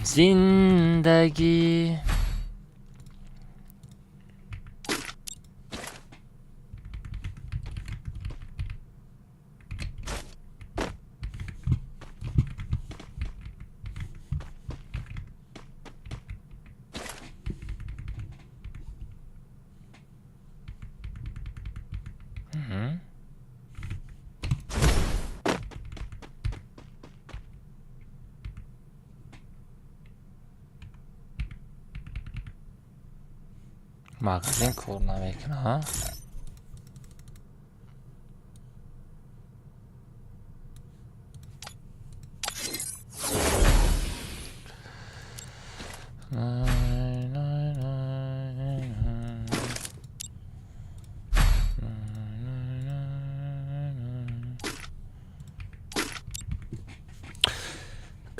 زندگی magazin kurna belki ha.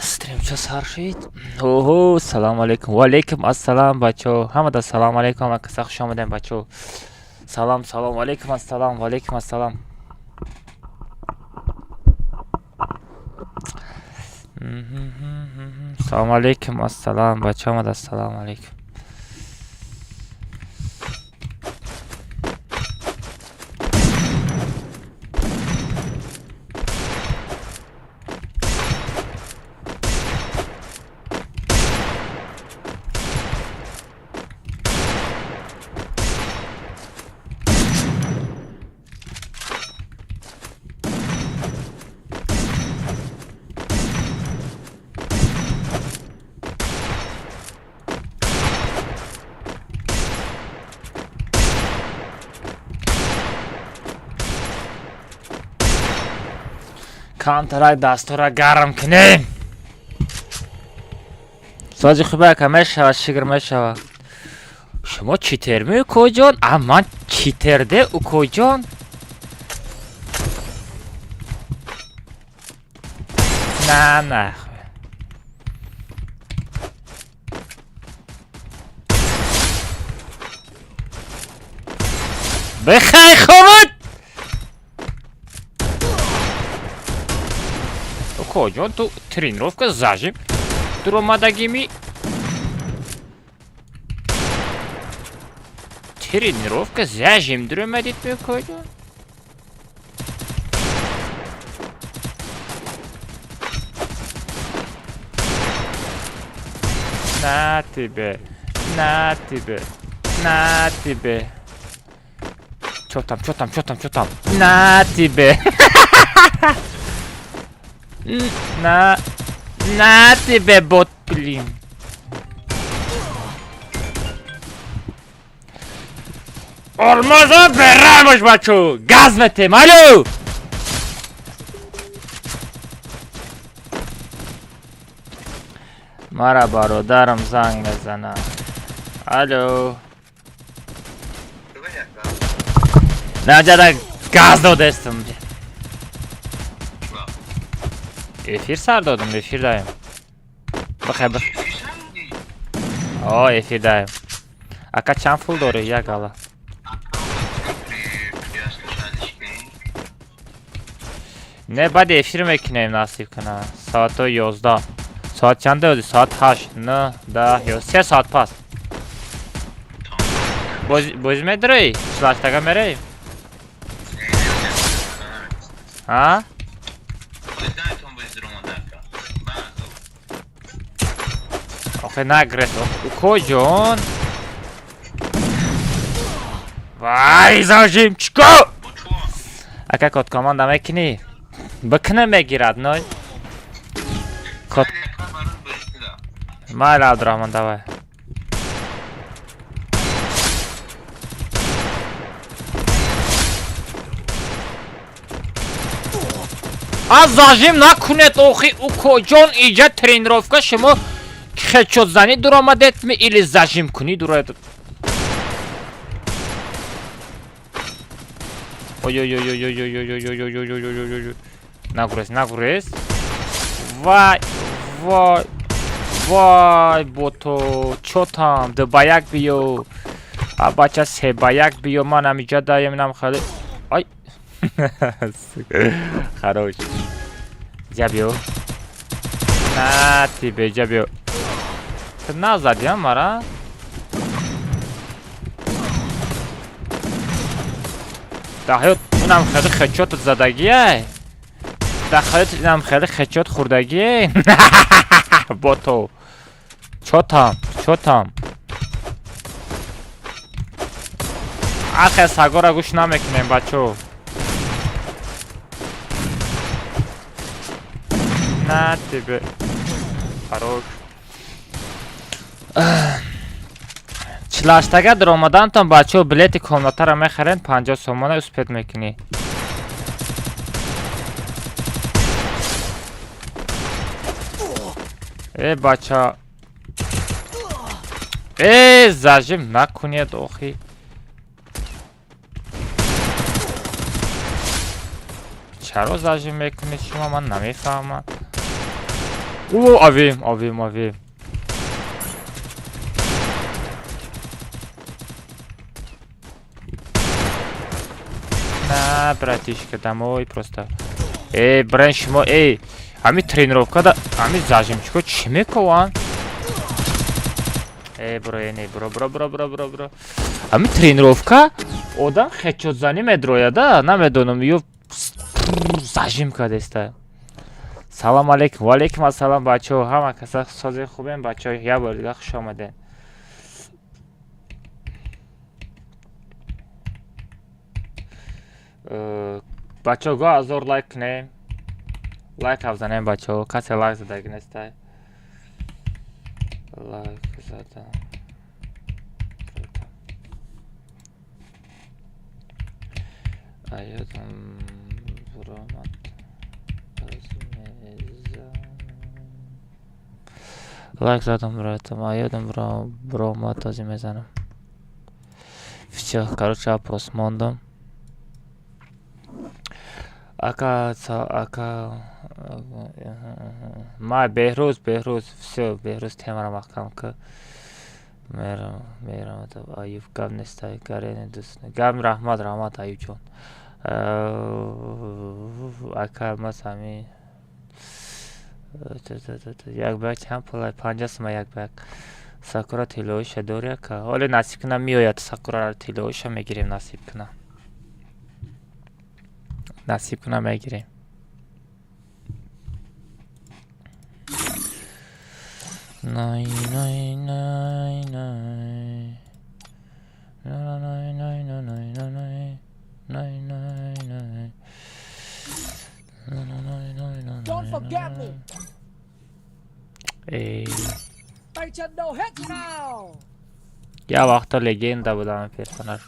Stream چه سر شد؟ اوه سلام علیکم و علیکم السلام بچو همه دا سلام علیکم و کسا خوش آمدین بچو سلام سلام علیکم السلام و علیکم السلام سلام علیکم السلام بچو همه دا سلام علیکم کانترای دستو را گرم کنیم سازی خوبه که میشود شگر میشود شما چیتر می اوکو جان؟ اما چیتر ده اوکو جان؟ نه نه بخیر خوبت اوکو تو тренировка зажим درآمدگی тренировка зажим درآمدید می کجا نه тебе نه тебе نه тебе что там на тебе на тебе бот блин Olmazsa berramış maço gaz metem alo مرا برادرم زنگ بزنه الو نه جدا gaz دادستم efir sardadım efirdeyim bak o efirdeyim aka çan full doğru ya gala ne bade efir mekineyim nasip kana saat o 11 saat çanda oldu saat 8 ne da yo 3 saat pas bozme drey şlaştaga merey ha آخه نگرس کجون وای زاجیم چیکو اکا کد کاماندا میکنی بکنه میگیرد نای کد مال عبدالرحمن دوای از زاجیم نکنید اوخی او کجون ایجاد тренировка شما хедшот зани дуромадет ми или зажим куни дуроед ой нагурес вай бото чо там дубаяк биё а бача себаяк биё ман амиҷа даем нам хали ай хорош я биё نه تی بیجا بیو تو نزدی هم مرا دهیت اینم خیلی خچوت زدگیه دخلت اینم خیلی خچوت خوردگیه با تو چوتم آخه سگا را گوش نمیکنیم بچو نه تیبه خروش چلاشتگه در آمدن تان بچه بلیت کامناتا را میخرین 50 سومانه اسپید میکنی ای بچه ای زجم نکنید اوخی چرا زجم میکنید شما من نمیفهمم او آویم نه братишка домой просто брен шумо ҳами тренировкада ҳами зажимчико чӣ мекунанд бро ҳами тренировка одам хечотзанӣ медрояда намедонам ё зажим кардеста салом алейкум ваалейкум ассалом бачаҳо ҳама каса сози хубем бачаҳо як бор дига хуш омадем бачаҳо гоҳ 1000 лайк кунем лайк авзанем бачаҳо касе лайк задаги нестай лайк задам аёдам буромад лайк задам братам аёдам буромад този мезанам всё короче вопрос мондам ака май беҳрӯз всё беҳрӯз темаро маҳкам ки мерам аюб гап нестай гарени дӯст гам раҳмат аюбҷон ака мас ҳами як бак чанд пулай 50 сум як бак сакура тилоиша дори ака ҳоле насиб кунам меояд сакураро тилоиша мегирем насиб кунам мегирем най Don't forget me. Я вақта легенда будам персонаж.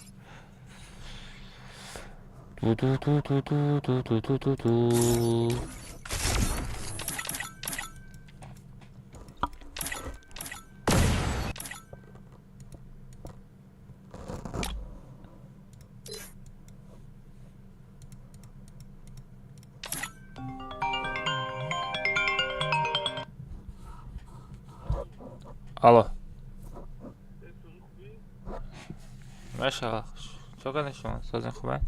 Алло. Маша, что конечно, создан хубай.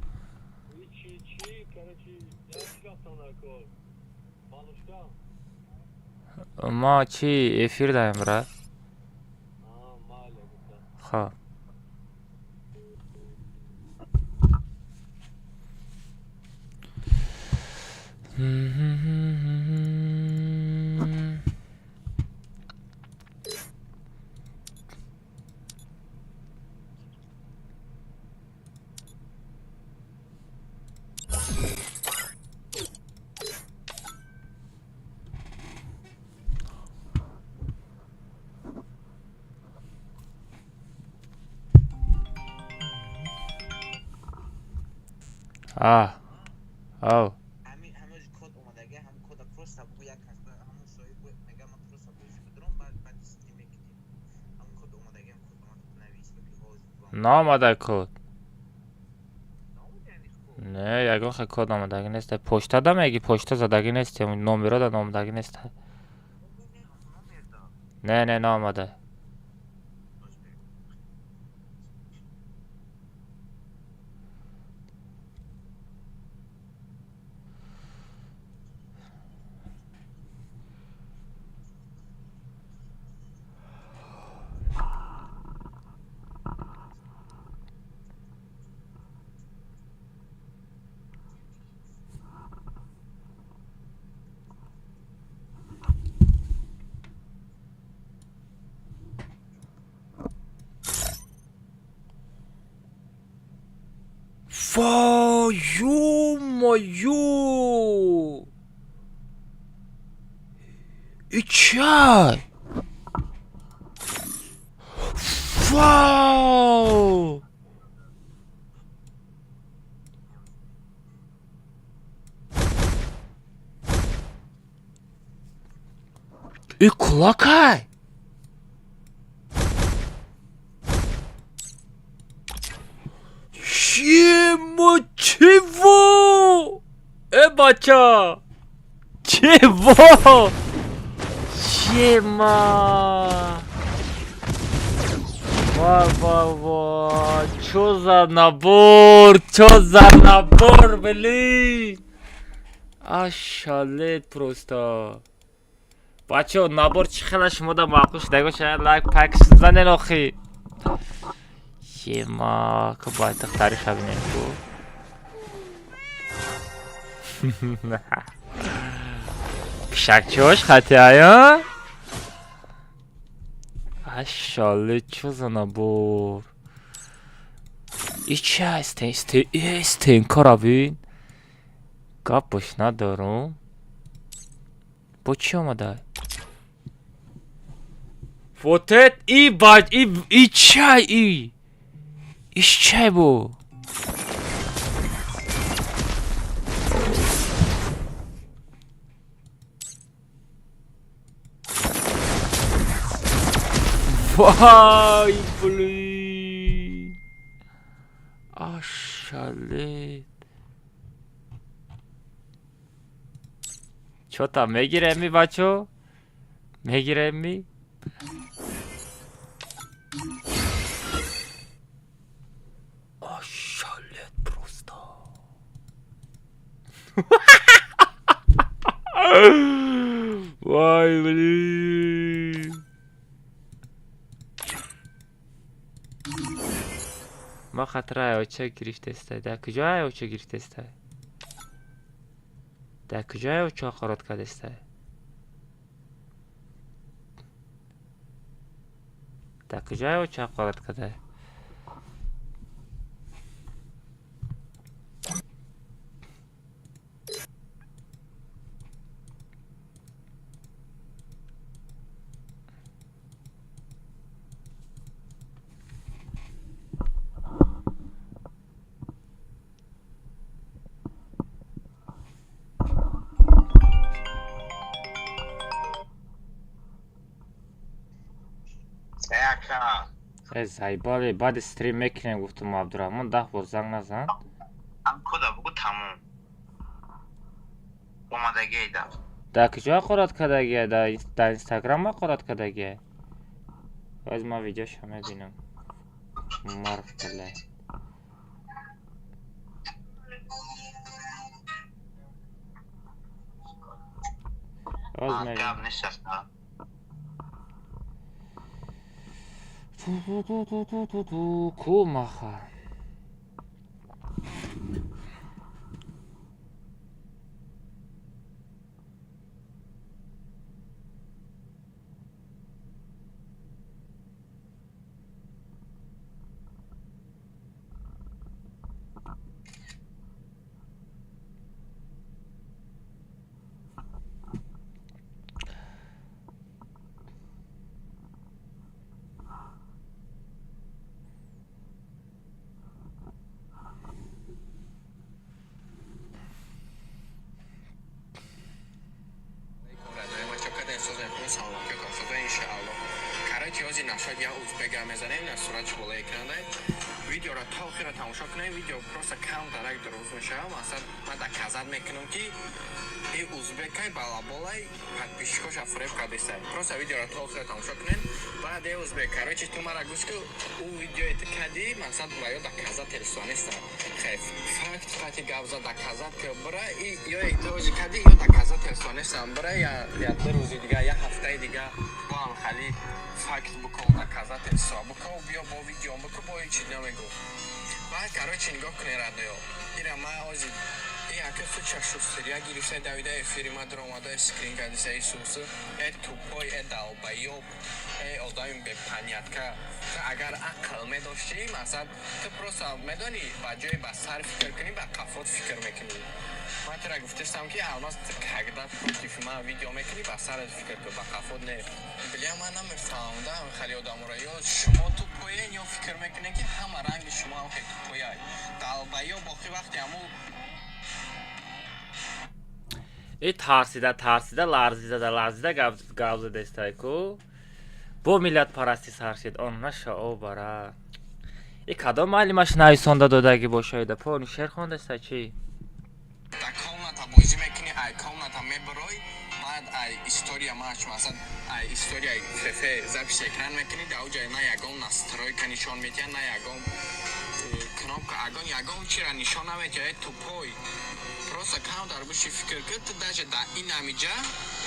ما چی افیر داریم برای؟ خب همه کد اومدگی هم کد پروس بو یک هست همون شوی بو میگم من پروس بوش بدرم بعد سیستم میکنیم همون کد اومدگی هم کد اومد نویس بگی نامده کد نه یگان خیلی کد آمدگی نیسته پشته دا میگی پشته زدگی نیسته نومبرا دا نامدگی نیسته نه نامده وای یو ای چای واو ای kulakay чего бача чего Чема Ва чё за набор блин ошалет просто бачо набор чӣ хела шумода маъқул шудаго шаяд лайк пакш занен охи Чема ка бояд тахтариша бинем ку пишакчош хатиая ошалет чё за набор и чай стенка бин гап бош надорум бо чӣ омадай вот это и чай и чай бо вай блин ошалет чё там мегирем ми бачо мегирем ми ошалет просто вай блин ма хатра оча гирифтестай дар куҷои оча гирифтестай дар куҷои оча қарот кардестай дар куҷои оча қарот кардай зайбали баъди стрим мекунем гуфтум абдураҳмон 10 бор занг назан кода бугу тамом омадагида дар куҷои қарот кардагия дар инстаграм ма қарот кардагия боз ман видеошо мебинам марф билай боз мебинам ку маха видеоро то охира тамошо кунем видео просто кам-дарак дуруст мешавам масалан ман дар казат мекунам ки ин узбекай балаболай подписчикоша фуреб кардистай просто видеоро то охира тамошо кунем баъд узбек короче ту мара гӯш ки у видеои ту кади масалан ба ё дар казат рисониста хеф факт фати гавза дар казат ки бара ё эҳтиёҷи кади ё дар казат рисониста бара я 2 рӯзи дига я ҳафтаи дига бо алхали факт букон дар казат ҳисоб букон биё бо видеом букон бо ҳеҷ чиз намегӯ баъд короче нигоҳ кунед радио ира ман ози Яке сучасшустер, я гирифта давида эфири ма дромада скрин гадиса Исусы, тупой, далбайоб, одами бепанятка. Агар ақл медошти, масад, ты просто медони ба ҷои ба сар фикр кунӣ, ба қафот фикр мекунӣ. Ман тира гуфтастам ки алмаз когда против ма видео мекунӣ, ба сарат фикр кун, ба қафот не. Бля, ман намефаҳмдам хеле одамро, ё шумо тупоен ё фикр мекунед ки ҳама ранги шумо ҳам хеле тупояй. Далбайоб боқи вақти ҳамул тарсида ларзида гавза дестайку. Бо миллат парасти саршид он наша обара. Кадом маълимаш нависонда додаги бошаида пони шер хондеста чи? در کامنتا بازی میکنی ای کامنتا میبروی بعد ای істория мач масад ай история фефе запись экран мекунӣ дар оҷа на ягон настройка нишон метиҳад на ягон кнопка ягон чира нишон наметиҳад тупой просто кам дар буши фикр кун ту даже дар ин намиҷа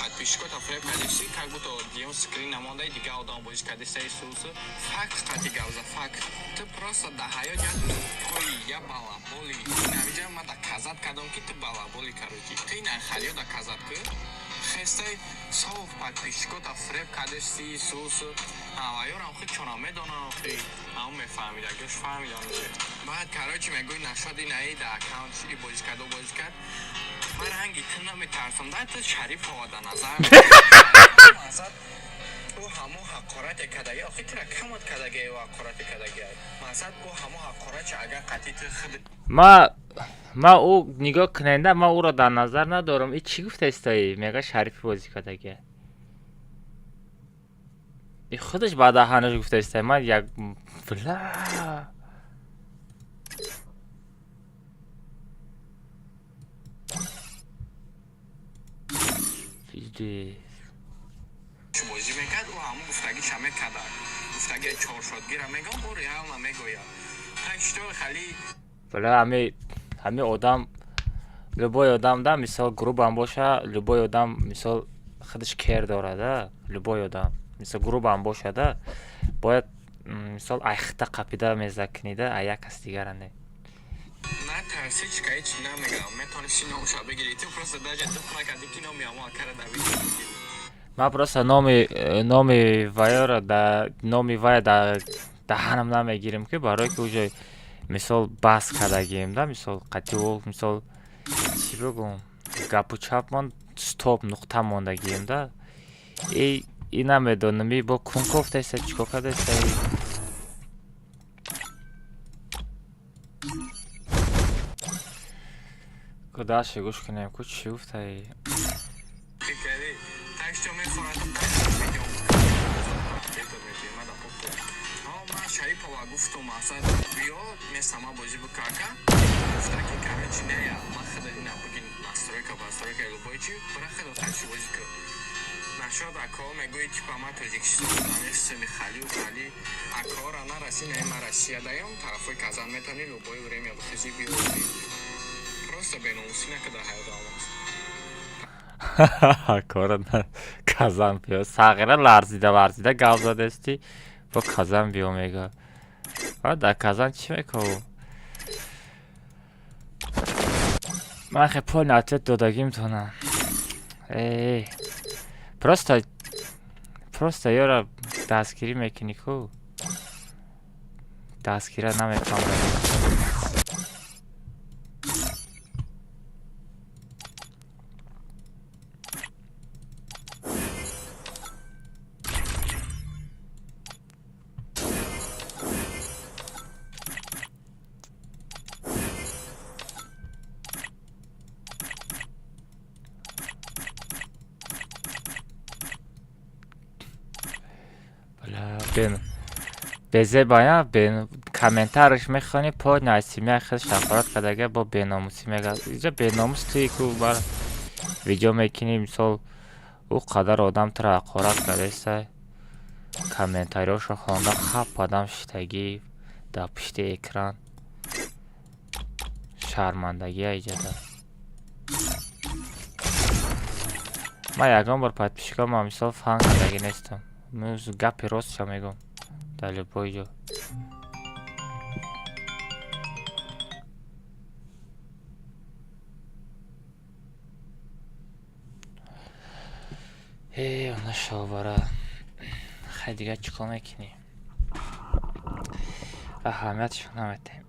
подписчикота фреб кадиси как будто диён скрин намондаи дига одам бозӣ кадиса исус факт қати гавза факт ту просто дар ҳаёт як тупой я балаболи намиҷа ма дар казат кардам ки ту балаболи карочи ту ин халиё дар казат кун хестай соф подписчикота фреб кадиси исус аваёрам худ чона медонам хи ам мефаҳмид агаш фаҳмидам баъд карочи мегӯй нашод ин аи дар аккаунт и бозӣ кард фаранги ту наметарсам дар ту шариф ҳова назар масад ӯ ҳамо ҳақорате кадаги охи тира камат кадаги ӯ ҳақорате кадаги масад ӯ ҳамо ҳақорачи агар қатъи ту худ ма ӯ нигоҳ кунанда ма ӯро дар назар надорам. И чӣ гуфтаистаи мега шарифи бозӣ кадаги и худаш ба даҳанаш гуфтаистаи ман як бла бозӣ мекард ӯ ҳамо гуфтагиша мекард гуфтаги чоршодгира мегам ӯ реал намегӯяд таштор хали бла ҳами одам любой одам да мисол грубам боша любой одам мисол худаш кер дорада любой одам мисол грубам бошада бояд мисол айхта қапида мезакунида а як кас дигара не на тарси чика ҳеч намегам метонисти номуша бигирӣ ту просто даже дух накарди ки номи ҳамо карда бигирӣ ма просто номи вайро номи вай даҳанам намегирем ки барои ки уҷои мисол бас кардагием да мисол қативо мисол чӣ бигӯм гапу чапмон стоп нуқта мондагием да и намедонам и бо кункофтеса чико кардеса кудаши гӯш кунем ку чӣ гуфтаи таштор мехорад шарипова гуфту масад биё месама бозӣ букака гуфта ки карочи нея ман худа ина бугин настройка любой чи бара худа таши бозӣ кун нашод ако мегӯи типа ма тоҷикистон наместами хали акора нараси наи ма россия даём тарафои казан метони любое время бихизи биёзи просто беномусӣ накада ҳаёт алмаз акора казан биё сағира ларзида гав задасти бо казан биё мега дар казан чӣ мекаву ман хе пони ответ додагӣ метавонам просто ёра дастгирӣ мекунӣ ку дастгира намефаҳмам безебая комментариш мехони по насимия хел шафорат кадаги бо беномусӣ мегӯяд инҷа беномус туи ку бар видео мекунӣ мисол ӯ қадар одам туро ҳақорат кардеса комментариёшо хонда хап адам шитагӣ дар пушти экран шармандагӣ иҷода ман ягон бор подписчикома мисол фан кардагӣ нестам гапи ростша мегӯям дар любой ҷо ona şovara. خیلی دیگه چیکار میکنی؟ اهمیتش نمیدیم.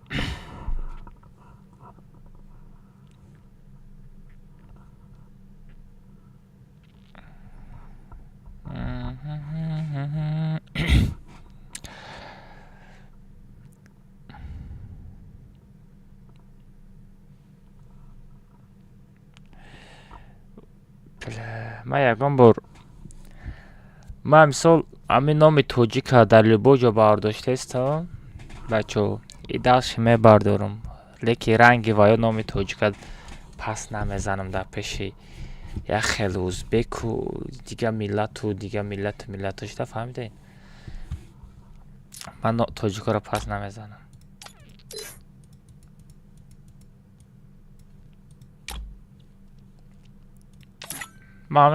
ما یکم بار ما مثال همین نام توجیک در لبوجا برداشته استم بچه ایدالش می بردارم لیکی رنگی و یا نام توجیک پس نمیزنم در پیشی یا خیلی ازبک و دیگه ملت و دیگه ملتش ده فهمیدین من توجیک را پس نمیزنم ما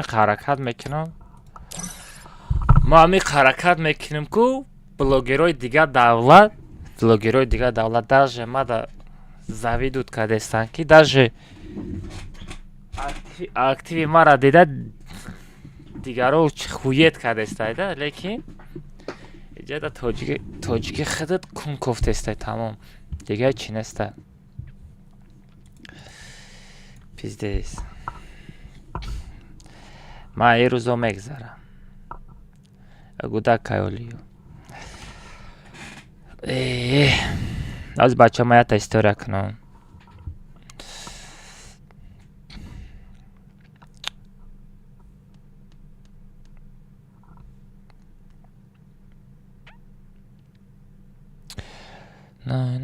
همین حرکت میکنم که بلوگرای دیگه دولت даже ما да завидуют кадестан ки даже активи мара дида дигаро хует кадестайда лекин иҷада тоҷики хидат кун кофтестай тамом дига чи неста пиздец ма ин рӯзо мегзарам гудак кайолиё аз бача ма ята история кунам на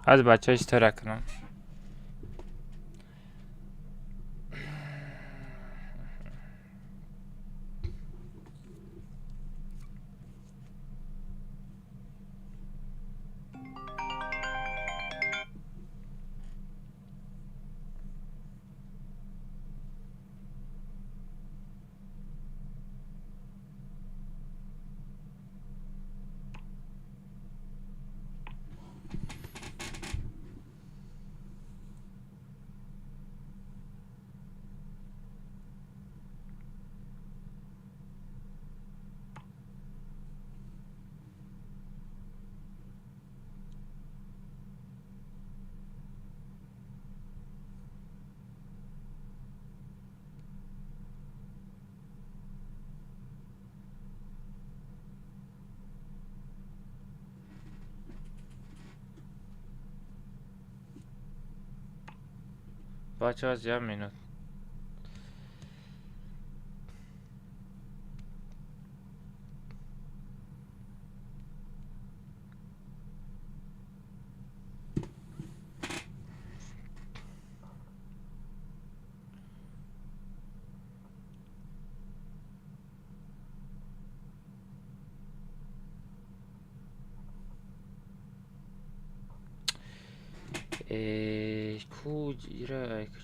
аз бача история кунам بچه از جمع مینود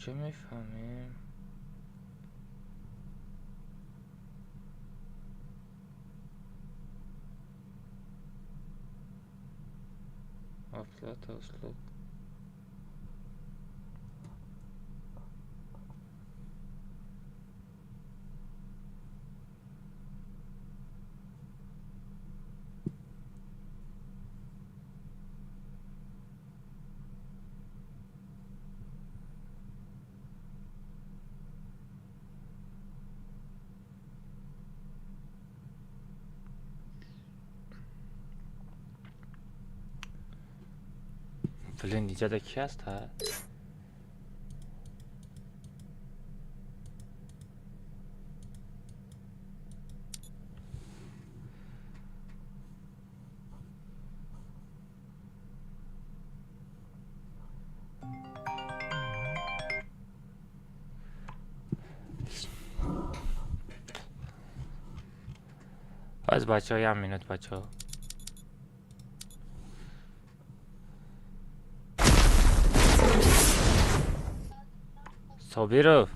کجا میفهمیم افلات اسلوب Блин, اینجا کی هست ها؟ از بچه های هم مینود بچه ها Sobirov.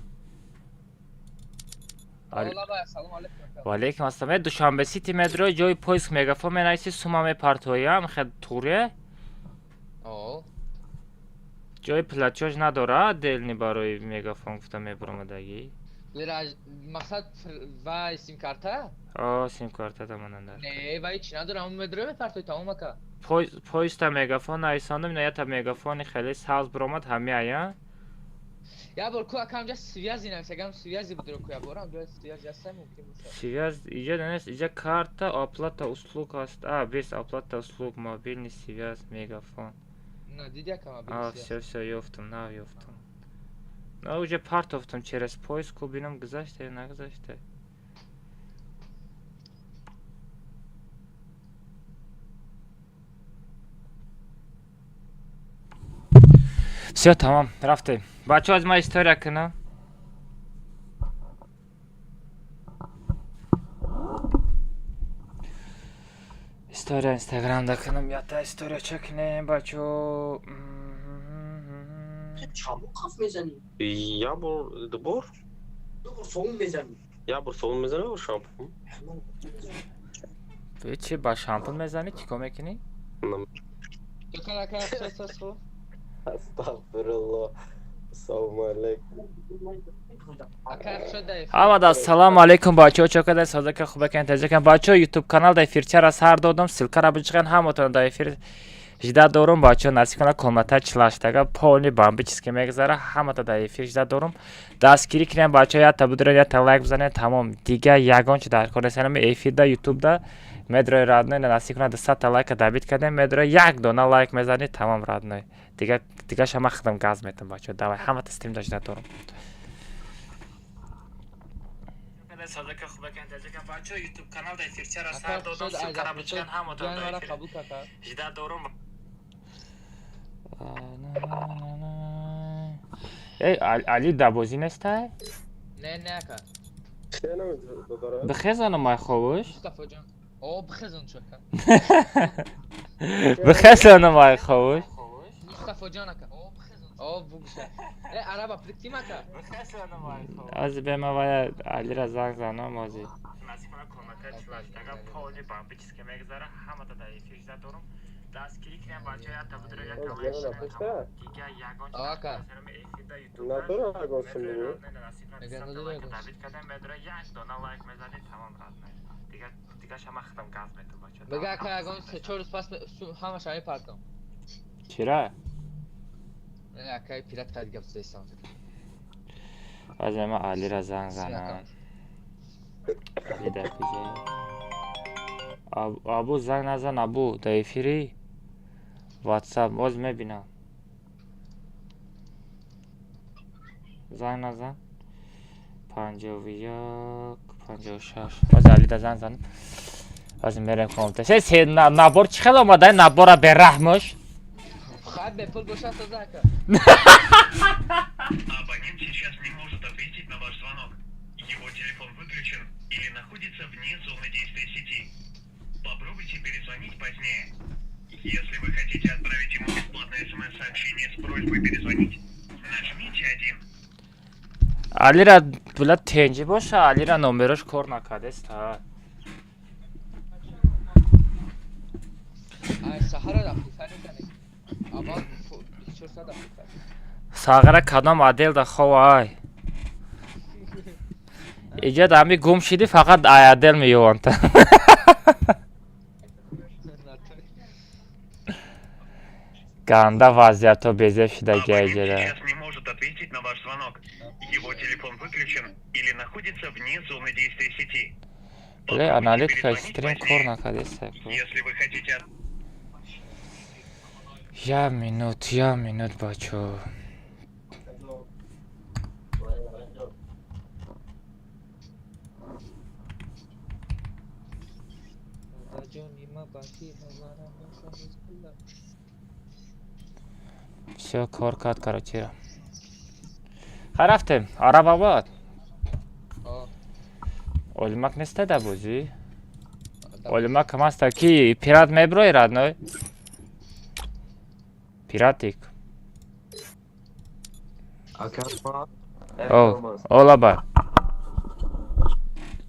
Ola baya salam aleyküm. Валейкум ассалом. Душанбе Сити метро ҷои поиск мегафон менависи сума мепартоям хед туре. Oo. ҷои платёж надорад делни барои мегафон гуфта мебурамадаги. Lira maksat vay sim karta? О, сим-картата мананда. Ne vay hiç nadir ama medre mi fartoy tamam aka. Поиста мегафон айсондам, ната мегафони хеле сабз буромад ҳами ая. Ya bor ku akam just связи не всегда связи буду ku ya bor am just связи ясам mümkün bu. Связ, иҷа данес, иҷа карта, оплата услуг аст. Без оплата услуг, мобилни связ, мегафон. Ne dedi akam abi. Всё, ёфтам, ёфтам. Уже партофтам через поиску бинам гузашта ё нагузашта. Всё, тамом, рафтем. Бачаҳо аз ман история кунам. История инстаграмда кунам, ята история чекнем, бачаҳо. چابو کاف میزنی یا بر دبر تو فون میزنی یا بر فون میزنه و شامپو چی با شامپو میزنی؟ چی کار میکنی؟ Gökhan aka ses bu. Estağfurullah. Assalomu alaykum. Aka şurada. Hamada assalomu alaykum бачаҳо, чокадар созака хубакан таҷакан бачаҳо YouTube канал да эфирчара сар додам, силкара бичган ҳамотон да эфир жида дорум бачаҳо, насиб кунад комментар чилаштага полни бамби чизки мегзара ҳамата да эфир жида дорум. Дастгирӣ кунем бачаҳо, ята будурен, ята лайк бизанем, тамом. Дига ягон чиз дар кор нестам. Эфир да YouTube да медрои радной насиб кунад 100 та лайка дабит кардем, медрои як дона лайк мезани, тамом радной. Дига шама хидам газ метам бачаҳо. Давай ҳамата стрим да жида дорум. Созака хубакан таҷакан бачаҳо, YouTube канал да эфирчара сар додам, силкара бичган ҳамотон да эфир жида дорум. Эй, Али дабозӣ нестай? Ne aka. Бихезанам май ховуш? Mustafa Can. O bıxızın çok aka. Бихезанам май ховуш? Mustafa Can aka. O bıxızın. O bu güzel. Araba priktim aka. Бихезанам май ховуш. Az bemavaya Alira zang zanam ozi. Nasibana komentar çilaştaga poli bambi çizke megzara hamada da efirjda dorum. Dastgirî kiren bachaya ata budura ya tamaşin tamam. Diga yagon Aka. efirda YouTube. Nadora agosun bunu. David kadem medra yak dona like mezani tamam radnay. Diga şama xidam gaz metu bachao. Bega aka yagon çorus pas hama şami partam. Chira? Ne aka pirat kad gapsaysan. Az ema Alira zang zanam. Vida kuje. Abu zang nazan abu da efiri. WhatsApp oz mebinam. Zang nazan. 51 56 az Alida zang zanam. Az merem komta. Sen nabor chiqadi omaday nabora berahmosh. Хай бе пул боша сазака. Абонент сейчас не может ответить на ваш звонок. Его телефон выключен или находится вне зоны действия сети. Попробуйте перезвонить позднее. Если вы хотите отправить ему бесплатное смс-сообщение с просьбой перезвонить, нажмите 1. Alira bulat tenji boşa Alira nomerosh kor nakadesta. Ay Sahara da fani kane. Ama çorsa da fani. Сағара кадом адел да ховай. Иҷа дами гум шиди фақат аядел меёванта. Ганда вазъиято безеб шида гейҷада. Сейчас не может ответить на ваш звонок. Его телефон выключен или находится вне зоны действия сети. Бле, аналитика стрим кор накадеста. Если вы хотите... Я минут бачо. Всё, кор кард, короче. Харафтем, Арабобод. О. Олимак неста да бузӣ? Олимак камаста ки пират меброи радной? Piratик. О, ола бар.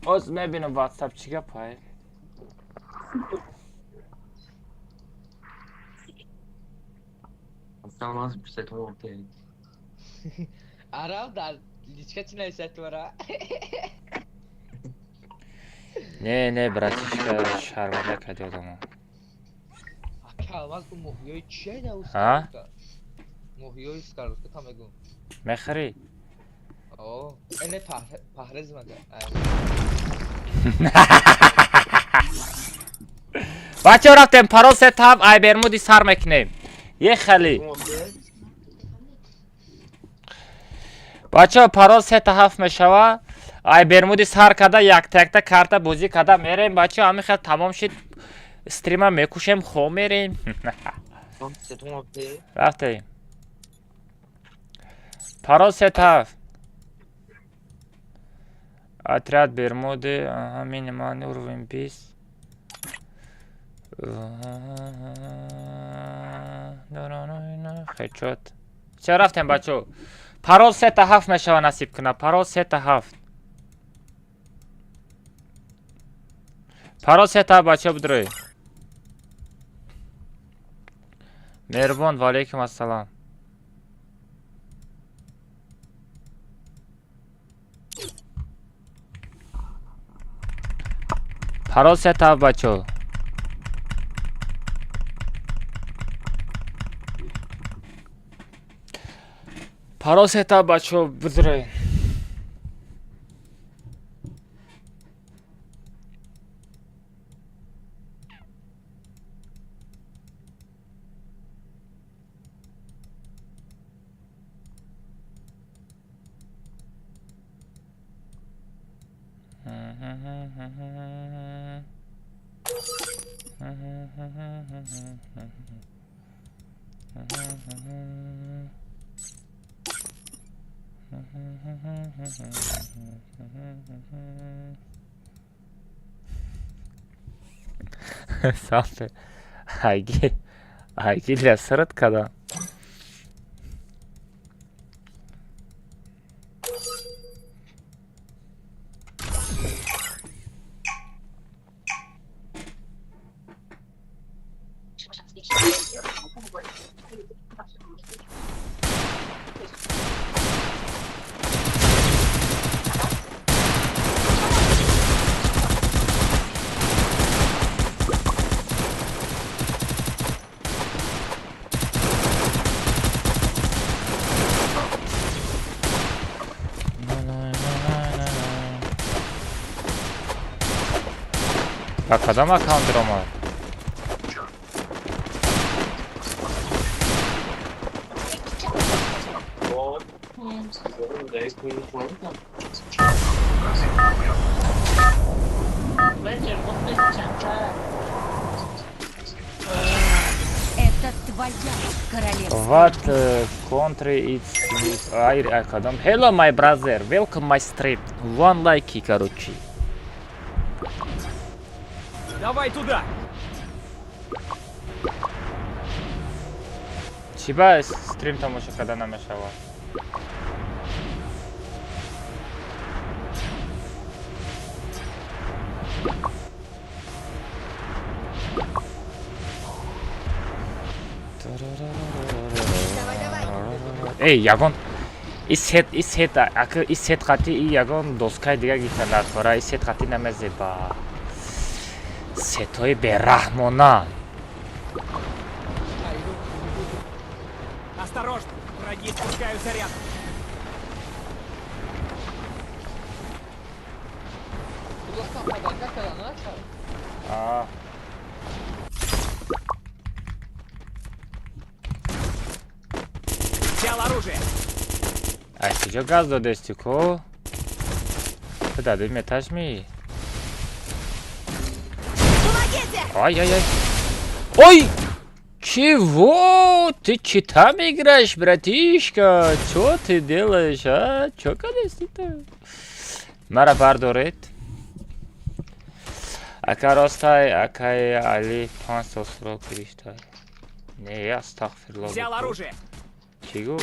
Oz میبینم واتساپ چیگه پای Salmaz bir set ortaya. Aram dar lichka chinay setvara. نه bratishka شرمنده کردی آدمو Kalmaz bu muhyoy chiye da Ha? Muhyoy skarlıkta tam egun. میخری Oo. Ne pahrez mada. بچه رفتیم پارال ست هم ای برمودی سر میکنیم یه خلی بچه پارال ست هفت میشوه ای برمودی سر کده یک تکته کرده بوزی کده میریم بچه همین خیلی تمام شد استریم هم میکوشیم خوب میریم Set ortaya. رفتیم پارال ست هفت отряд برمودی minimální úroveň 20 خیلی چه رفتیم بچه پارول 3 تا 7 میشوه نصیب کنه پارول 3 تا 7 پارول 3 تا بچه بدروی مهربان و علیکم السلام پارول 3 تا بچه پارول 3 تا بچه بدروی صافي هيجي لي أسرت كذا Bak adam counter ama. Это твоя королева. What country is Adam? Hello my brother, welcome my stream. One like, короче. Давай туда! Чиба стрим там еще когда намешала. Эй, ягон. Исет хати и ягон доскай дига гитанат бара исет хати намезеба. Сетой берахмона. Осторожно! Враги спускаются рядом. Kulaktan paganga kalanı açar. А. Взял оружие! Ай, ты чё газ додести, ко? Куда ты меня тажми? Ай-яй-яй. Ой! Чего? Ты че там играешь, братишка? Чё ты делаешь, а? Чё кадести-то? Мара бардорет. Ака ростай, акай али пансо срок риштай. Не, я астагфирлlah. Взял оружие! Чего?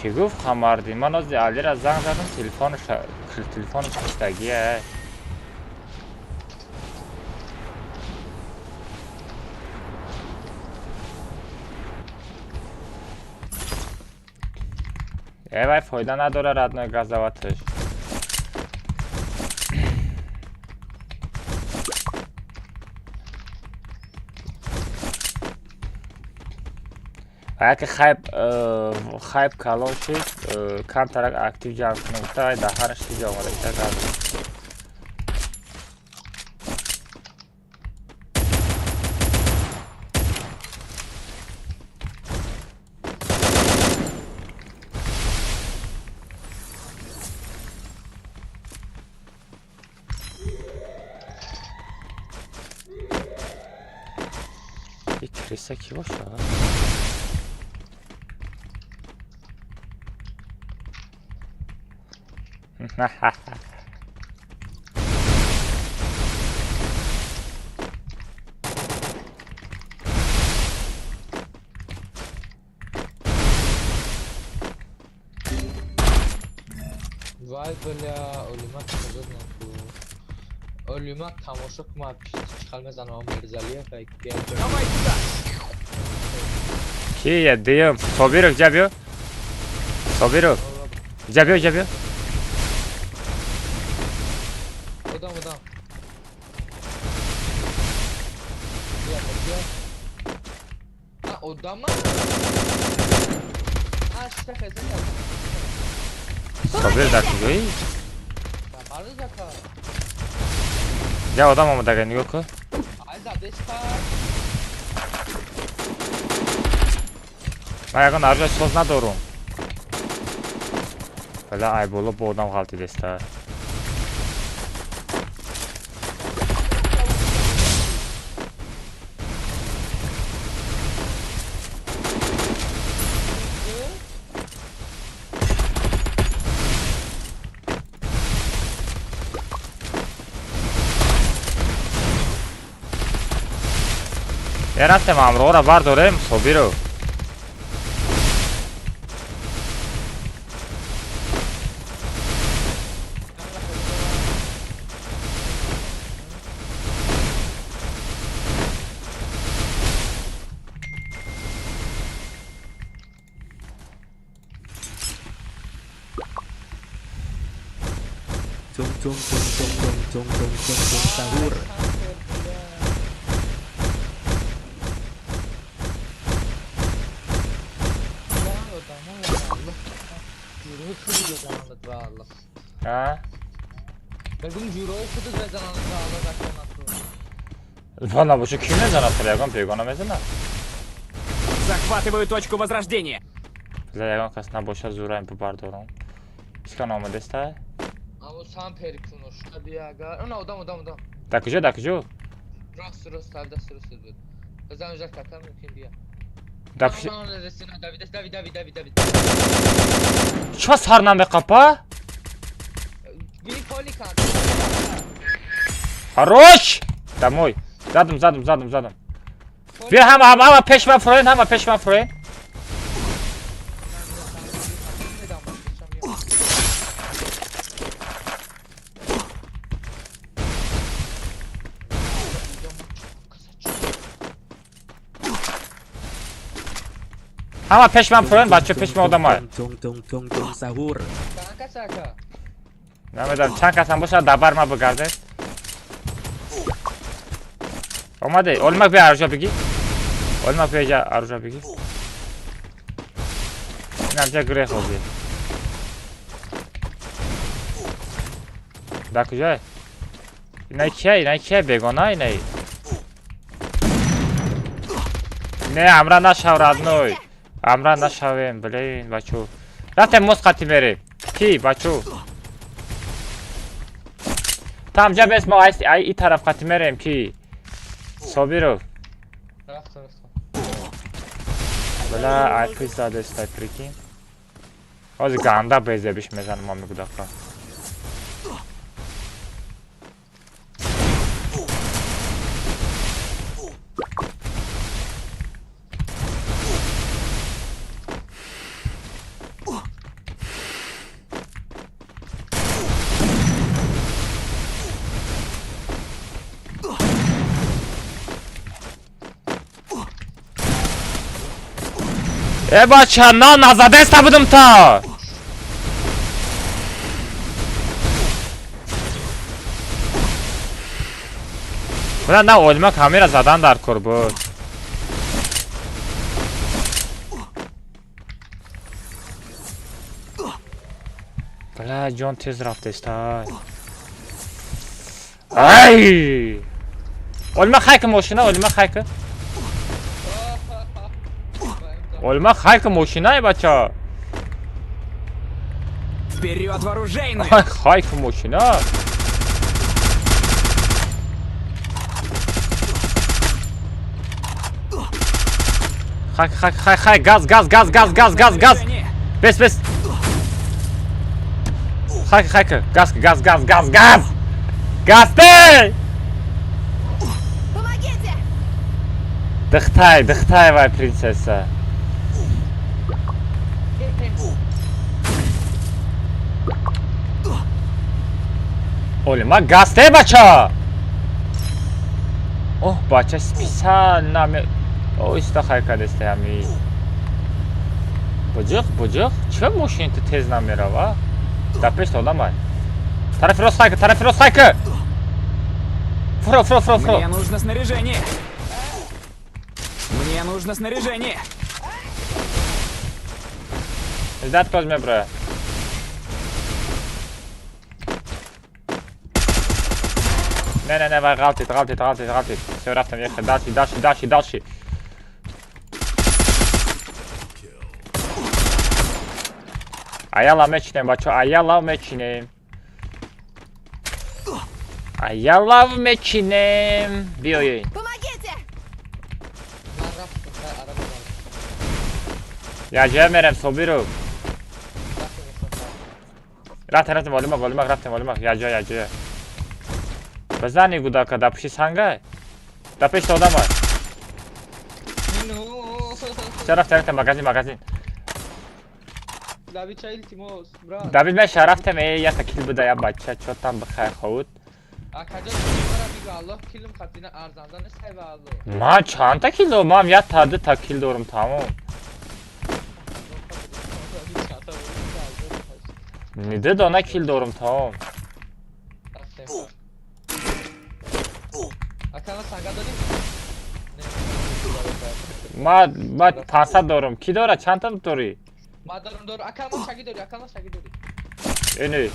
کی گفت خماردی؟ من از علی را زنگ زدم تلفن پشتگیه. وای فایده نداره ردنای گازواتش. و اگه خیب کلان شد کم ترک اکتیو جمع کنیم تا دهرش دیگه آمده ایتا گازه. Kilise ki boş ya. Vay bля, Olimak kazandı bu. Olimak tamosha kuma çıkalmaz anam Mirzaliyev peki. Давай туда! Ki ya diyeyim. Sobirov Jabio. Sobirov. Jabio. Odam. Ha odam mı? Ha işte kazandı. Sobir dakika. Barı zaka. Ya adam ama da yok ko. Ay zadeska. من یکان ارجا سوز ندارم. بله ای بولو بودم غلطی دسته. یه رفتم امرو را بردارم صبی رو. Sahur. Ha? Bugün Juro'yu kutu bezananı sağladı Valla bu şu kimle zanatır yakan peygona mezina? Захватываю точку возрождения. Bize yakan kasına boşa zurayım bu bardorum. İskan olma deste. Ama sen perikunuş tabi ya gar. Ona odam. Dakıcı. Rost tavda sırası dur. Özden özel kakam mümkün diye. Dakıcı. Aman resina David. Ço sarnam be kapa? Bir koli kan. Хорош! Домой. Задом. Bir hama peşme fırın. Hama peşme fırın, bacı peşme odama. Sahur. Kanka saka. Namidim, çan kasan bu sefer dabarma bu kardeş. Olmadı, olmak bir arıca bigi. Namca greh oldu. Dakıcı. İnay kiye begona inay. Ne amra naşavradnoy. Amra naşavim bileyin baço. Zaten mos katimeri. Ki baço. Tam jab esma ay taraf katimerim ki. Sobirov. Rafta. Bela ay pizade stay prikин. Az ganda bezebish mezanim am migdaqa. بچه نه نزده است بودم تا نه اولما کامیرا زدن در کور بود بله جان تیز رفته است ای اولما خیک ماشینه اولما خیک اولما خیک ماشینه بچه Вперед, вооружейный! خیک ماشینه خیک گاز گاز گاز گاز گاز گاز گاز بس بس خیک گاز گاز گاز گاز گاز گاز ده Помогите! دختای وای پرنسسه Olma gazete bacha. Oh bacha spisa name. O işte harika destemi. Bıcık. Çe moşin te tez namera va. Dapeş to odamay. Taraf rostayka. Фро. Мне нужно снаряжение! Мне нужно снаряжение! İzzet kozme buraya. Ne var galt et. Все растем ехать. Дальше. Ayala mečnem, bačo, ayala mečnem. Ayala mečnem. Bio jej. Помогите! Ben raftum, ben araba var. Ya cemerem sobiru. Raftum, Raftem, voluma. Ya. Bzani gudaka, da pši sanga. Da peš to odama. No. Şeraftem, magazin. David Çayil Timos, bra. David ben şeraftem, ya takil buda ya bacha, çotan bıxay xavut. Akaca bana bir Allah kilim katına arzandan ne sayva aldı. Ma çanta kilo, mam ya tadı takil doğrum tamam. Nide dona kil doğrum tamam. Akana sanga döneyim mi? Ma pansa doğrum. Ki doğra çanta mı doğru? Madarım doğru. Akana şagi dönüyor. Önü.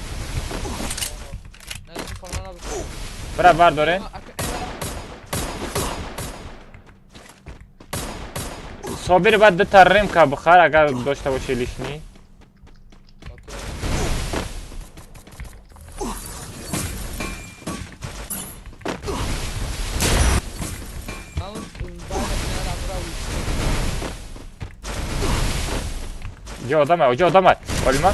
Neresi falan abi. Bırak var doğru. Sobir bad tarrim ka bukhar agar doshta boshi lishni. Jo odamay. Olma.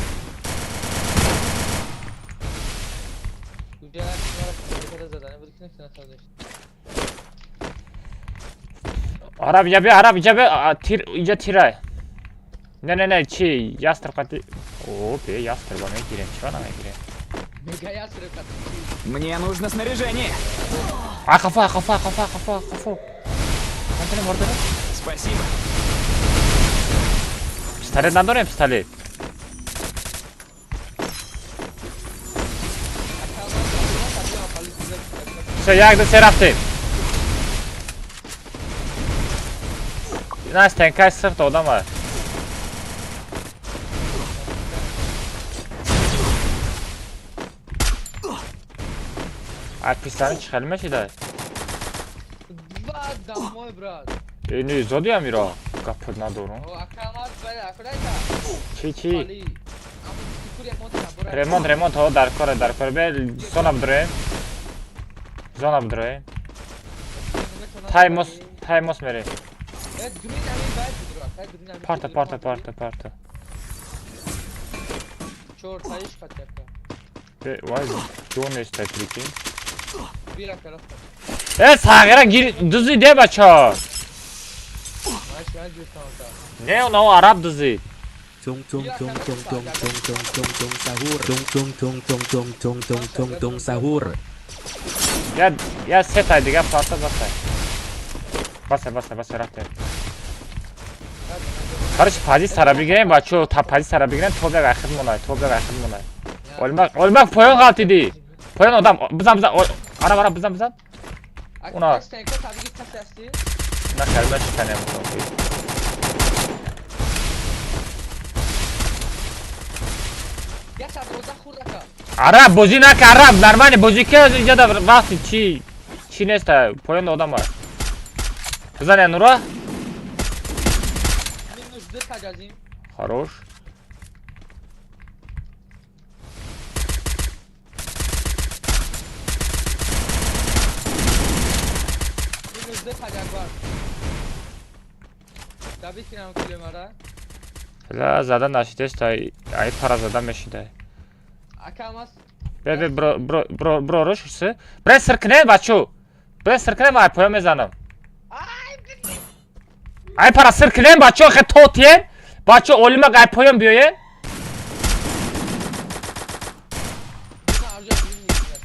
Arab jabe tir ija tiray. Ne çi yastır katı. Oo be yastır bana giren çana giren. Mega yasırıp katı. Мне нужно снаряжение! А kafa. Antene morda. Спасибо! Pistolet надо pistolet. Все, jak do serafty. Nice tenkay sırt odam var. Ay pistolet çıkarma şey da. Vada moj brat. Ne zodiya mira. Kapı na doğru. O akamat böyle akudaysa. Çi. Ali. Ama Ремонт, о, dar kore be zona bdroje. Taimos meri. Evet, green amin bayat gidiyor. Parta. Çor tayiş kat yapıyor. Vay, çoğun işte triki. Bir taraf. Sağa gir, düzü de baça. Nice, ben diyor tamam. Ne o Arap düzü. Tung sahur! Ya set haydi gel parta bas. Bas rahat et. Karış pazi sara bigirem bacho ta pazi sara bigirem tobe gayxid monay olmak poyon qaltidi poyon odam bizam ara bizam Una- Ona. Tabii git tasasti. na kalma tanem Ya sabır oda khuraka. ara bozi nak ara nормально bozi ke ijada vaqt chi nesta poyon odam var bizane nura Minus 1 tajazim. хорош Minus 1 tajak var. Tabii ki nam kilemara. la zadan ashidesta ay para zadan meshida Akamas. Bebe bro roshsi bres sirkne bacho bres sirkne ay poyon mezanim ay para sirkne bacho xe totien bacho olmak ay poyon biyoye Buna arca bilmiyorum.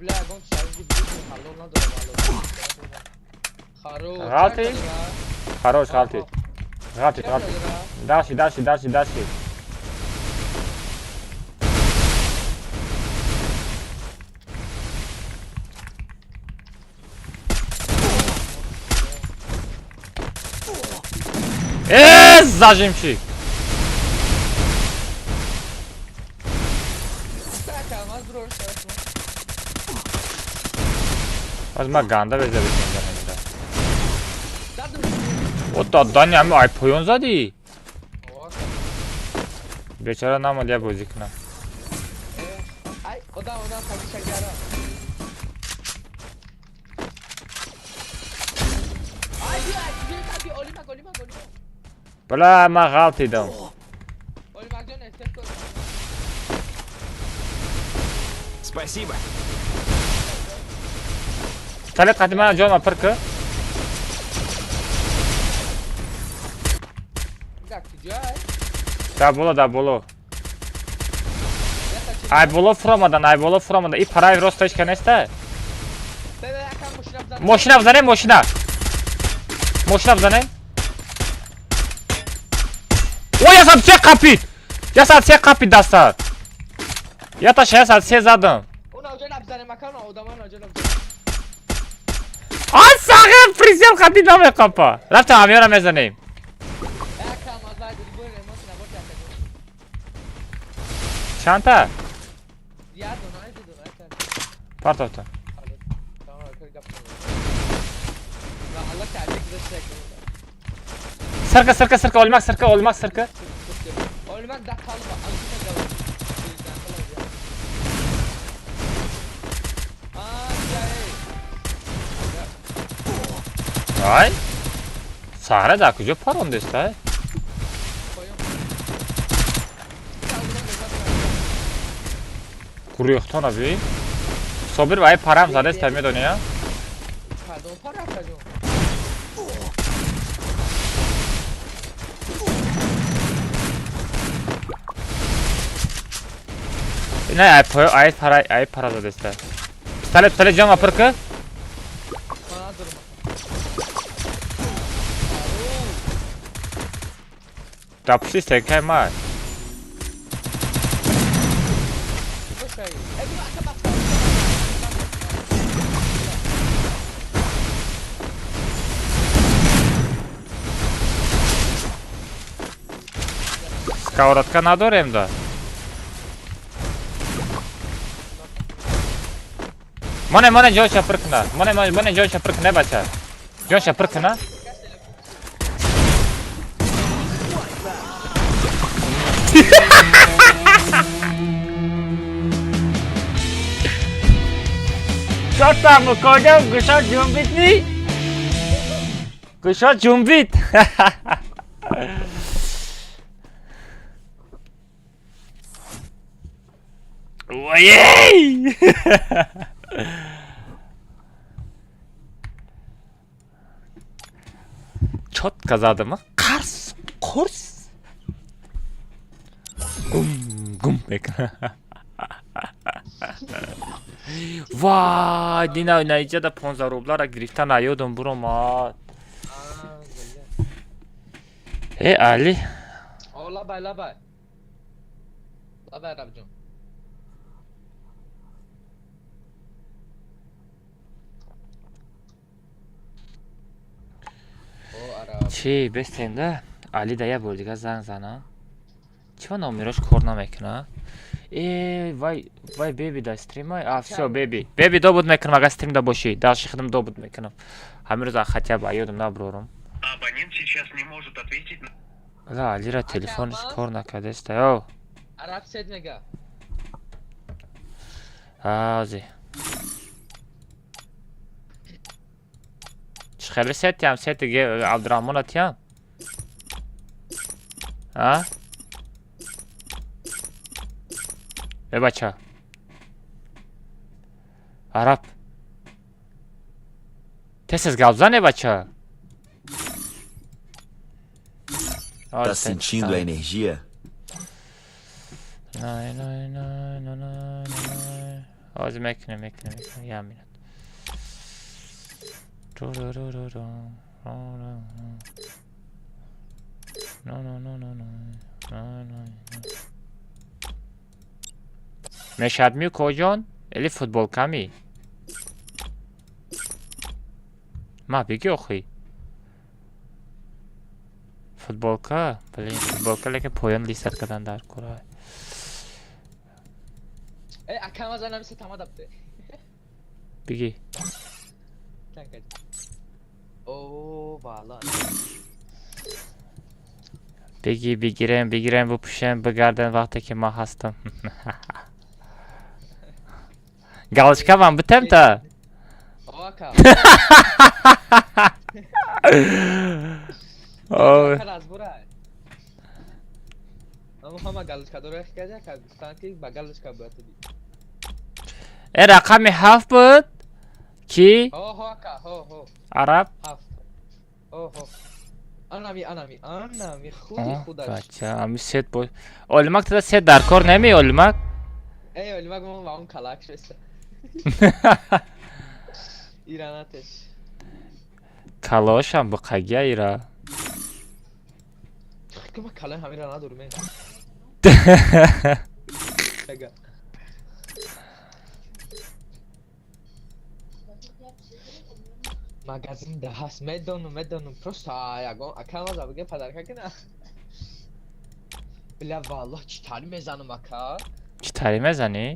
Bla gon şarjı bir hallo na dora hallo. Kharo. G'alati. Хорош qalti dashi zajimchi Akamas bro şarjı. az ma ganda bezebetim yanında Dadım. o da danyam ay poyon zadi bechara namal ya bozikna Ay odan tabii şagara. Ay bir tabii olima. bala ma qalti dam Olima can esef koy. Спасибо. Talet qadimana joma pirka Bir dakika cay. da bolo ay bolo fromadan i paray rosta ish kanesta Bebe yakam muşrab moshina bzanem o yasad se qapit dasta yatash yasad se zadim Ona hoca nabzane makan odaman hoca nabzane. ay sag'ir prezident qapit name qapa raftam amyora mezanem Yakam azay dedi böyle masına bak yakam. chanta Ziyad ona ay dedi yakam. partofta Tamam arkadaşlar yapma. Ya Allah terbiyek bize sirka olmak sirka Olman da kalma altına devam. ay sahra da kujo paron desta kuruyoqton abi sobir ay param zada istemiyor ya Pardon para yapacağım. ne ay para zada ista pistolet jama pirka Bana durma. tapshi sekay ma Bu şey. Bir dakika bak. skavrotka nadorem da Mone Joshua pirkna mone Joshua pirkna bacha Joshua pirkna Şorta mı koydum? Kışa cumbit mi? Kışa cumbit. Vay! Çot kazadı mı? Kurs. Gum bek. Vay, Dina da 15 rublara giriftan ayodum bro ma. Ali. Oh labai labai. Labai Arabjon. O Arab. چی بستنده علی دیا بود دیگه زنگ زنم چه نمیروش کار نمیکنه وای بیبی دا استریم های все بیبی دو بود میکنم اگه استریم دا باشی داشتی خدم دو بود میکنم همین روز хотя бы یادم نبرورم Абонент сейчас не может ответить на... لا علی را تلفنش کار نکرده است او Arab said mega. آزی چه خیلی سیتی هم سیتی عبدالرحمن اتیم ها ای بچه عرب تسس galzan ای بچه Tá sentindo a energia? آزی میکنه یه مینت مشهد می کجان؟ الی فوتبال کمی ما بگی آخی فوتبال که بله فوتبال که لیکن پایان لیست کردن در کره Akam az anam se tamam apte. بگی Kanka. Oo valla. بگی بگیرم بپوشم بگردن وقتی که ما هستم گالشکا من بتم تا O akam. اوه Az buray. Ama hama galış kadar gelecek abi. Sanki bagalış kabul etti. ای رقم 7 بود کی Ho ho aka ho. عرب Haft. Ho. Anami khudi آه، khudash. بچه همی ست بود علمک تا ست در کار نمی علمک Ey ölmek mı var kalak şöyle. İran ateş. کلاش هم بقیه ایرا Kıma kalan hamira durmayın. Şaka. Magazin de has medonum prosta ya go akama da bugün padarka ki na. Bile vallahi çitali mezanım aka. چی تاری مزنی؟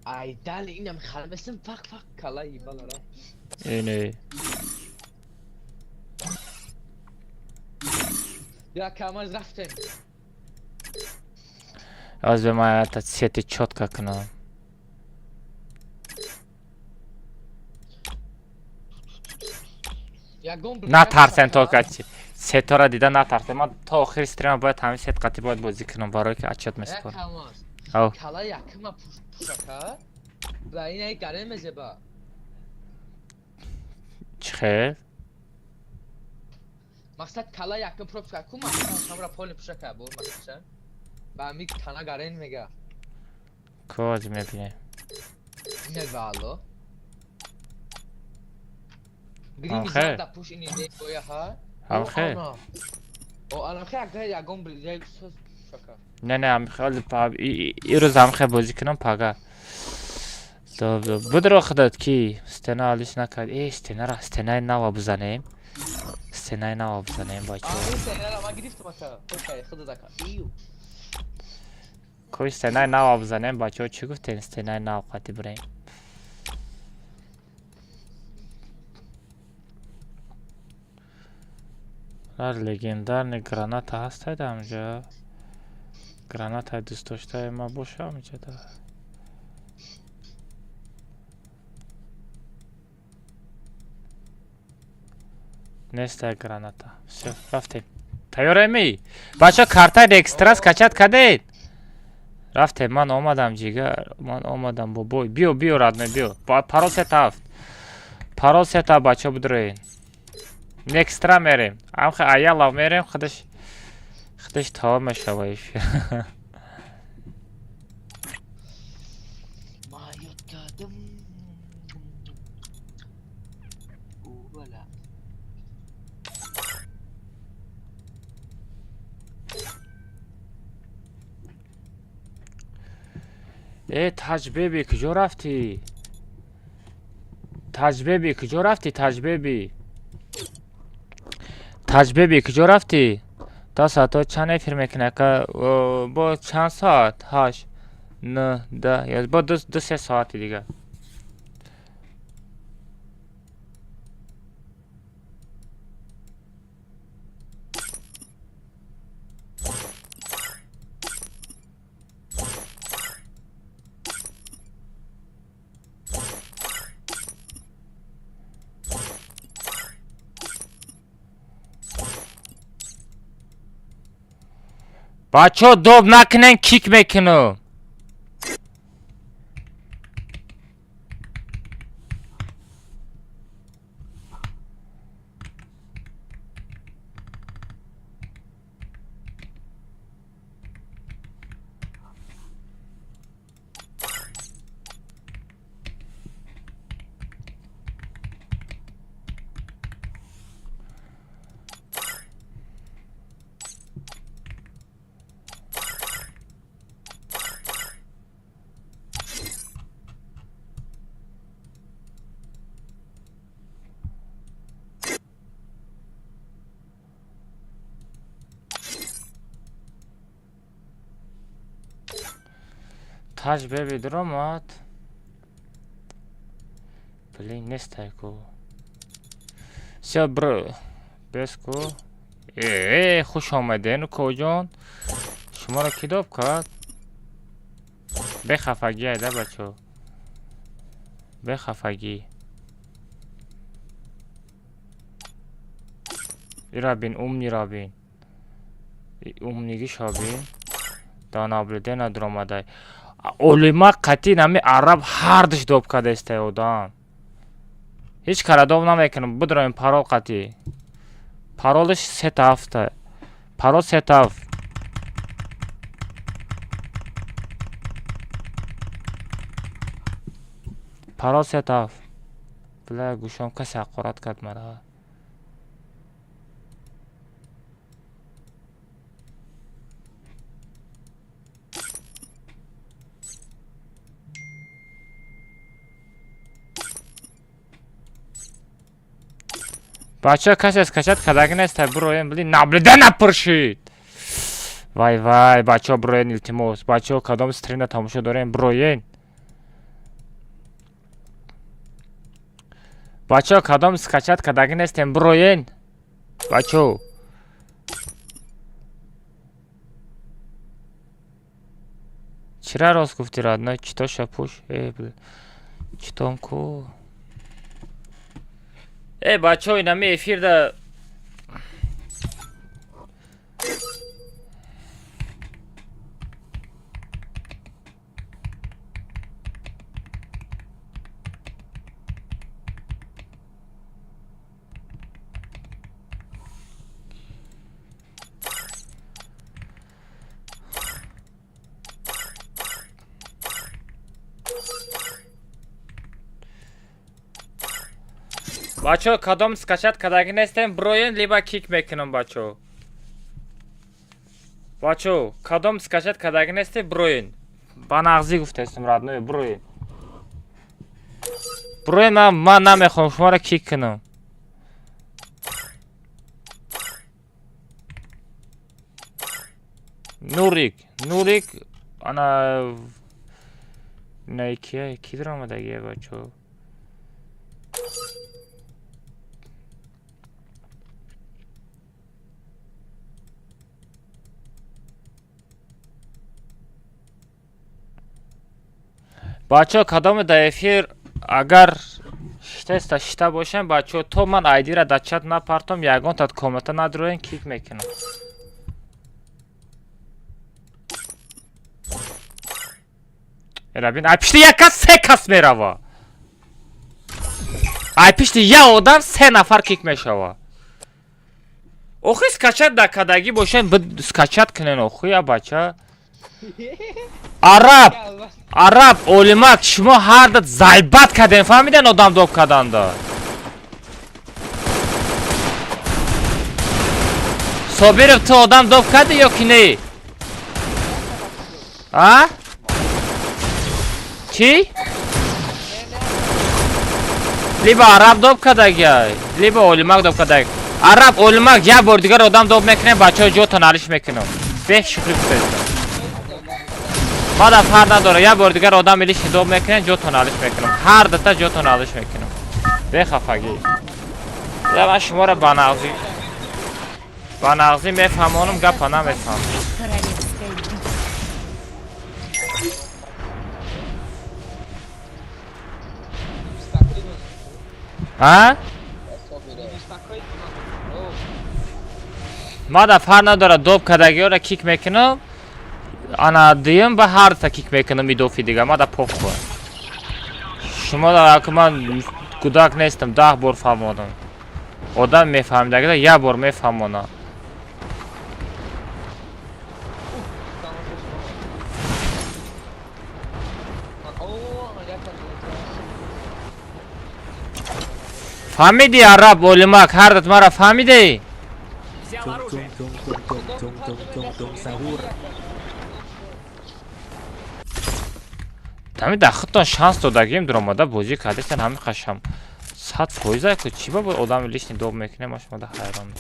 Ay dali inem khalbesin fak kalayı balara. اینه Ya kamaz raftem. از به من تا ست چوتکا کنم Ya gom نه ترسن تو کچی ستا را دیدن نه ترسن من تا آخر استریم باید همین ست قطعی باید بازی کنم برای که اچت Ya مسپار kamaz. او Kala yakıma puşaka. Ve yine garemeze ba. چی خیر؟ Maksat kala yakın propska kuma samra pol puşaka bu maksat. Ben mi kana garen mega. کاز میبینه Ne valo. آخه. Da push ini de koya ha. آخه O ana khaya ya gom bil söz puşaka. نه نه هم خیلی ای روز هم خیلی بازی کنم پاگا بدرو خدات کی استنا آلیش نکرد ای استنا نوا بزنیم استنا نوا بزنیم بچه Abi sen ama gidip maka. Okay, khada daka. İyi. کوی استنا نوا بزنیم بچه ها چی گفتین استنا نوا قطعی بریم لگندرنی گراناتا هست همجا گرانات های دوست داشته ما باشه همینجا داره نسته گراناتا رفتیم تیاره می بچه کارتای اکستراس کچت کدید رفتیم من آمدم جیگر من آمدم بابای بیو رادمه بیو پارال ست هفت پارال ست هفت بچه بدرین نکسترا میریم هم خیلی ایالا میریم خودش تمام شوایش Mayutladım. Böyle. تاج بیبی کجا رفتی؟ تاج بیبی کجا رفتی؟ تاج بیبی تاج بیبی کجا رفتی؟ تا ساعت چند افیر میکنه که با چند ساعت؟ 8 9 10 یا با 2 3 ساعت دیگه. بچه دوب نکنن کیک میکنم. Taş bebi dramat. Блин, нестайку. Все, бро. Беску. خوش آمدین کوجان. شما را کی دوب کرد؟ به خفگی ایده بچو. به خفگی. ایرا بین امنی را بین. امنیگی شا بین. دانابلده ندرامده. Olima qati nami arab hardış dob kada istay odan. Hiç kara dob namekinim. Bu durayım parol qati. Parol iş setafta. Parol setaf. Parol setaf. Bila guşam kasa qorat katmara. بچه کسی از کشت کداگی نیست بروین بلی نبلده نپرشید. وای وای بچه بروین التماس. بچه کدام سترین تماشا داریم بروین. بچه کدام از کشت کداگی نیستیم بروین. بچه چرا راست گفتی راد نه چطور شپوش چطور کو بچه ها اینمی افیر ده بچه کدام скачать کداگی نیستیم بروین لیبا کیک میکنم بچه بچه کدام скачать کداگی نیستیم بروین با نغزی گفته استم رادنوی بروین بروین من نمیخوام شما را کیک کنم نوریک انا نه کیه کی در آمدگیه بچه بچه کدام در افیر اگر شتا باشن بچه تو من ایدی را در چت نپرتم یگان تا کامنت ندروین کیک میکنم رابین ای پشتی یک کس 3 کس میروا ای پشتی یک آدم 3 نفر کیک میشوا اوخی سکچت در کدگی باشن بد سکچت کنن اوخی یا بچه عرب اولمک شما هر دت زایبت کردین فهمیدن آدم دوب کردن دا صابر تو آدم دوب کرده یا کی نه ها چی؟ لیبا عرب دوب کدگی لیبا اولمک دوب کدگ عرب اولمک یه بار دیگر آدم دوب میکنه بچه ها جو تنالش میکنم به شکلی بسیدم بعد فرق نداره یه بار دیگر آدم میلیش دوب میکنه جو تنالش میکنم هر دتا جو تنالش میکنم به خفگی یا من شما را بانغزی میفهمونم گپا نمیفهم Королевская битва. ها؟ ما در فرق نداره دوب کدگی ها را کیک میکنم انا دیم به هر تا کیک میکنم میدوفی دیگه ما در پاک خواهم شما در که من کودک نیستم 10 بار فهمودم آدم میفهم دیگه یه بار میفهمونه فهمیدی عرب اولمک هر دت مرا فهمیدی تامی دختان شانس دادگیم درآمده بازی کردستن همین خشم 100% که چی با آدم لیش دوب میکنه ما شما ده حیران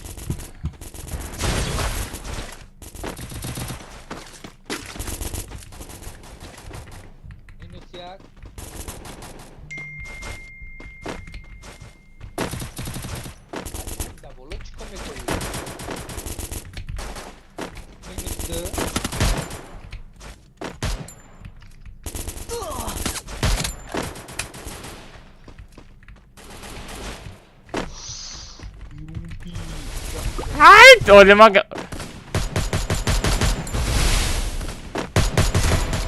Hayt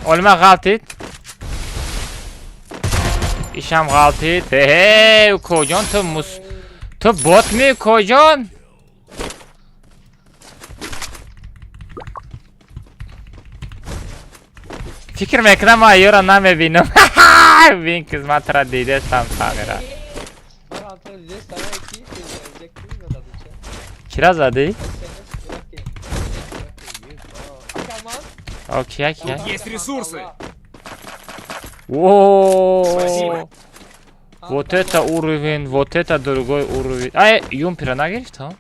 olma غلطید ایشم غلطید هی کجان تو بات می کجان فکر میکنم ما ایورا نمیبینم بین قسمت را دیده سم تغییره Kira zadi? Окей. Есть ресурсы. Вооо. Вот это уровень, вот это другой уровень. Ай, юмпира нагрифтам?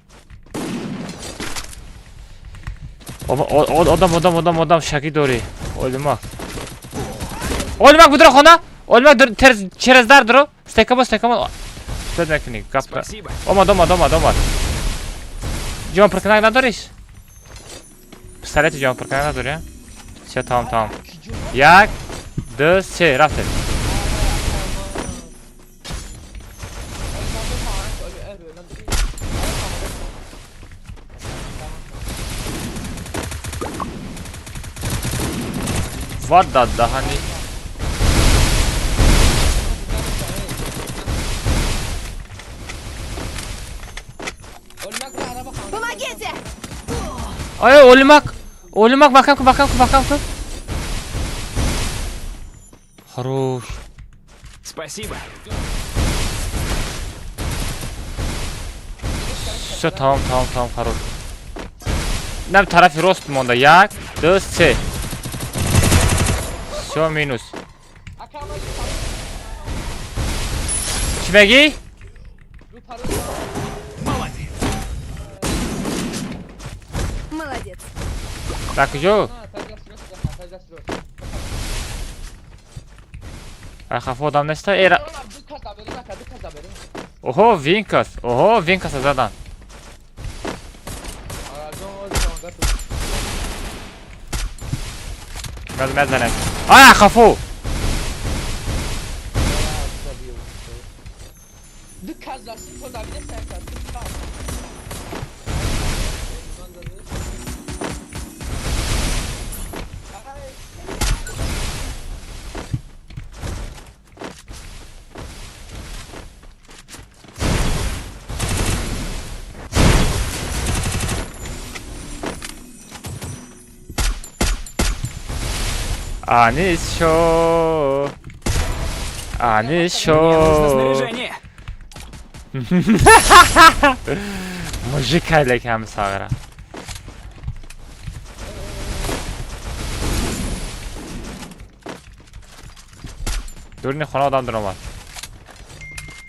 Одам шаки дори. Олимак. Олимак будро хона? Олимак через дар дро? Стекамо. Что мекни? Капра. Дома. جان پرکنک نداریش؟ پسرت جان پرکنک نداری؟ سه تمام 1 2 3 رفته وات داد دهانی Помогите! Ay Олимак bakam. Хорош. Спасибо. Все tamam хорош. Ne tarafı rost monda 1 2 3. Все minus. Kime Молодец. Так, جو خفه آدم نسته ایرا اوهو وینکاس زدن مزنه خفو Анис шо. Мужик хайлек هم ساغره. دورین خونه آدم در اومد.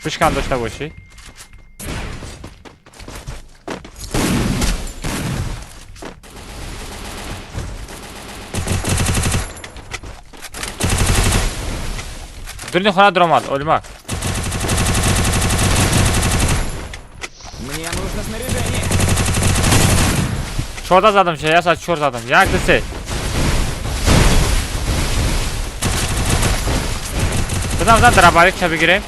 بشکن داشته باشی. دورین خونه در اومد. اولما. Мне нужно снаряжение. Çorda zadım şey ya saç çor zadım. Yaklısı. Buradan drabalik çabuk gireyim.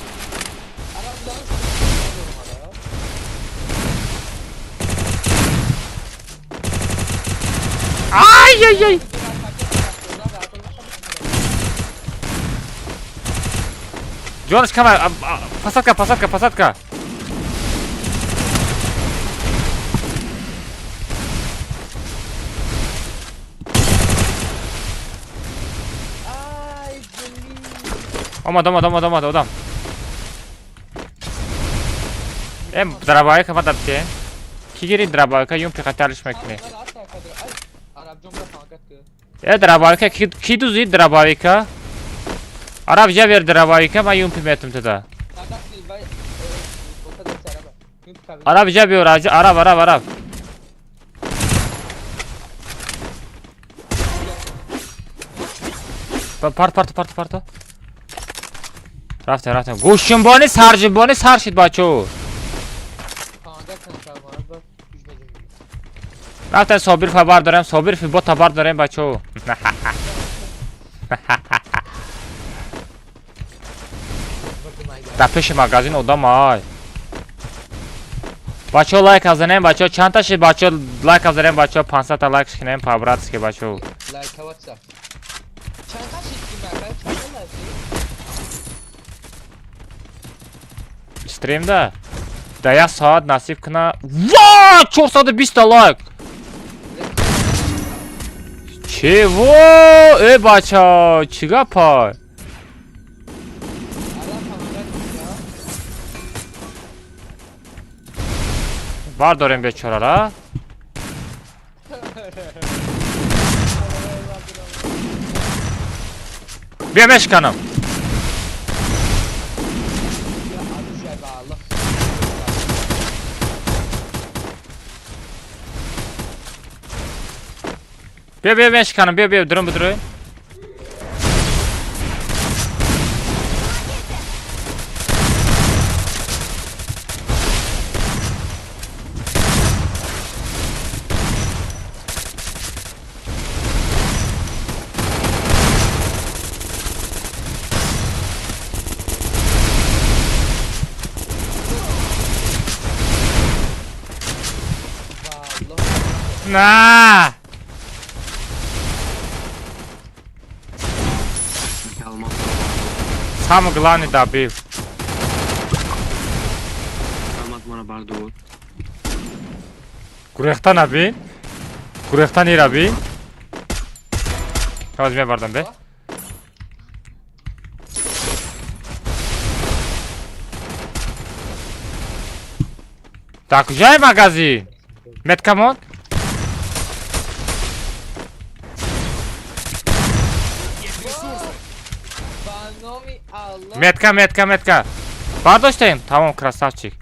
Ay ay ay. Jonas kamera. Pasatka. Omad adam. Drabalik kapat yaptı. Ki geri drabalika yum pikataliş mekni. Drabalika ki duzi drabalika. Arabca ver drabalika ben yum pimetim tada. Arabca bir Arab. Parto. رفتم گوشنبانی سرجنبانی سر شد بچه رفتم صابر خبر دارم صابر فی با تبر دارم بچه در پیش مغازین آدم های بچه لایک ازنیم بچه چند تا شد بچه لایک ازنیم بچه 500 تا لایک شکنیم پابراتس که بچه لایک واتساپ چند تا شد Stream'de Daya saat nasip kına Vaaay! Çok saat 20 like Çevo baça Çigapay Var dorem beçorara Bir meşkanım بیا ben çıkanım bia durun bu durun. Na! Самый главный добил. Гурехтан abi. Гурехтан ир abi. Возьми бардам be. Так, уезжай в магазин. Меткамон. Метка. Бардоштаем? Tamam красавчик.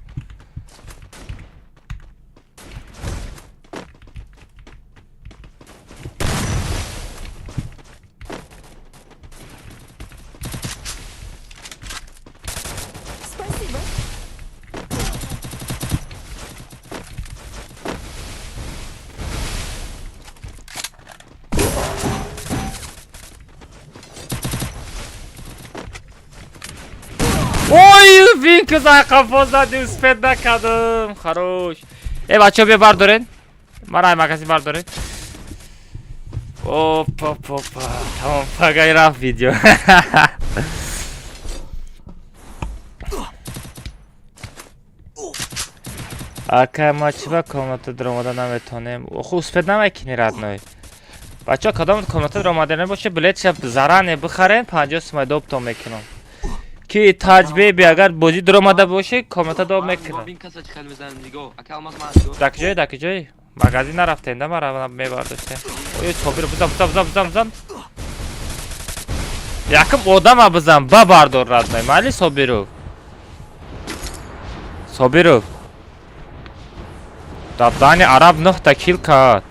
Спасибо. Ой, Винка за кафозади успет накадым. Хорош. Бача бе бардорен. Марай магазин бардорен. Опа. Tamam, pagay raf video. Ака мачва комната драмада наметонем. Охо успет намекини родной. Бача кадом комната драмада не боше билет шаб заране бихарен 50 сомай доптом мекунам. Ki tecrübe agar bozi dramada باشه کامنت داد میکنم. دکجای مغازه نرفته اند مرا میبرداشته. اوه صابر بزن. Яким одама бизан ба бардор раднай мали Собиров. Собиров. Дабдани араб 9 кил кард.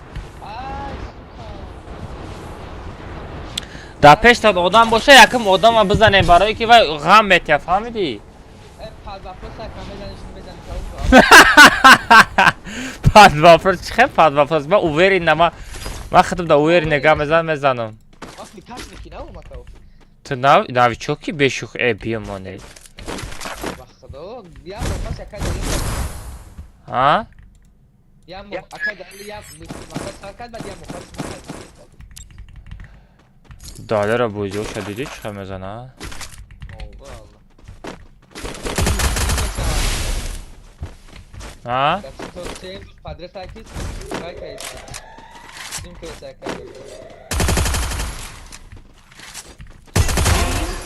Да пештад одам боша яким одама бизанем барои ки вай ғам метия фаҳмидӣ? Пад вопрос чӣ хел пад вопрос ма уверен нама ма хатам да уверен нега мезанам. Tu новичок бешух бия монед. А? Далера бузё шадиди чиқа мезана? А?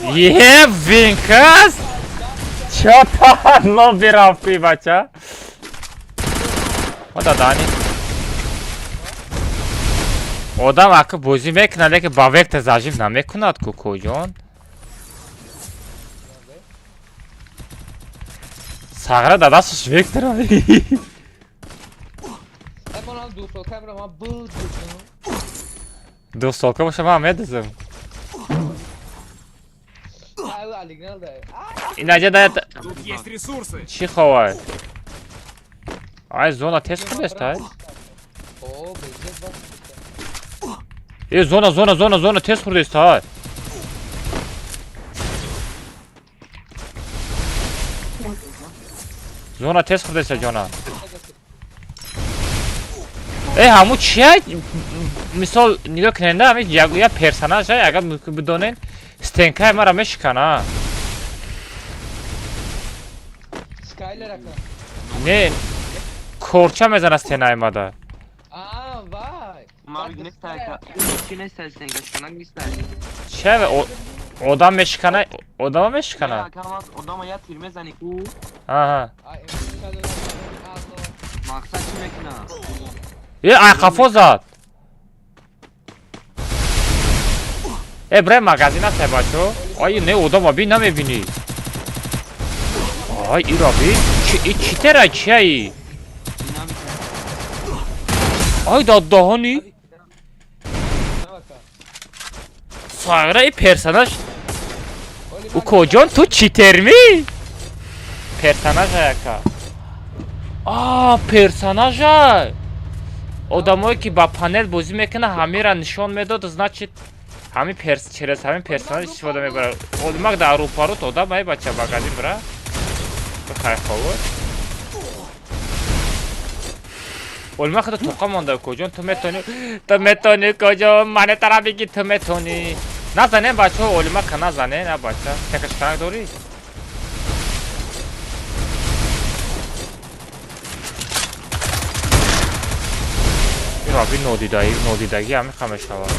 Е, Винкас! Чё там лобби рафти, бача? Ода дани. Одам ака бозӣ мекунад, лекин ба векта зажим намекунад кукоҷон. Сағра да дасташ вектор ави. Дӯстолка боша ман медозам. Инаҷа даят. Есть ресурсы. Чӣ ховай? Ай зона тез худестай? Зона тез хурдестай. Зона тез хурдестай ҷона. ҳамун чия? Мисол нигоҳ кунанда ҳамин як персонаж агар бидонен стенкаи мара мешикана. Не корча мезана стенаи мада. Чия одам мешикана? Одама мешикана? Аҳа. Ай қафо зад. Брай магазин аст бачо. Ай не одама би намебини. Ай ираби. Чӣ тера чияи? Ай доддаҳони. Сағра персонаж. Укоҷон ту чӣ терми? Персонажа яка. Персонажа. Одамое ки ба панел бозӣ мекунад ҳамира нишон медод, значит ҳамин через ҳамин персонаж истифода мебарад. Одамак дар рӯпарут одам ай бача магазин бира. Хайховод. Олма хата тоқа монда коҷон ту метони коҷон мане тара биги ту метони. Назанем бача олма ка назане на бача. Текашканак дорӣ? Раби нодидаги ҳамин ха мешавад.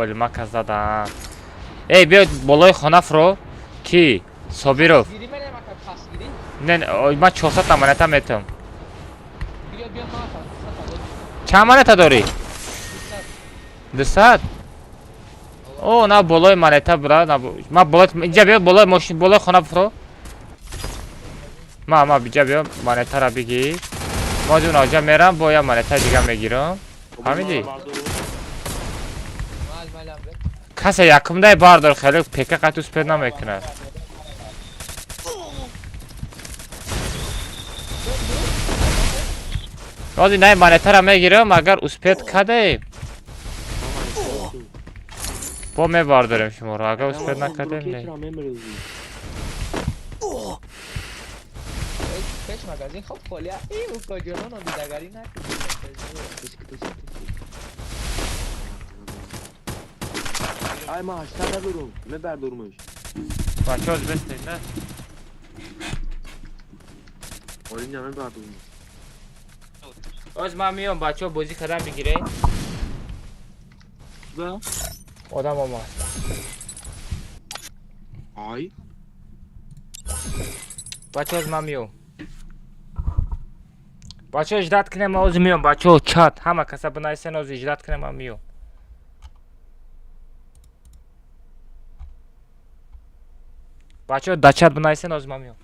Олимака задам. Биёд болои хона фуро. Ки? Собиров. Не, ман 400 амонета метам. Чанд амонета дорӣ? 200? О, на болои монета бра. Ма болои инҷа биё болои мошин болои хона фуро. Ма биҷа биё монетара бигир. Мо дун оҷа мерам бо я монета дига мегирам. Ҳамидӣ? Касе якумдай бардор хеле пека қат успед намекунад. Ози най монетара мегирам агар успед кадем. Бо мебардорем шуморо агар успед накадем не. Ay maaşlar durum. Ne der durmuş? Bak öz besteyin ne? Oyun yanı der durmuş. Öz man miyon bachoo bozi kadan bigire. Ne? Odam olmaz. Ay. Бачо мамио. Бачо ждат кнем оз миём. Бачо чат. Ҳама каса бинайсен оз ждат кнем мамио. Бачо да чат бинайсен оз мамио.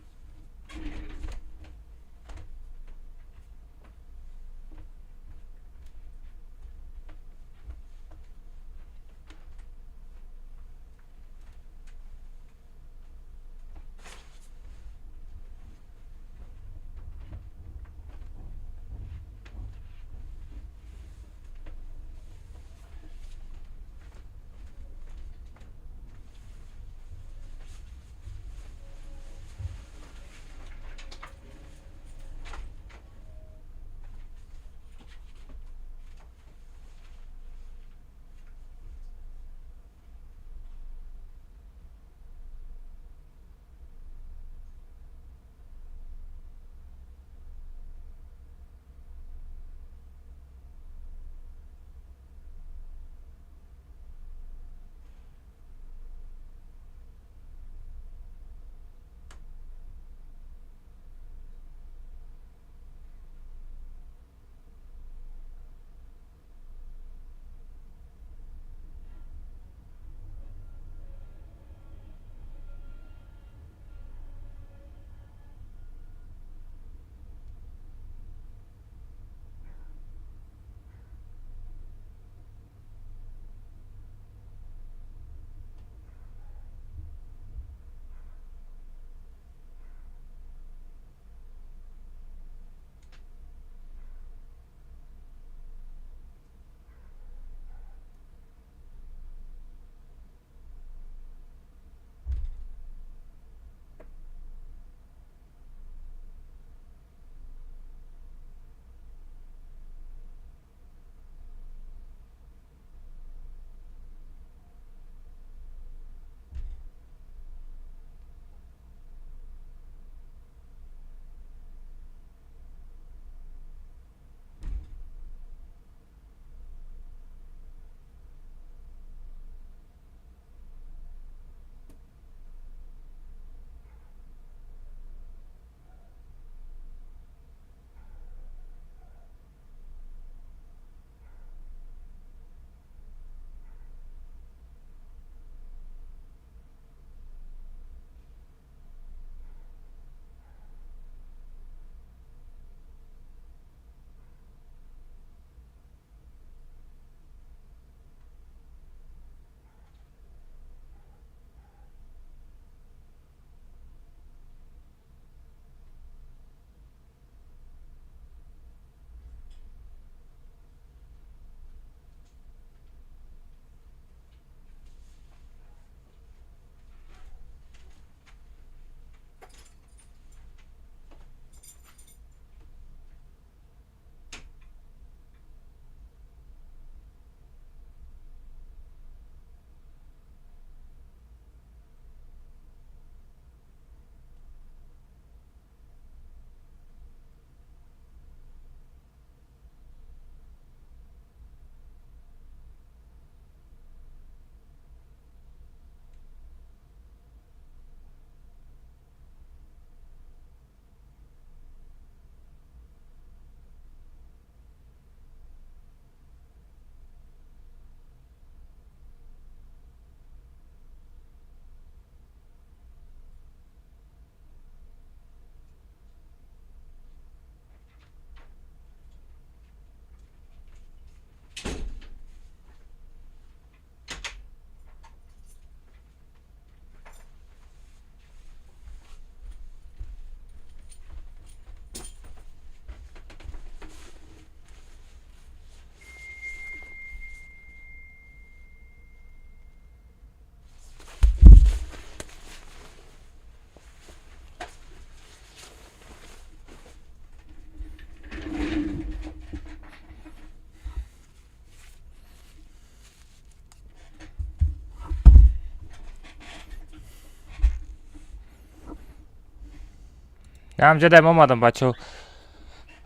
همجدم اومدم بچه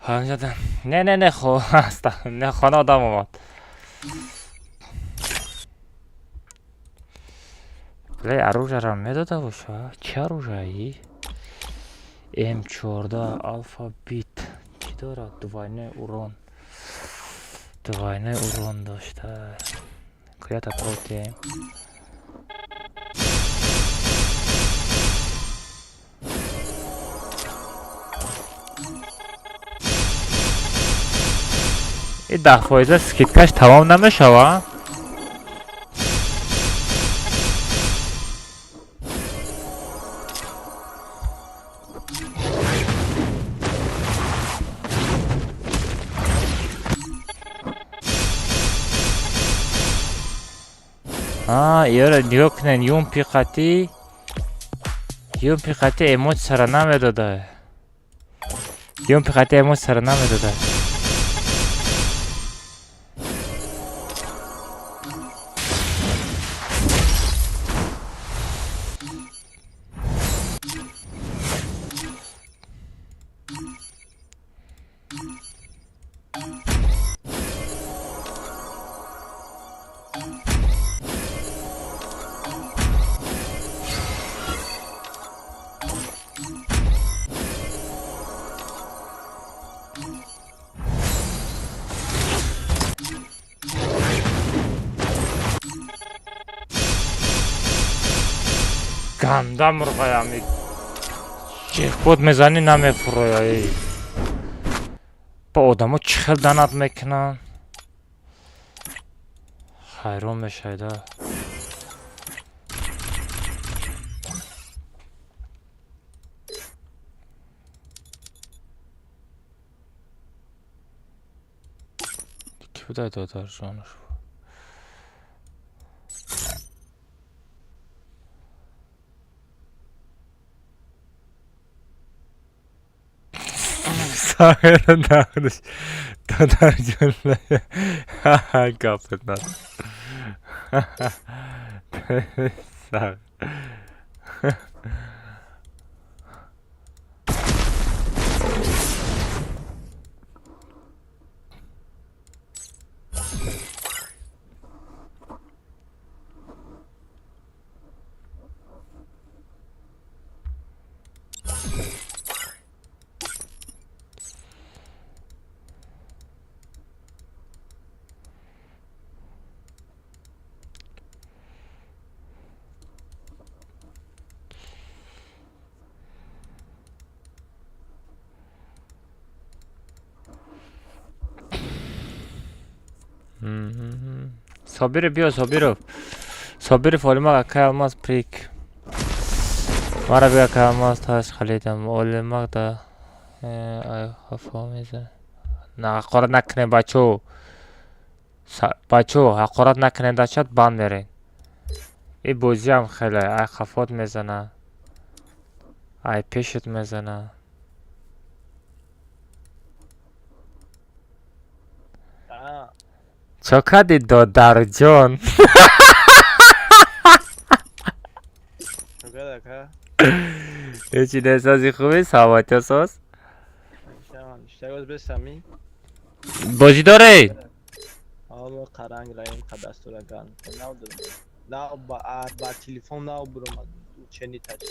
همجدم نه خب هستم نه خانه آدم اومد بله оружие را میداده باشه چه оружие М4 алфавит чӣ дорад? Двойной урон. Двойной урон дошта. Куята протеин. این 10% скидкаш тамом намешава? ёра нигоҳ кунен юм пиқати эмоҷ сара намедода. Юм пиқати эмоҷ сара намедода. گنده مرغای جیکپوت میزنی نمیفروی. با آدم ها چخل دانت میکنن. خیرون میشایده. کی بوده دادر جانش Sağır dağılış. Dodar cümle. Kapından. Sağ. Sabir bia Sabirov. Sabirov olmak kalmaz prik. Mara bia kalmaz taş xalidam olmak da ay hafamize. Na haqorat nakne bacho. Bacho haqorat nakne dachat ban berin. ای بازی هم خیلی ای خفات میزنه ای پیشت میزنه چه کردی دادر جان هیچی نسازی خوبی سوات ساز بازی داره Ama karangilayım kadastura gan. Ne oldu? Ba telefon ne oldu? Çeni taç.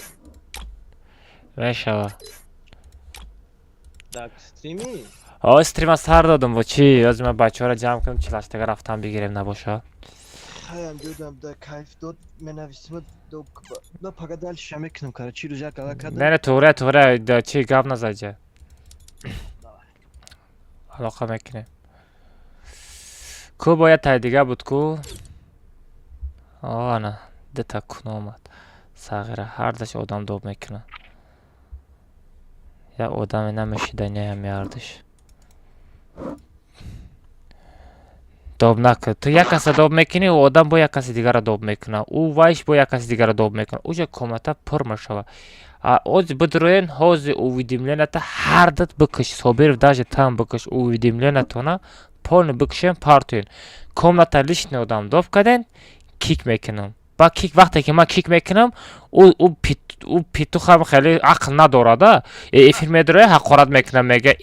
Meşava. Dak streami? استریم سر دادم و چی؟ از من بچه ها را جمع کنم چلاشتگاه رفتم بگیریم نباشه Hayam diyordum da kayıf dot menavisimi do da pagadal şamekinum kara çi rujak alakada. نه توره چی گاب نزاجه علاقه میکنه کو باید تای دیگه بود کو آه نه ده تکون آمد ساغره هر دش آدم دوب میکنه یا آدمی نمیشیدنی هم یاردش دوب نکن تو یک کسی دوب میکنی و آدم با یک کسی دیگر دوب میکنه او وایش با یک کسی دیگر دوب میکنه اوجا کامتا پر میشوه اوز بدروین حوز уведомление та هر دت بکش صابر даже там بکش уведомление тона полный بکشن پارتین کامتا личный آدم دوب کردن کیک میکنم با کیک وقتی که من کیک میکنم او پیتوخ هم خیلی عقل نداره ده افیر میداره حقارت میکنم میگه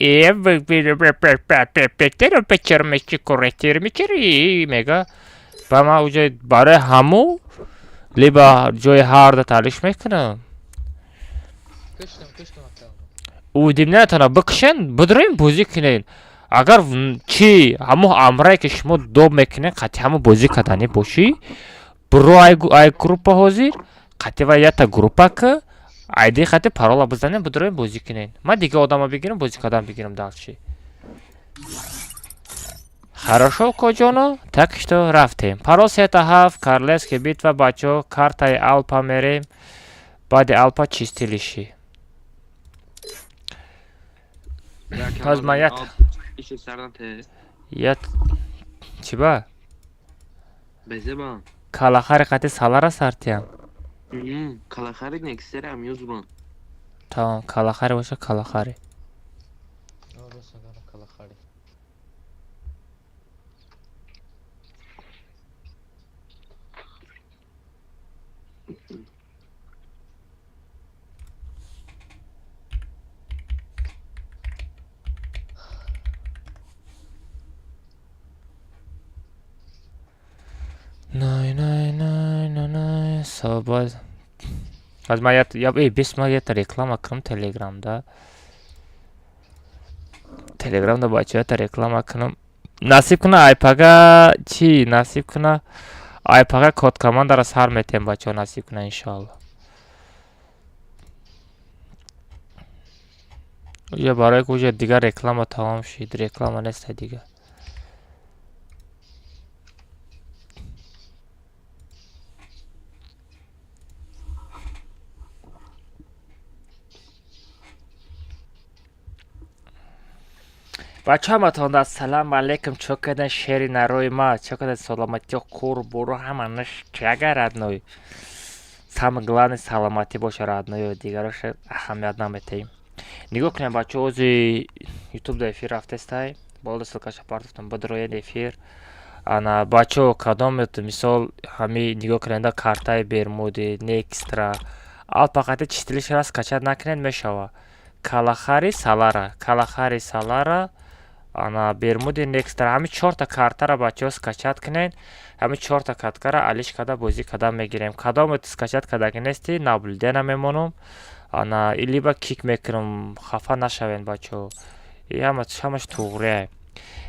بچر میچی کرکتر میچری میگه با ما اوجا برای همو لیبا جای هر ده تالیش میکنم Kıştım hatta. удим натона бикшен бидроим бозӣ кунед. Агар чи ҳамон амрае ки шумо доб мекунед қатъи ҳамон бозӣ кардани бошӣ. Бро ай группа ҳозир қатъи ва ята группа ки айди қатъи парола бизанем бидроим бозӣ кунед. Ман дига одама бигирам бозӣ кардан бигирам дальши. Хорошо, коҷоно, так что рафтем. Парол 7 Королевский битва бачо, картаи Алпа мерем. Баъди Алпа чистилиши. Пас ман İşe sardan te. ят чӣ ба? Beze ban. Калахари қатъи салара сартиям. Kalakari ne isterim yüzban. Tamam, калахари боша калахари. Най собаз. Аз ман я бис ман ята реклама кунам телеграмда. Телеграмда бача ята реклама кунам. Насиб куна айпага чи насиб куна айпага код командара сар метем бача насиб куна иншалло. Я барои ки уже дигар реклама тамом шид, реклама нест дига. бачаҳо ҳаматон ассалому алайкум. чо кардан шери нарои ма, чо кардан саломатиё қурборо ҳаманаш чага радной. Самое главное саломатӣ боша радной, дигароша аҳамият наметаем. Нигоҳ кунем бачаҳо, ози ютуб до эфир рафтестай. болда ссилкаша партофтам бидроен эфир. Ана бачаҳо кадом мисол ҳами нигоҳ кунанда картаи бермуди, некстра, алпа қатъи чистилишро скачат накунед мешава. Калахари салара, ана бермуди некстра, ҳами 4 картара бачаҳо скачат кунед. ҳами 4 картара алиш када бозӣ када мегирем. Кадом скачат кадаги нести наблюдена мемонам. Ана илиба кик мекунам, хафа нашавен бачаҳо. ҳамаш туғрия.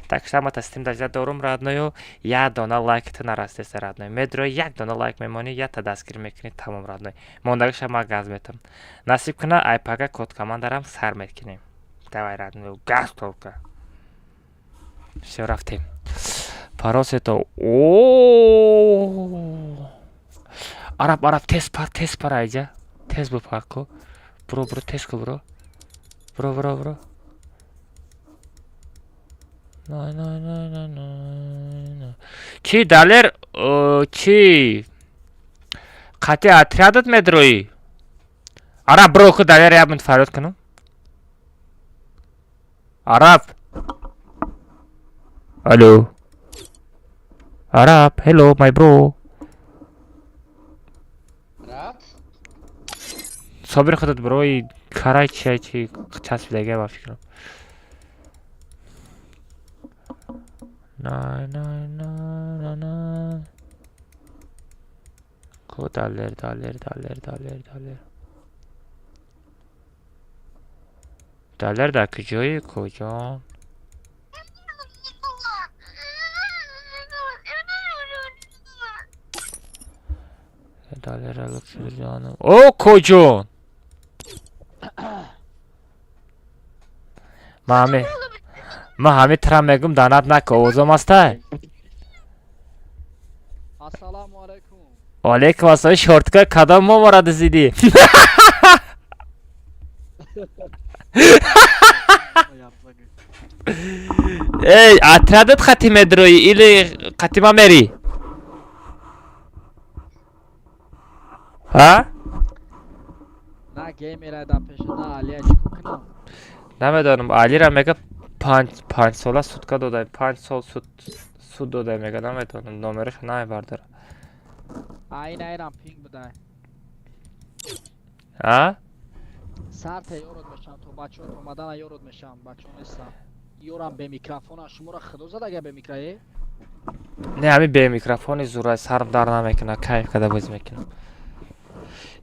Так что ҳамата стим дажда дорум радною. Як дона лайкта нарастеса радной. Медро як дона лайк мемони, ята дастгир мекунед тамом радной. Мондагиша ма газ метам. Насиб куна айпага код командарам сар мекунем. Давай радной, газ толка. Всё, рафтем. Парос это. Араб, тез пар айҷа. Тез бипарко. Бро, тез ку бро. Бро. Чи далер чи қатъи отрядат медроӣ. Араб бро ку далер як минут фарёд кунам. Араб. Алло. Arab, hello my bro. Arab? Sabir xudud bro, karay chi chasbidaga va fikrim. Na. Ko daller. Daller da kujoyi kojon. Daller alıp canım. O kojon. Mami. Mami tramegum danat nak ozom asta. Assalomu alaykum. Alaykum assalom. Shortka kadam momarad zidi. Ey, atradat khatime droyi ili khatima meri. Ha? Na gamer adam peşinde Ali'ye çıkıyorum. Namedanım Ali ra mega 5 sola sutka doday 5 sol sud doday mega namedanım nomeri şuna vardır. Aynen ping buday. Ha? Sarte yorud meşam to bacho to madana yorud meşam bacho nesam. Yoram be mikrofona şumura khidoza da be mikraye. Ne abi be mikrofoni zura sarf dar namekina kayf kada boz mekinam.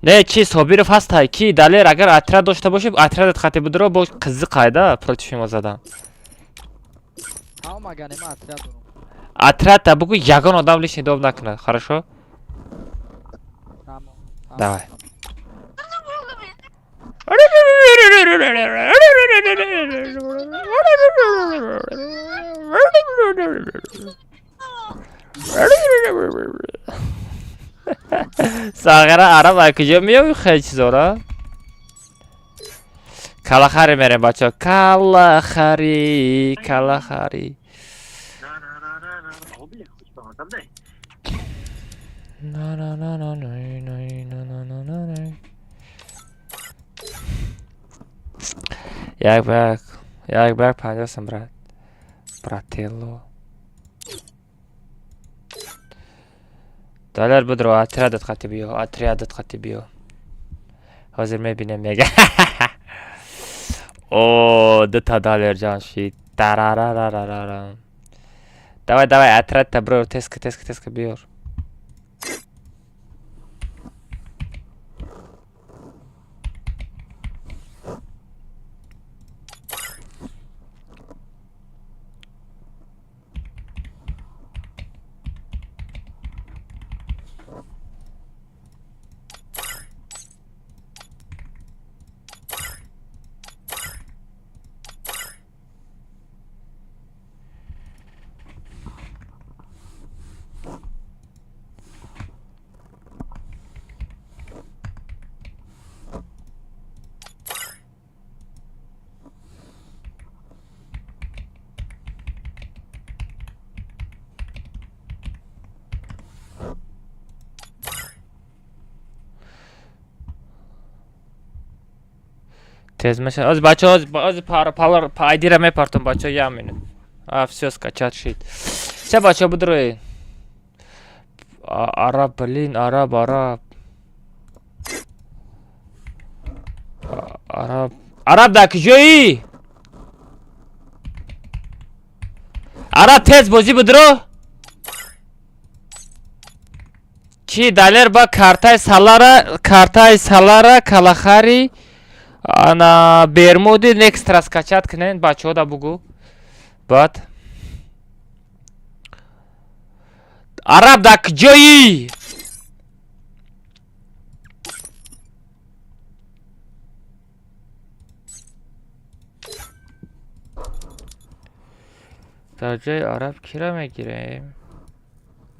نه چی صابرов هست کی دلیر اگر اطراد داشته باشه اطرادت خطی بدرو با قزی قایده پروتیف ما زدم ها مگه نما اطراد دارم اطراد تا بگو یگان آدم لیش نداب نکنه хорошо давай ساغره عرب کجا میای خیلی چیزا کلاخری میریم بچه کلاخری کلاخری نه نه نه نه نه نه نه نه نه نه یک برگ 50 سم براتیلو دلار بدرو اطرادت خطی بیو اطرادت خطی بیو حاضر میبینم میگه اوه دوتا دلار جان شید ترارارارارارم давай اطراد تا برو تسک بیار Тез меша. Аз бача аз пар айдира мепартам бача я минут. Всё скачать шит. Все бача будро. Араб, блин, араб. Араб да кжои? Араб тез бози будро? Чи далер ба картай салара калахари ана бермуди некст раскачат кнен бачо да бугу бат араб да кжои در جای عرب کی را میگیریم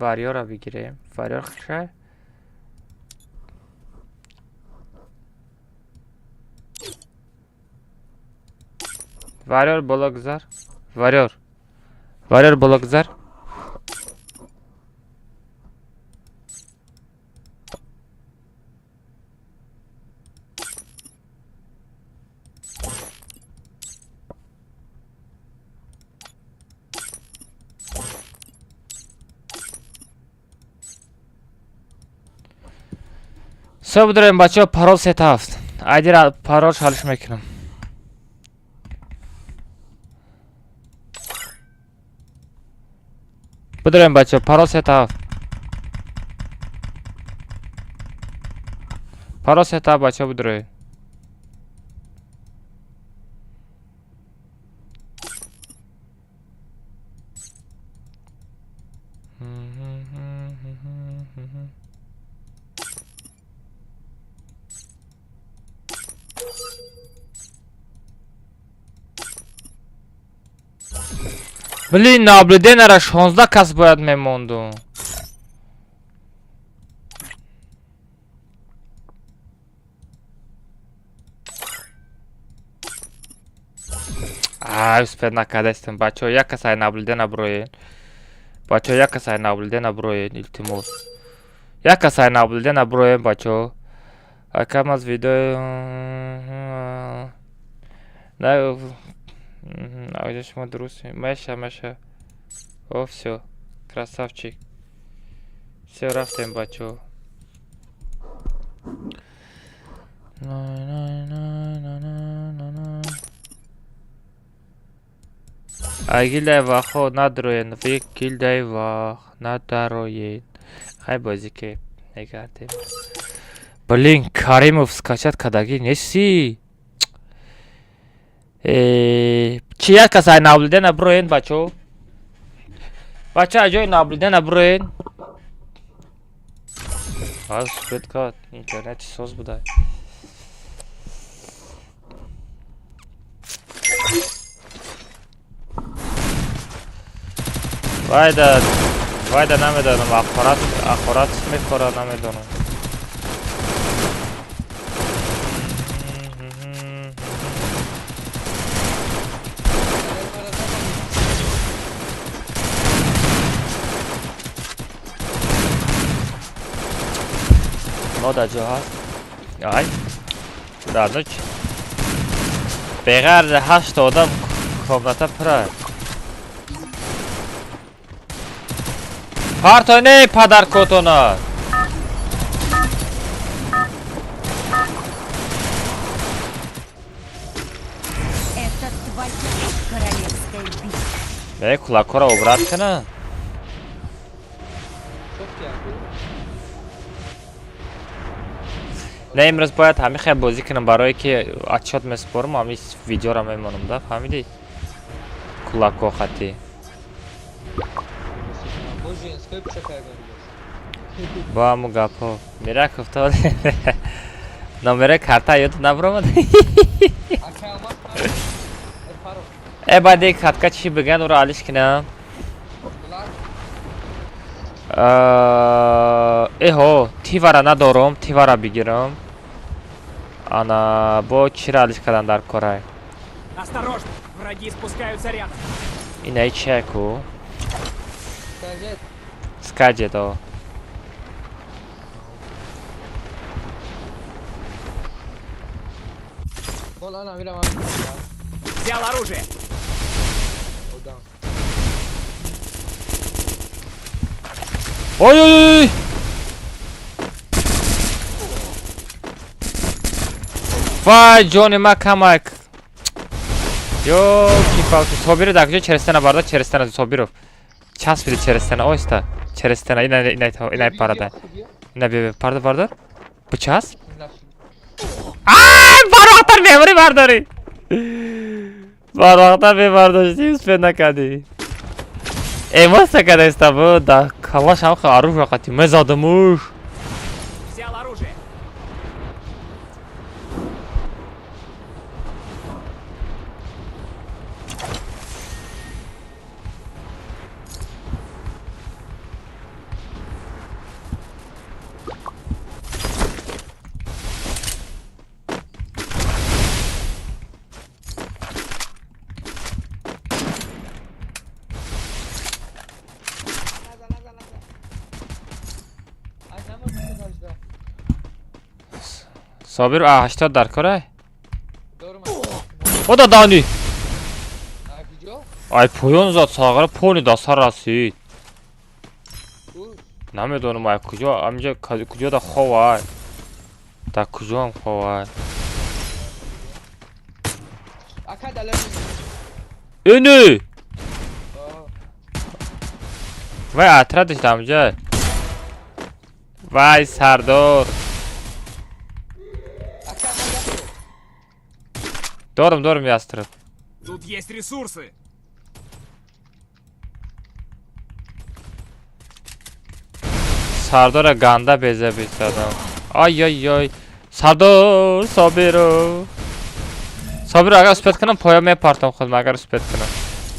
واریور را بگیریم واریور خیلی واریور بالا گذار واریور بالا گذار Все дорогие бачо парол сетафт. Айди парол шалиш мекунам. Дорогие бачо парол сетафт. Парол сетафт бачо дорогие. Блин, наблюдение 16 кас бояд мемонду. Успех накадестен. Бачо, я касай наблюдение броен. Бачо, я касай наблюдение броен. Илтимос. Я касай наблюдение броен, бачо. Акамаз видео. Да. А где ж мой друзья? Мэша. О, все. Красавчик. Все, рафтем, бачо. Агилдай вахо надроен. Вик гилдай вах надроен. Хай базике. Негардем. Блин, Каримов скачать кадаги неси. Чия касай наблюден аброен бачо. Бача ажой наблюден аброен. Az светка интернет соз будай. Вайда намедонам ахорат мекора намедонам. Moda cihaz. Ay. Radnoç. Beğer 8 odam komnata pıra. Partone padar kotona. Это твоя королевская битва. Kulakora obratına. Çok geldi. نه امروز باید همه خیلی بازی کنم برای که اچات مسپارم همین ویدیو را میمونم ده فهمیدی؟ کلاکو خطی Bu женская почекай говоришь. با همون گپا میره کفتاد نمیره کارتا یاد نبرم ای بعد یک خطکا چی بگن او را علیش کنم ایهو تیوارا ندارم تیوارا بگیرم انا با چی را علیش کردن در کارای Осторожно, враги спускаются рядом. اینه چکو Скажет, скажет о вон она, мира мама. Взял оружие. Удар. Oy oy oy. Vay Johnny Makamak. Yo kifaltı sobiri da güzel çerestene barda çerestene sobiro. Ças bile çerestene oysta. Çerestene inay parada. Ne be parda. Bu ças? Aaaa barvaqtar memory bardari. Barvaqtar me bardashti uspenda kadi. Эмоция когда с тобой, да, калаш амха оружие хати, мы задумуш. Взял оружие. Sabir 80 در کاره Doğru mu? O da dani Ha video? Ay poyon zat sağıra poni da sarası Bu. نمیدونم ay کجا امجا کجا da خواه da کجا هم خواه Akadalar. اینی Aa. وای اترا داشتم امجا وای سردار دارم یاسترب Тут есть ресурсы. سردار گنده بزه بیستادم آی سردار صابرو اگر اسپید کنم پایا میپارتم خودم اگر اسپید کنم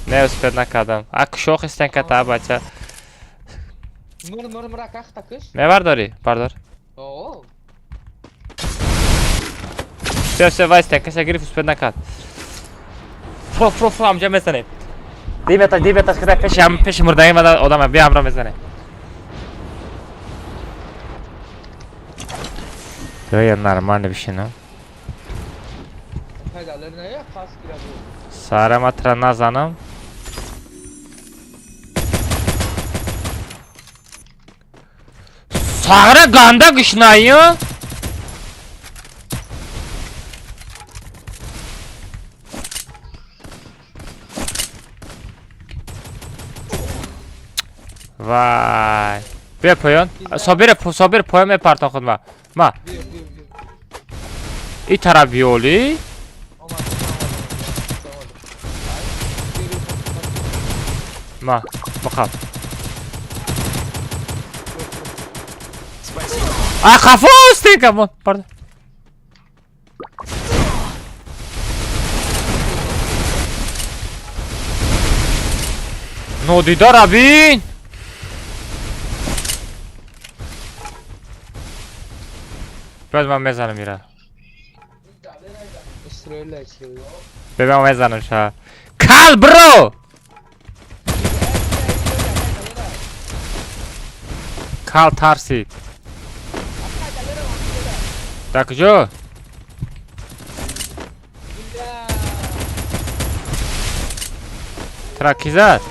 نه اسپید نکردم اک شوخ استن که تا بچه Mır akak takış. نه برداری بردار Oo. все вайс текese girip اسپید نکرد فرو amca mesene دیمت که پیش مردنگی مدن آدمه بیا همراه میزنه ya нормально bir şey ne? Akadalar ne ya? Kas kira bu. Saramatra nazanım. Sağra ganda kışnayı. Vay. Bir poyon. Sabir poyon me parton khudma. Ma. Bir. این طرف بیولی ما بقاب خفوس کمون پردن نودیده را بین باید من میزنم میره ببین من میزنم شا کال برو کال ترسید در کجا ترکی زد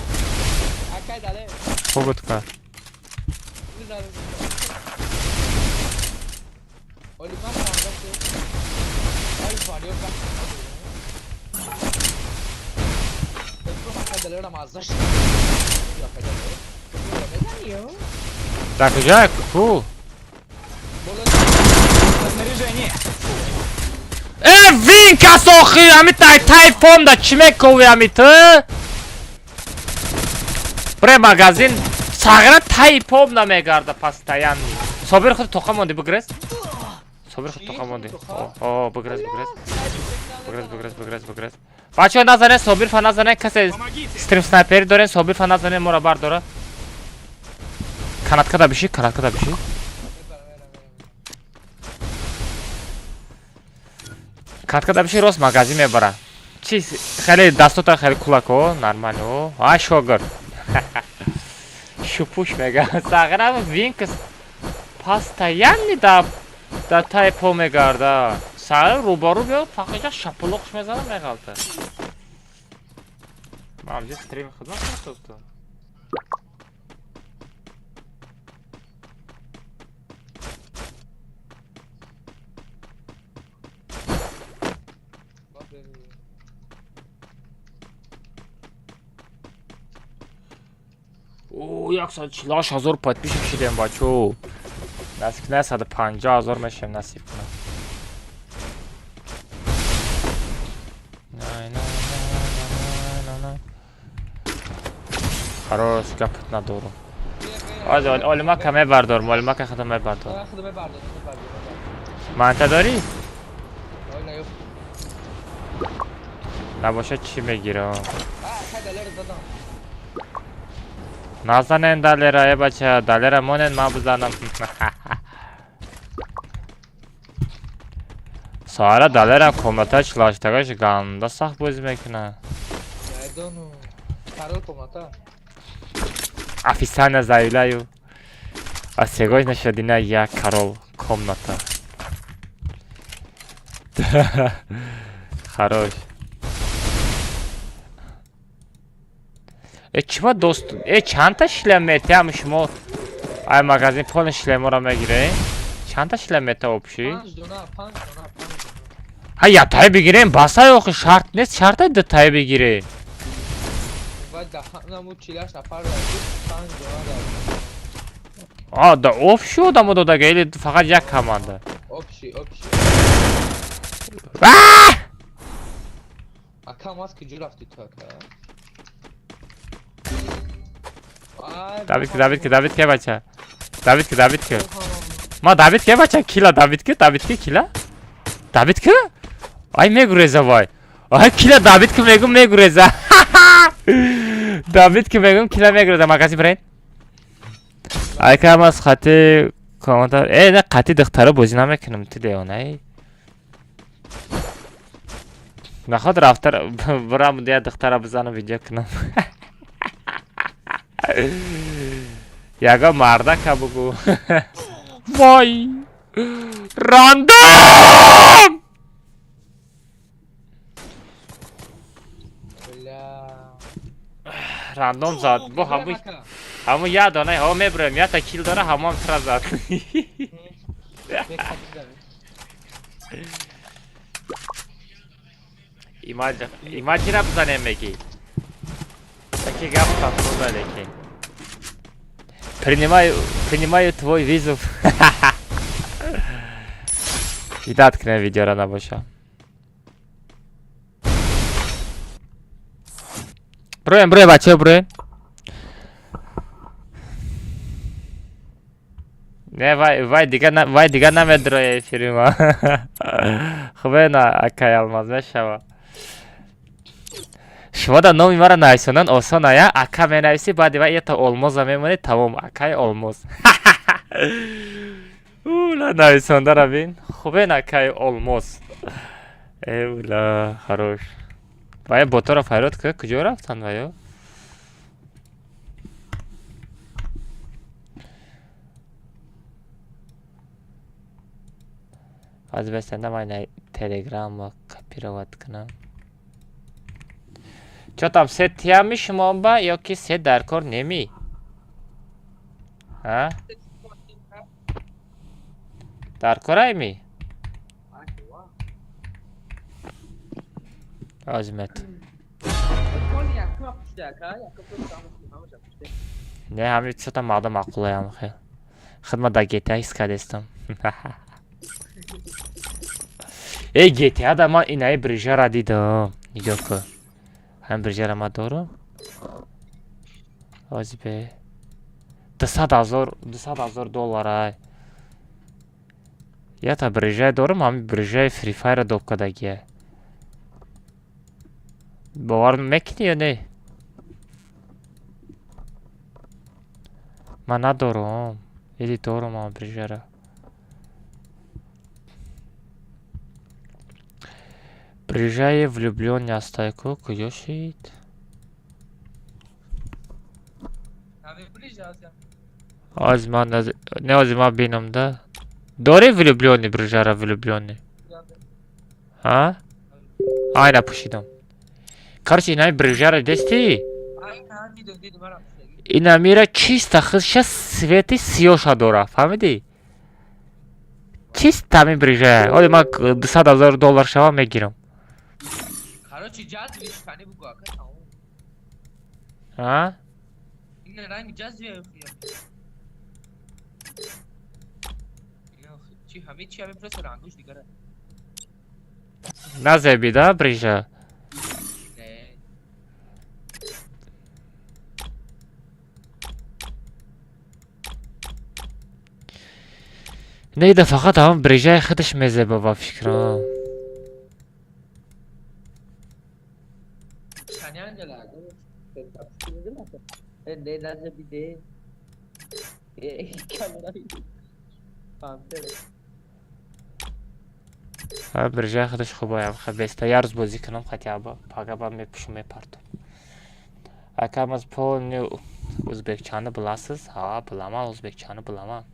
خوبت کن در کجا کو вин касохи амитай тайфом да чимекови амита бре магазин сагра тайфом намегарда пастаян собир худ тоқа монди бигрес собир худ тоқа монди о бигрес бачо назане собир фа назане касе стрим снайпери дорен собир фа назане мора бардора канатка да биши катка да биши рост магазин мебара чи хеле дастота хеле кулако нормально а шогар шупуш мега сагра винкс постоянно да тайпо мегарда сагра рубару бё фақида шапулоқш мезана мегалта мамҷи стрим хидмат кардто او 140,000 подписчик шидем бачо насиб не 150,000 мешем насиб кунам хорош гапт надорум озо олимака мебардор молимака хада мебардор манта дори набоша чӣ мегирам назанен далера бача далера монен ман бизанам сара далера комната члаштагаш ганда сахт бози мекуна офисана заявляю а сегодня шадина я корол комната хорош чима дост чанда шлем метам шумо ай магазин полный шлемора мегирем чанда шлем мета общий 5 дона ай я тай бигирем басай охи шарт нест шарта да тай бигирем а да общий одаму додага или фақат як команда общий ака маски ҷу рафти ту ака David ke bacha David ke ma David ke bacha kila David ke kila David ke ay megureza vay ay kila David ke megureza David ke kila megureza magazin brain ay kamas khati komentar ne qati diqtara bozi namekinam tide onay nahod raftar biram deya diqtara bizani video kinam яга марда кабугу вой рандом рандом зад бо ҳаму я дона ҳо мебурем я та кил дона ҳамон тра зад имаҷина бизанем меги таки гап пафруда леки принимаю твой вызов ایداد کنه ویدیو را نباشه. برویم بچه برویم. نه وای دیگه نمیدروی فیلم. خوبه نه اکای الماز نشوا. شما دا نومی مرا نایسونن آسانه یا اکا می نویسی بعد وای یه تا الماز میمونه تمام اکای الماز. اولا نویسنده را بین. خوبه نه اکای الماز. اولا خروش. وای بوتا را فیروت که کجا رفتن وایو؟ از بستنده من تلگرام و کپی رو واد کنم. چه tam set mi شما با یا که set در کار نمی؟ ها؟ در کار می؟ آزمت. نه همین چه tam مادام عقله هم خیلی. خدمت در GTA ایستادم. ای GTA da ma inai brija را دیدم. نگاه کن. هم برجه را ما دارم. آزی به 200,000 دلار. یا تا برجه دارم همین برجه فری فایر دوب کدگیه. باور میکنی یا نه؟ من ندارم. ایدی دارم هم برجه را. Приезжай влюблённый остайку, куёшит. Азма не азма бинам да. Дори влюблённый, брижара влюблённый. А? Айна пушидам. Короче, инай брижара дести. Ина мира чисто хыша свети сиёша дора, фамиди? Чисто ми брижая. Оли ма 200,000 доллар шава мегирам. Короче, джаз вишкани бугу ака тамом. А? Ин ранг джаз ве. Чи хами чи хами просто рангуш дигара. Назеби да брижа. Не. نه ده فقط هم برجای خودش میزه با فکرم. Ne nasıl bir de kamerayı ها برجای خودش خوبه هم خبسته یه روز بازی کنم خطیه با پاگه با میپوشم میپرتم. اکم از پول Uzbekçanı bulasız? Ha bulama Uzbekçanı bulama.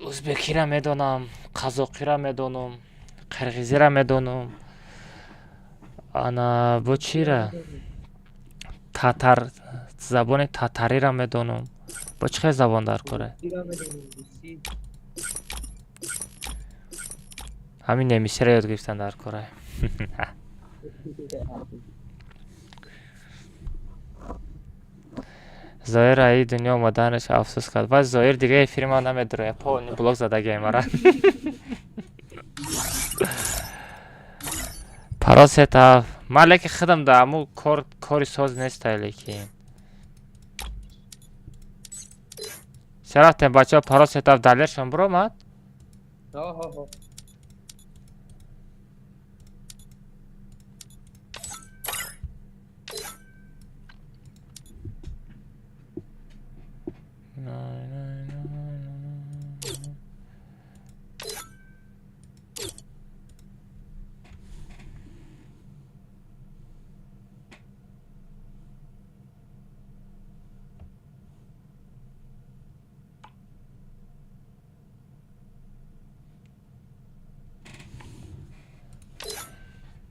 Uzbekira medonam, Kazokira medonum, Kırgızira medonum. Ana bu çira? Tatar zaboni Tatarira medonum. Bu çe zabon dar kore? Hamin nemisire yod giften dar kore. Zoir ای دنیا اومدنش افسوس کرد و زایر دیگه فیلم ها نمیداره پاونی بلاک زده گیمره پراستا مالک خدم ده امو کاری ساز نیست لیکن شرفتیم بچه ها پراستا دلیرشون برو مد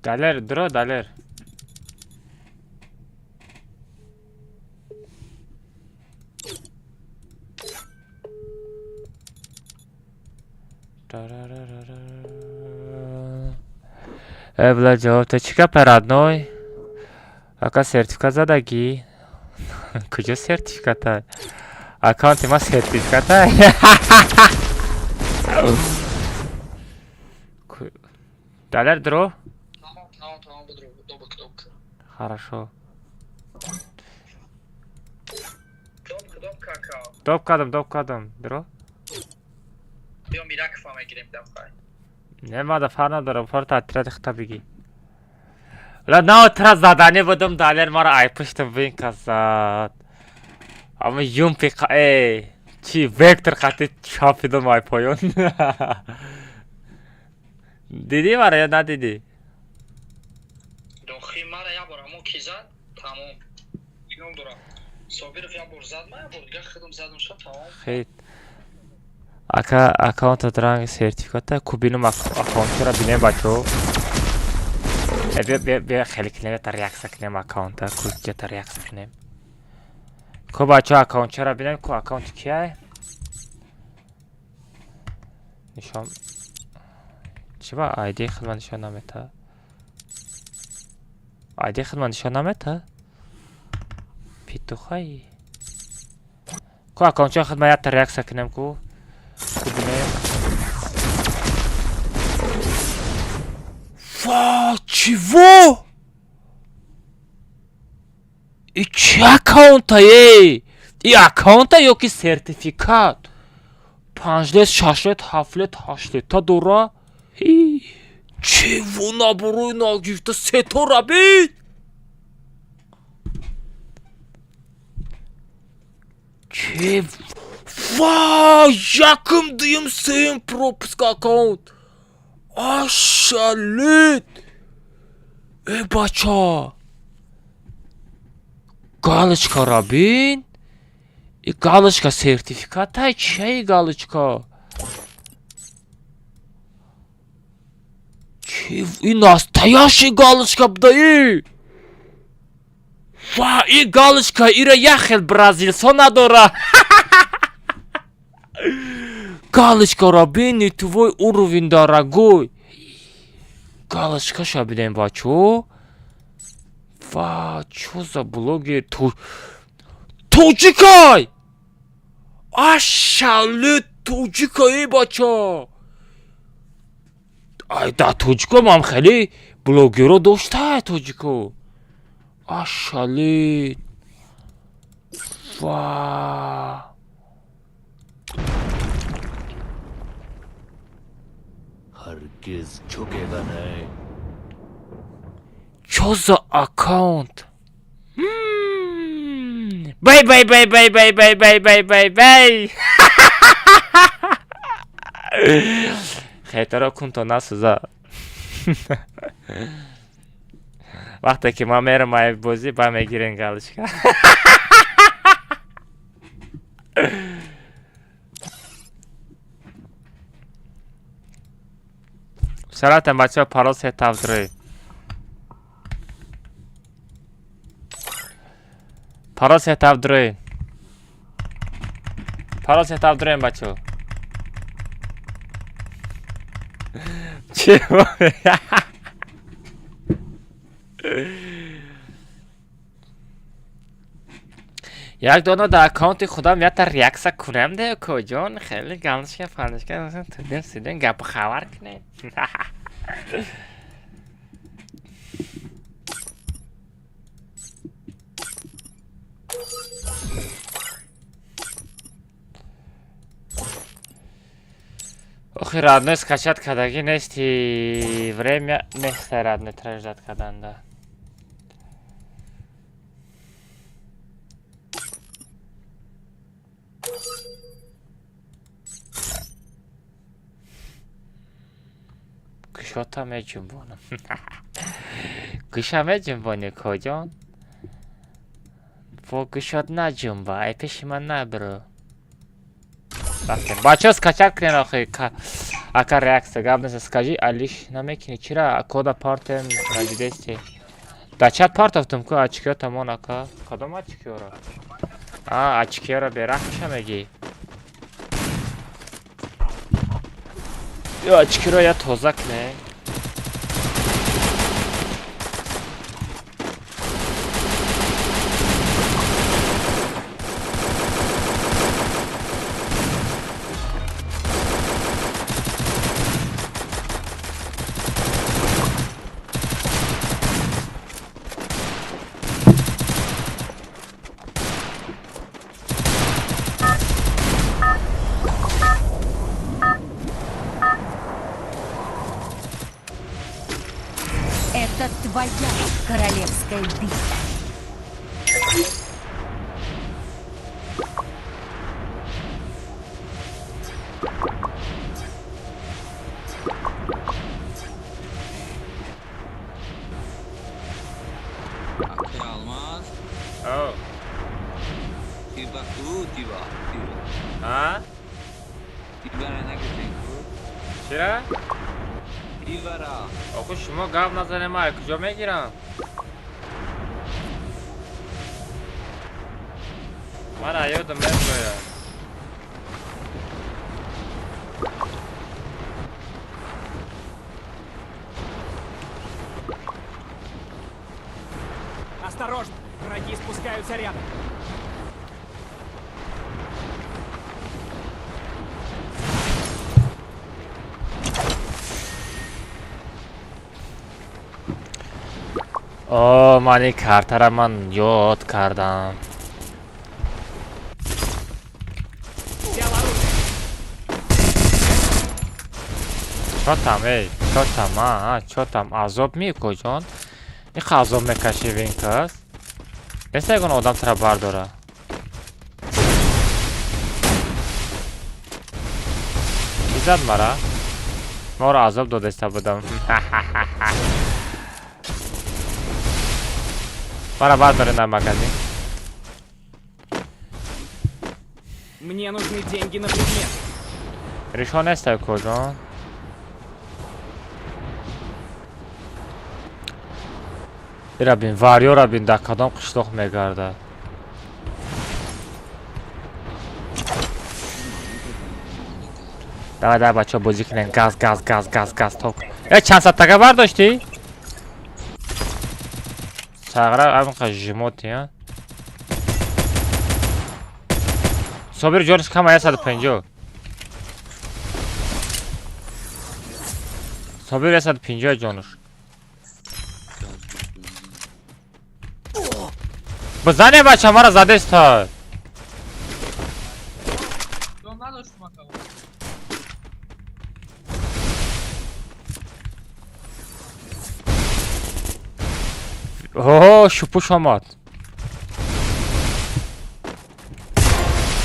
Daler, dro daler. Evla cevapta çıka peradnoy. Aka sertifika zadagi. Kujo sertifikata? Account ima sertifikata? Далер дро? Tamam budur. Dobk. Хорошо. Dobk kakao. Допкадам. Дро? Biom Irak fama gireyim dabkay. Нема да фар надорам. Фар таътират хита бигӣ. Ла наотира задани будам далер мара айпуштам бин казад. Ама юмпи чи вектор қати чапидам ай поён. Диди мара ё надиди? Дохи мара я бор амон ки зад тамом. Чином дора. Собиров я бор зад ма я бор дига хидам задам шо тамом. Хейт. Аккаунт доран сертификата кубинум аккаунтро бинем бачо. بیا خیلی کنیم تا ریاکس کنیم اکاونت کلچه تا ریاکس کنیم کو بچه اکاونت چرا بینیم کو اکاونت کیه نشان چی با آیدی خدمت نشان نمیده آیدی خدمت نشان نمیده پیتو خواهی کو اکاونت چرا خدمت تا ریاکس کنیم کو بینیم Чего? И че аккаунта е? И аккаунта ёки сертификат? 5 лет, 6 лет, 7 лет, 8 лет та дора? Чего наборой нагифта сетора бит? Че? Вау, якым дыем сеем пропуск аккаунт. Ашалит! Бача! Галочка рабин? И галочка сертификата? Чей галочка? И настоящая галочка бдаи! Ва, и галочка ира яхел Бразил сонадора! Галочка рабин, твой уровень дорогой. Галочка шабидем бачо. Ва, чё за блогер? Тоджикай! Ашалит тоджикай бача. Ай да тоджика мам хели блогеро дошта тоджико. Ашалит. Ва. हरगिज झुकेगा नहीं Чё за аккаунт? Бай. Хетеро кунто насуза. Вақте ки ма мерам ай бозӣ ба мегирен галочка. Салатам бачаҳо пароз сетавдирӣ. Пароз сетавдирем бачаҳо. Чего? Як дона да аккаунти худам ята реакса кунам да коҷон хеле галочка фанишка тудем сидем гапу хабар кунем. Охи родной скачать кадаги нести время нест родной треба ждать каданда. Кушота меҷунбонам. Куша меҷунбони коҷон? Во кушот наҷунба, ай пеши ман набиро. Бачаҳо скачат кунен охи ака реакция гап нест скажи алиш намекунӣ чира кода партем раҷидести. Да чат партовтум ку ачкиё тамон ака. Кадом ачкиёро? Ачкиёро берах меша мегӣ? Ё ачкиёро я тоза кунем. королевская битва. Akli almaz. Oh. Tiba tu, tiba. Ha? Tibara ne götürün ku? چرا؟ Tibara. آخه شما قبل نزنه ما کجا میگیرم؟ من ایادم مترویا Осторожно! Враги спускаются рядом. اوه من این کارتر من یاد کردم چطم ای چطم ها چطم عذاب می کجان این عذاب میکشی این کس مثل اگه آدم تر برداره کی زد مرا؟ ما رو عذاب دادسته بودم مرا برداره در مگزین Мне нужны деньги на предмет. ریشان است کجان ایرا بین واریو را بین در کدام قشتاق میگرده در بچه ها بازی کنن گاز توک ای چند ست تکه برداشتی؟ ساغره همین که جموتی ها صابر جانش کم های 150 صابر 150 جانش بزنه بچه ما را زده استاد Don نداشتم اکاو. اوه شپوش آمد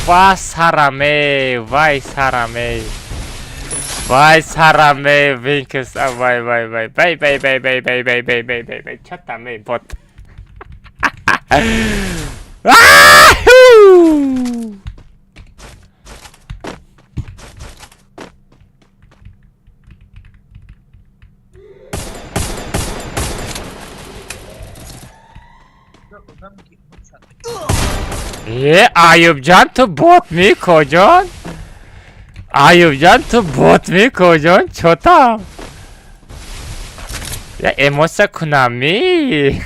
وای سرمه وای سرمه وای سرمه وینکس وای وای وای بای بای بای بای بای بای بای بای بای بای چطمه بات Ayub Can to bot mi kocan? Ayub Can to bot mi kocan? Çota. Ya emosa kunami.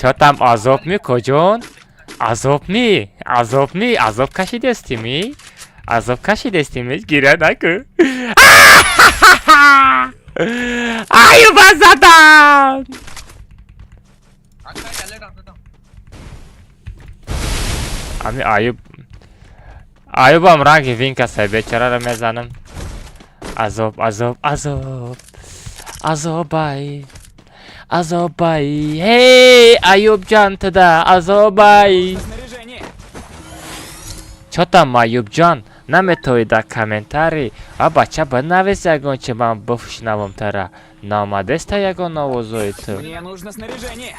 Çotam azop mi kocan? Azop mi? Azop mi? Azop kaşı desti mi? Azop kaşı desti mi? Giren akı. Ayub azadan. Akay gelir anladım. Ami Ayub هم رنگ وین کسای بیچاره رو میزنم عذابای هی ایوب جان تدا عذابای چطم ایوب جان نمیتوی در کامنتاری و بچه بنویس یکون چه من بفشنوم تره نامده است یکون نوازوی تو Мне нужно снаряжение.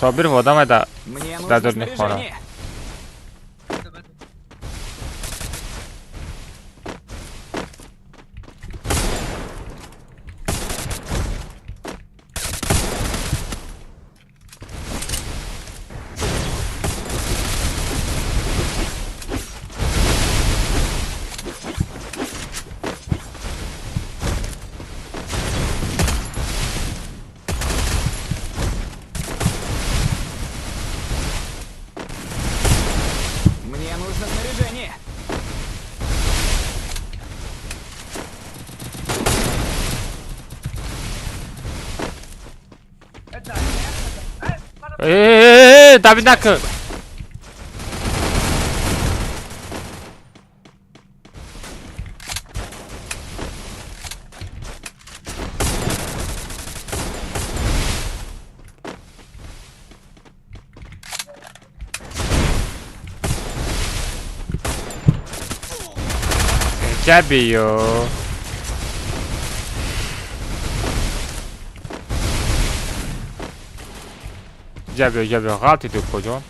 صابر ودم دا Мне нужно دادر میخورم снаряжение. Мне нужно снаряжение. Дай bir dakika. Cebiyo. Cebiyo. Galt ediyor kocan.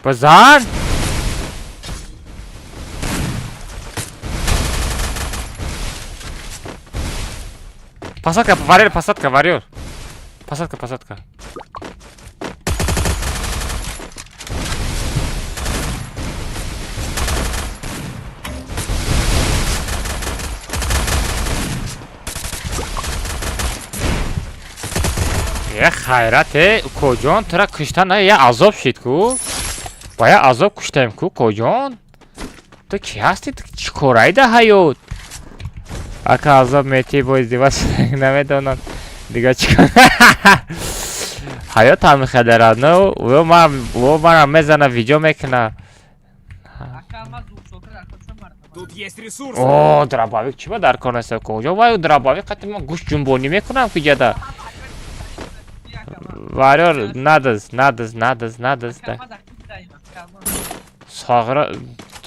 Bazan. Pasatka, varıyor. Pasatka. یه خیرته کجان ترا کشتن نه یه عذاب شید کو باید عذاب کشتیم کو کجان تو کی هستی تو چی کارایی ده حیات اکا عذاب میتی با ازدیواز نمیدونن دیگه چی کن حیات هم خدرد نه و من میزنه ویدیو میکنه اوه دراباویک چی با در کنسته کجا وای دراباویک قطعی من گوش جنبونی میکنم کجا ده Varıyor надо. Sağıra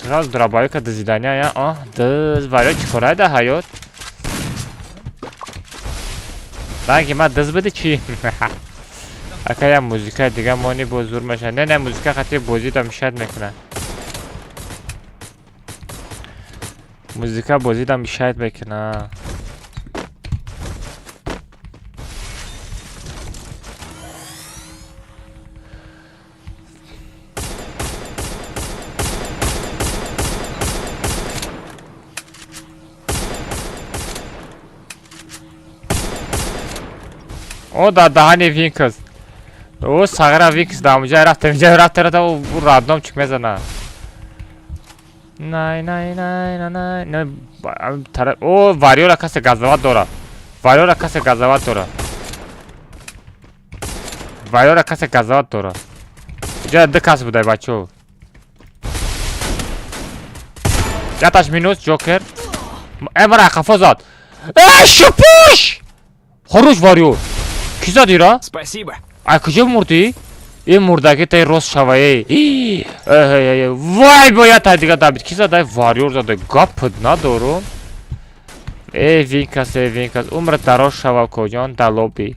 biraz drabayka dizidanya ya. Ah, dız varıyor çikolay da hayot. Sanki ma dız bidi çi. Akaya muzika diga moni bozurmaşa. Ne muzika xati bozi da mishad mekna. Muzika bozi da mishad mekna. O da daha ne Winkles. O sağıra Winkles da mücahir raftara da o random çıkmaz ana. Nay. O varıyor akase gazavat dora. Varıyor akase gazavat dora. Ya dıkas buday bacho. Yataş minus Joker. Emra kafa zat. Şupuş! Horuç varıyor. Kisa dira? Спасибо. Ay kıcı murdi? Murdaki tay roz şavayı. Vay boya taydiga David. Kisa day varıyor zaten. Gapıd na doğru. Vinkas. Umre daroş şava kocan da lobby.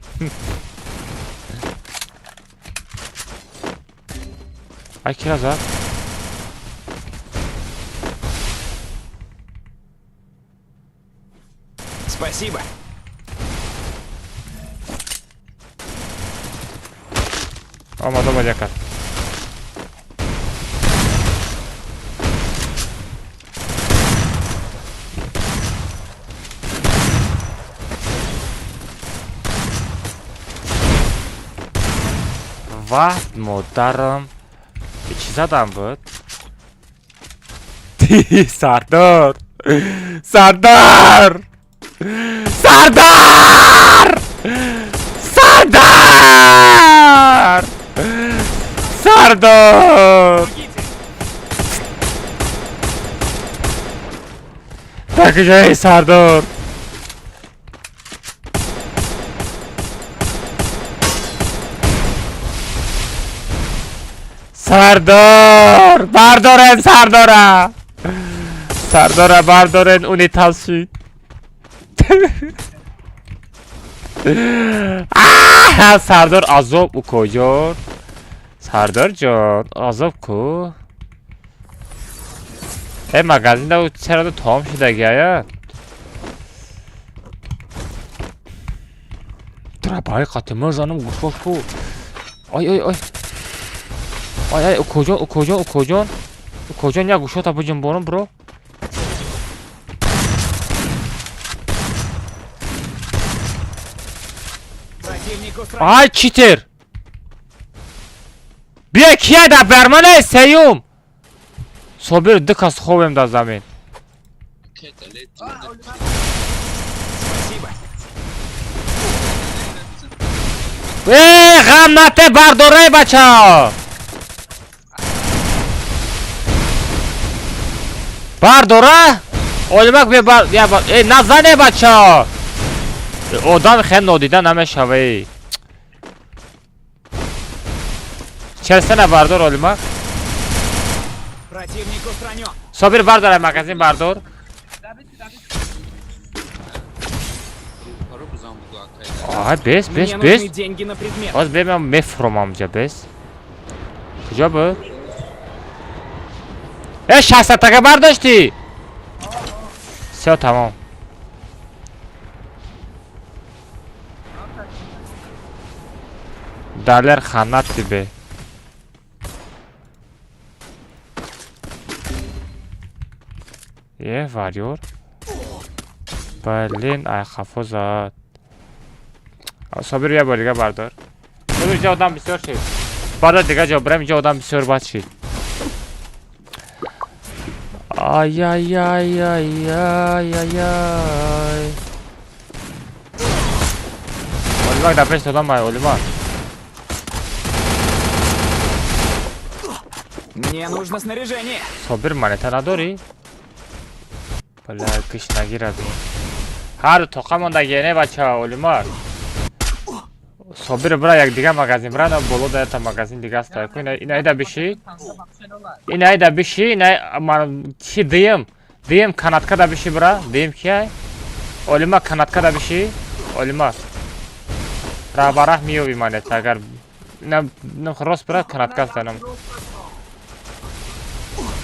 Ay kiraz ha. Спасибо. Ama da bacakar. Vah motarım. İki adam bu. Sardar. Sardar. Takıcı Sardar. Bardoren Sardara. Bardoren unitalsın. Sardar azab u kocan. Sardar can azab ko. magazinde o çerada tam şidagi ya. Drabay katımır canım kuş bu. Ay. Ay o kocan ya kuşa tapıcım bunun bro. Ay cheater. Bia kiya da bermane seyum. Sobir dıkas hovem da zamin. Gamnate bardore bacha. Bardora? Olmak bir bar ya nazane bacha. Odam khen nodidan hame şavey. Çelsene bardor olmak. Sobir bardor magazin bardor. Aha bez. Az ben mefrom amca bez. Kıca bu. Şahsataka bardاشتی. Все tamam. Daler xanat gibi. varıyor. Berlin ay hafızat. Sabır ya bölge bardor. Sabır odan bir şey. Bardor diga cobram odan bir şey batşi. Ay. Olmak da pes olamay olmak. Мне нужно снаряжение. Sabır maneta nadori. Bala kışna girabi. Har toqamonda gene bacha olmak. Sabır bura yak diga magazin bura da bolo da ta magazin diga sta. İnay da bir şey. İnay da bir şey. İnay ki diyem kanatka da bir şey bura. Diyem ki olmak kanatka da bir şey. Olmak. Rabarah miyo bir maneta agar ne xros bura kanatka stanam.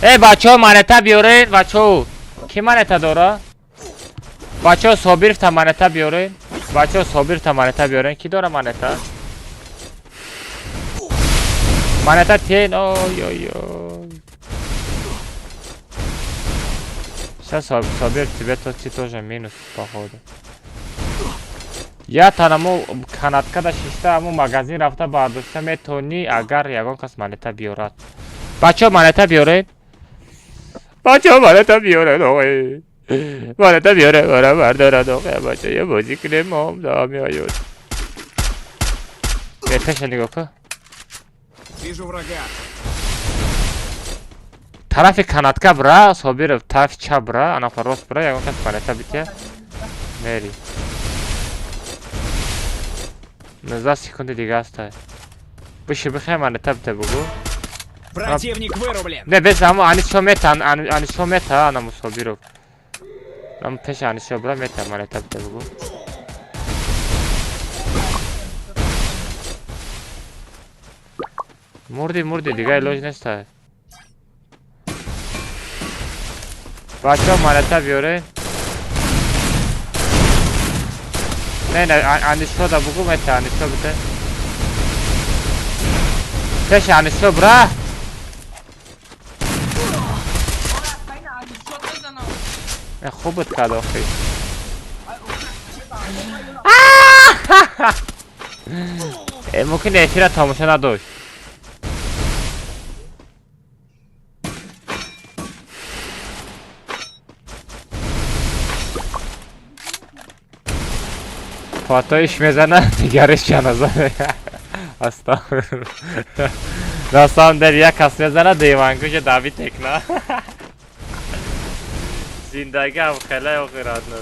بچه منتا بیارین بچه کی منتا داره؟ بچه صابر تا منتا بیارین بچه صابر تا منتا بیارین کی داره منتا؟ منتا تین اوی صابر تیبه تو چی توشه مینوس باخوده یا تنمو کناتکا دا ششته همو مگازین رفته برداشته میتونی اگر یگان کس منتا بیارد بچه منتا بیارین بچه منتا بیارن آقای منتا بیارن برای بردارن آقای بچه یه بازی کنیم هم دا میآید بهتش نگاه که طرف kanatga bra sobir taraf cha bra ana faros bra ya kas maneta bitya meri за секунды дига оставь выше бхай манета бте бугу Противник вырублен. Не без аму анишо мета анишо мета ana musobirov нам пеш анишо бра мета манета бте бугу мурди дига илож неста بچه منتا بیاره نه اندیشو دا بگو مته اندیشو بده تش اندیشو برا خوب بود کد آخی ممکن ایتی را تماشا نداشت Fatih mezana tigaret canazı. Astagfirullah. Nasam derya kasmezana divangu je David tekna. Zindagi am khela o qiradno.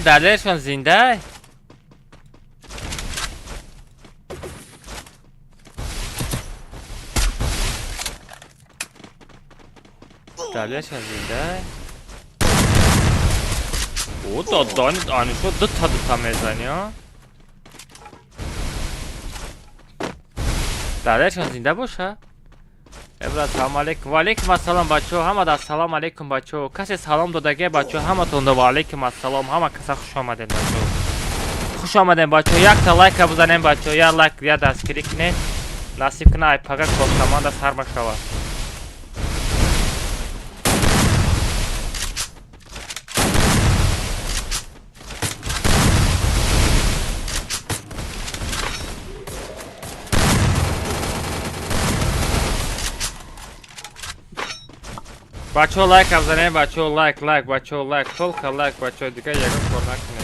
دادرشون زنده دادرشون زنده او دادان آنشو دو تا میزنی ها دادرشون زنده باشه ابراز سلام علیکم و علیکم السلام بچه همه دا سلام علیکم بچه کسی سلام دادگه بچه همه تونده و علیکم السلام همه کسی خوش آمدین بچه خوش آمدین بچه یک تا لایک بزنین بچه یا لایک یا دست کلیک نه نصیب کنه ای پاگه کفتمان دا سرما شود بچه لایک بزنین بچه لایک بچه لایک تولک لایک بچه دیگه یکم کار نکنه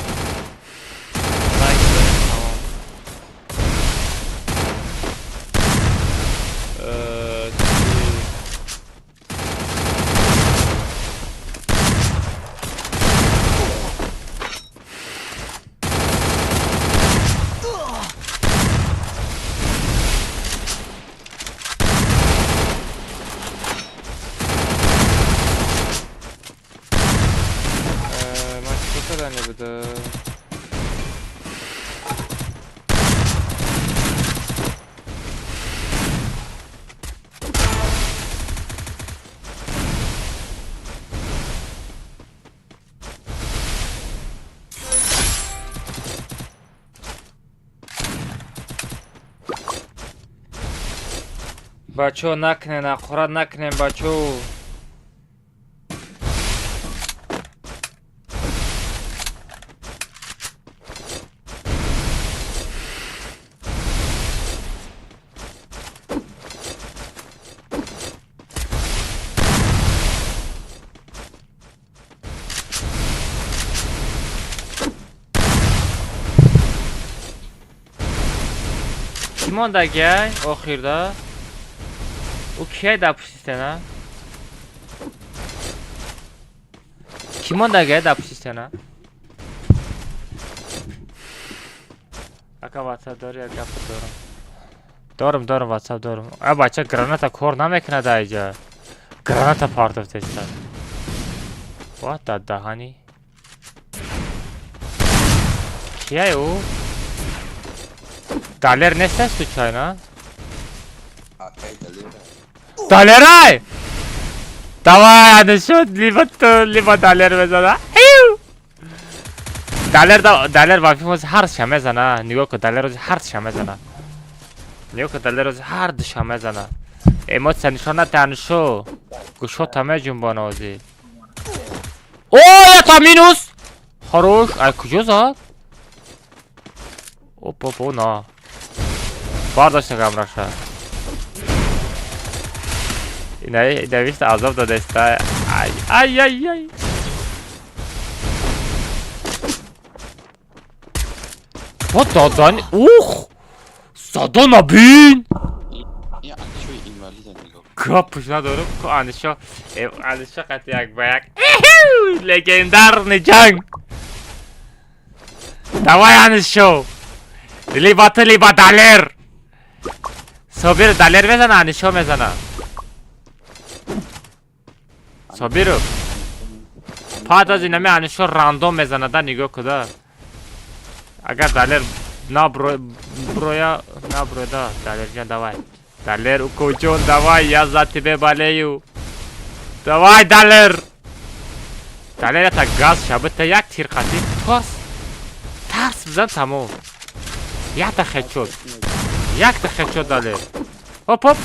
شدن بوده. بچه نکنین اقرار نکنین بچه. Kim onda gel oxirda? O kiyə dapış istənə? Kim onda gel dapış istənə? Aka WhatsApp doğru ya kapı doğru. Doğru WhatsApp doğru. A bacha granata kor namekne dayıca. Granata part of testa. What the hani? Kiyə o? Daler ne ses tu çayna? Daleraj! Давай, Анишот, либо то, либо Далер بزنه. Далер با فیلم هر شمه زنه. نگاه که Далер روز هر شمه زنه. نگاه که Далер روز هر دو شمه زنه. اما سنشانه تنشو. گوشو تمه جنبانه آزی. اوه یا تا مینوس. خروش. ای کجا زد؟ اوه نه. بارداشت کامراشه. اینایی دویست عذاب داده است. ای با دادن اوخ زدن نبین کپش ندارم که انشا قطع یک با یک لگندر نجنگ دوای انشا لیبا دالر صابر دالر بزن انشا میزنه صابیرو پاد از اینمی انشا راندوم میزنه دا نگاه کده اگر دالر نبرویا دا دالر جان دوای دالر او کوچون دوای یا ذاتی به بالیو دوای دالر تا گاز شبه تا یک تیر قطعی ترس بزن تمام یک تا خیط شد دالر هپ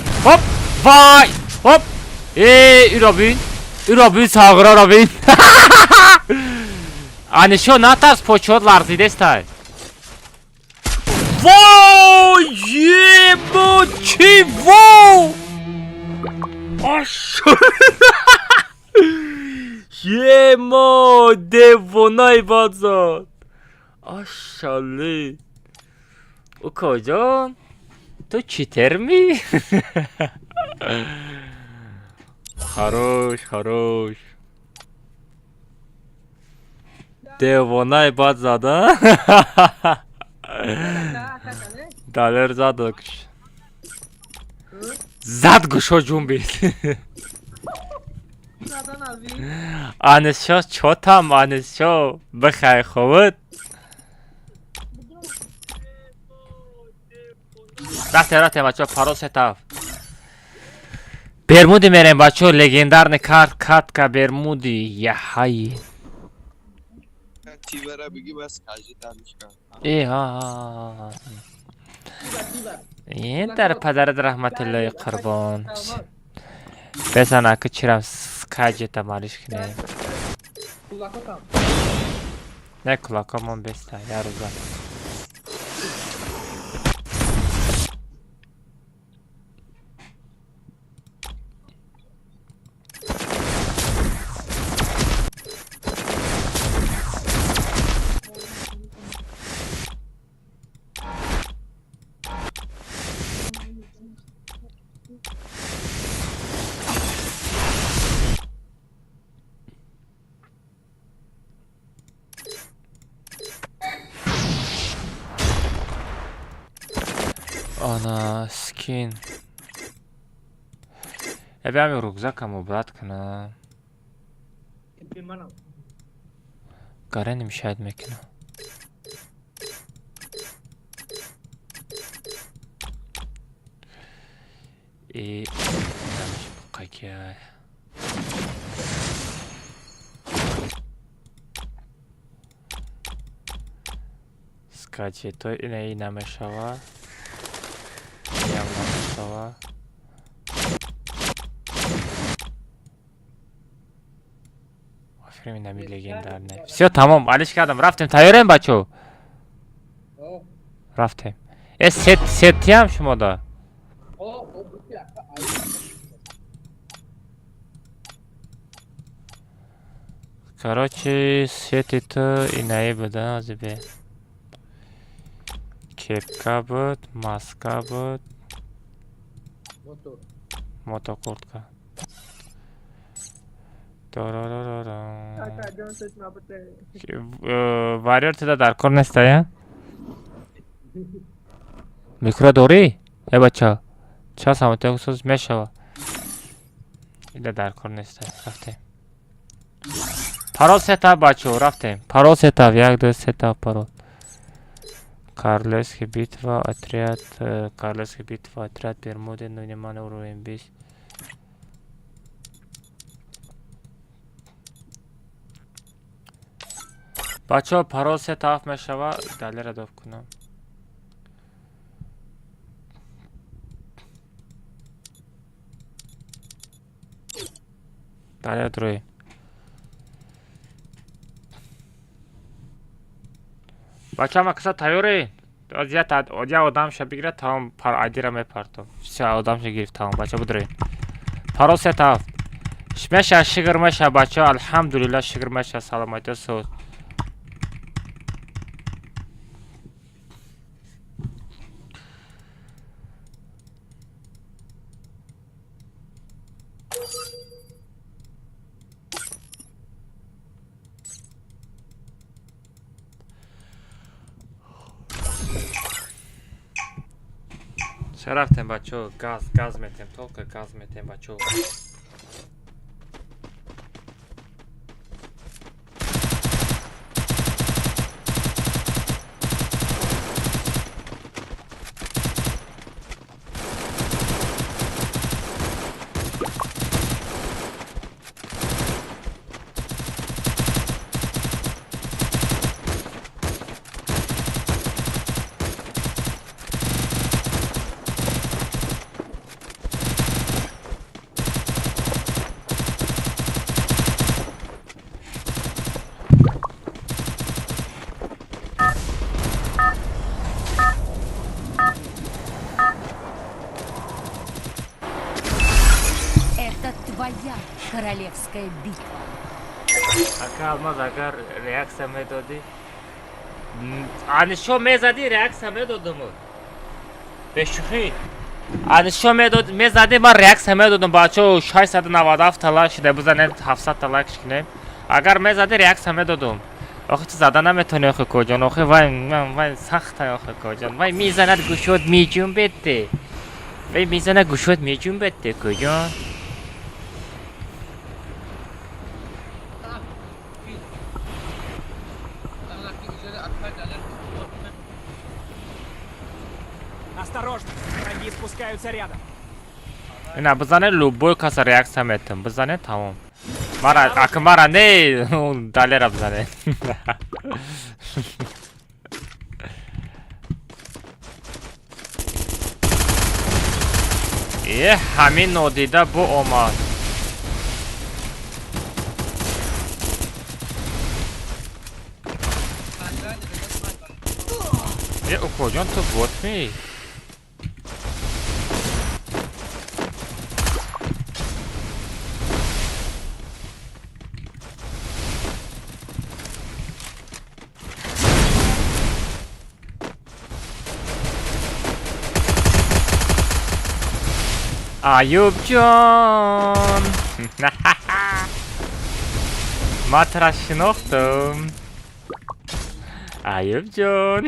وای هپ ای رابین ساغرا رابین انشو نترس پوچود لرزیده استای وای یه با چی وای آشو یه ما دیوانای بازاد آشالی او کجان تو چیتر می خروش دیوانای باد زده دالر زد گوشو جنبید انشا چوتم انشا بخیر خوبت رفته بچه پارو ستاف برمودی میریم بچه لگندرن کات که برمودی یه هایی تیبره بگی بس کجی تنش کن ای ها این در پدرت رحمت الله قربان بزنه که چیرم سکاجی تمالیش کنه نه کلاکامون بسته یه روزا Ana skin. Я би рюкзак му брат kana. Garen müşahit mekana. Какая? Скачи, то и намешала. Я намешала. Временами легендарные. Все, tamam. Алишкадам, рафтем. Тайорем, бачо. Рафтем. Сетям шумода. Короче, сетито и наебда азбе. Кепка будет, маска будет. Мотокуртка. Warrior teda darkor nestaje? Mikro dori? Bacha. Čas samo te uso zmešava. Ide darkor nestaje. Rafte. Parol setup bacho, rafte. Parol setup, jak do setup parol. Королевская битва, отряд, Бермуды, но внимание, уровень бис. Бачо, парол сетап мешава, далее радов кунам. Далее другой. Бача максат тайёре. Я одам ша бигирад тамом пар адира мепартам. Все одам ша гирифт тамом бача будре. Парол сетап. Шмеша шигр меша бача алхамдулилла шигр меша саламатия со. Шарафтем бачо, газ метем, только газ метем бачо. Твоя королевская битва. Ака алмаз агар реакция медоди. Ани шо мезади реакция медодум. Бешухи. Ани шо мезади ма реакция медодум бачо 697 тала шиде бузанед 700 тала кишкинем. Агар мезади реакция медодум. Охи чиз зада наметони охи коҷон. Охи вай сахта охи коҷон. Вай мизанад гушод меҷунбетте. Вай мизанад гушод меҷунбетте коҷон. Осторожно, враги спускаются рядом. Ина бизане любой каса реакция метим. Бизане тамом. Мара не далера бизане. ҳамин нодида бо омад. Укоҷон ту ботми? Ayubjon. Matras шинохтам. Ayubjon.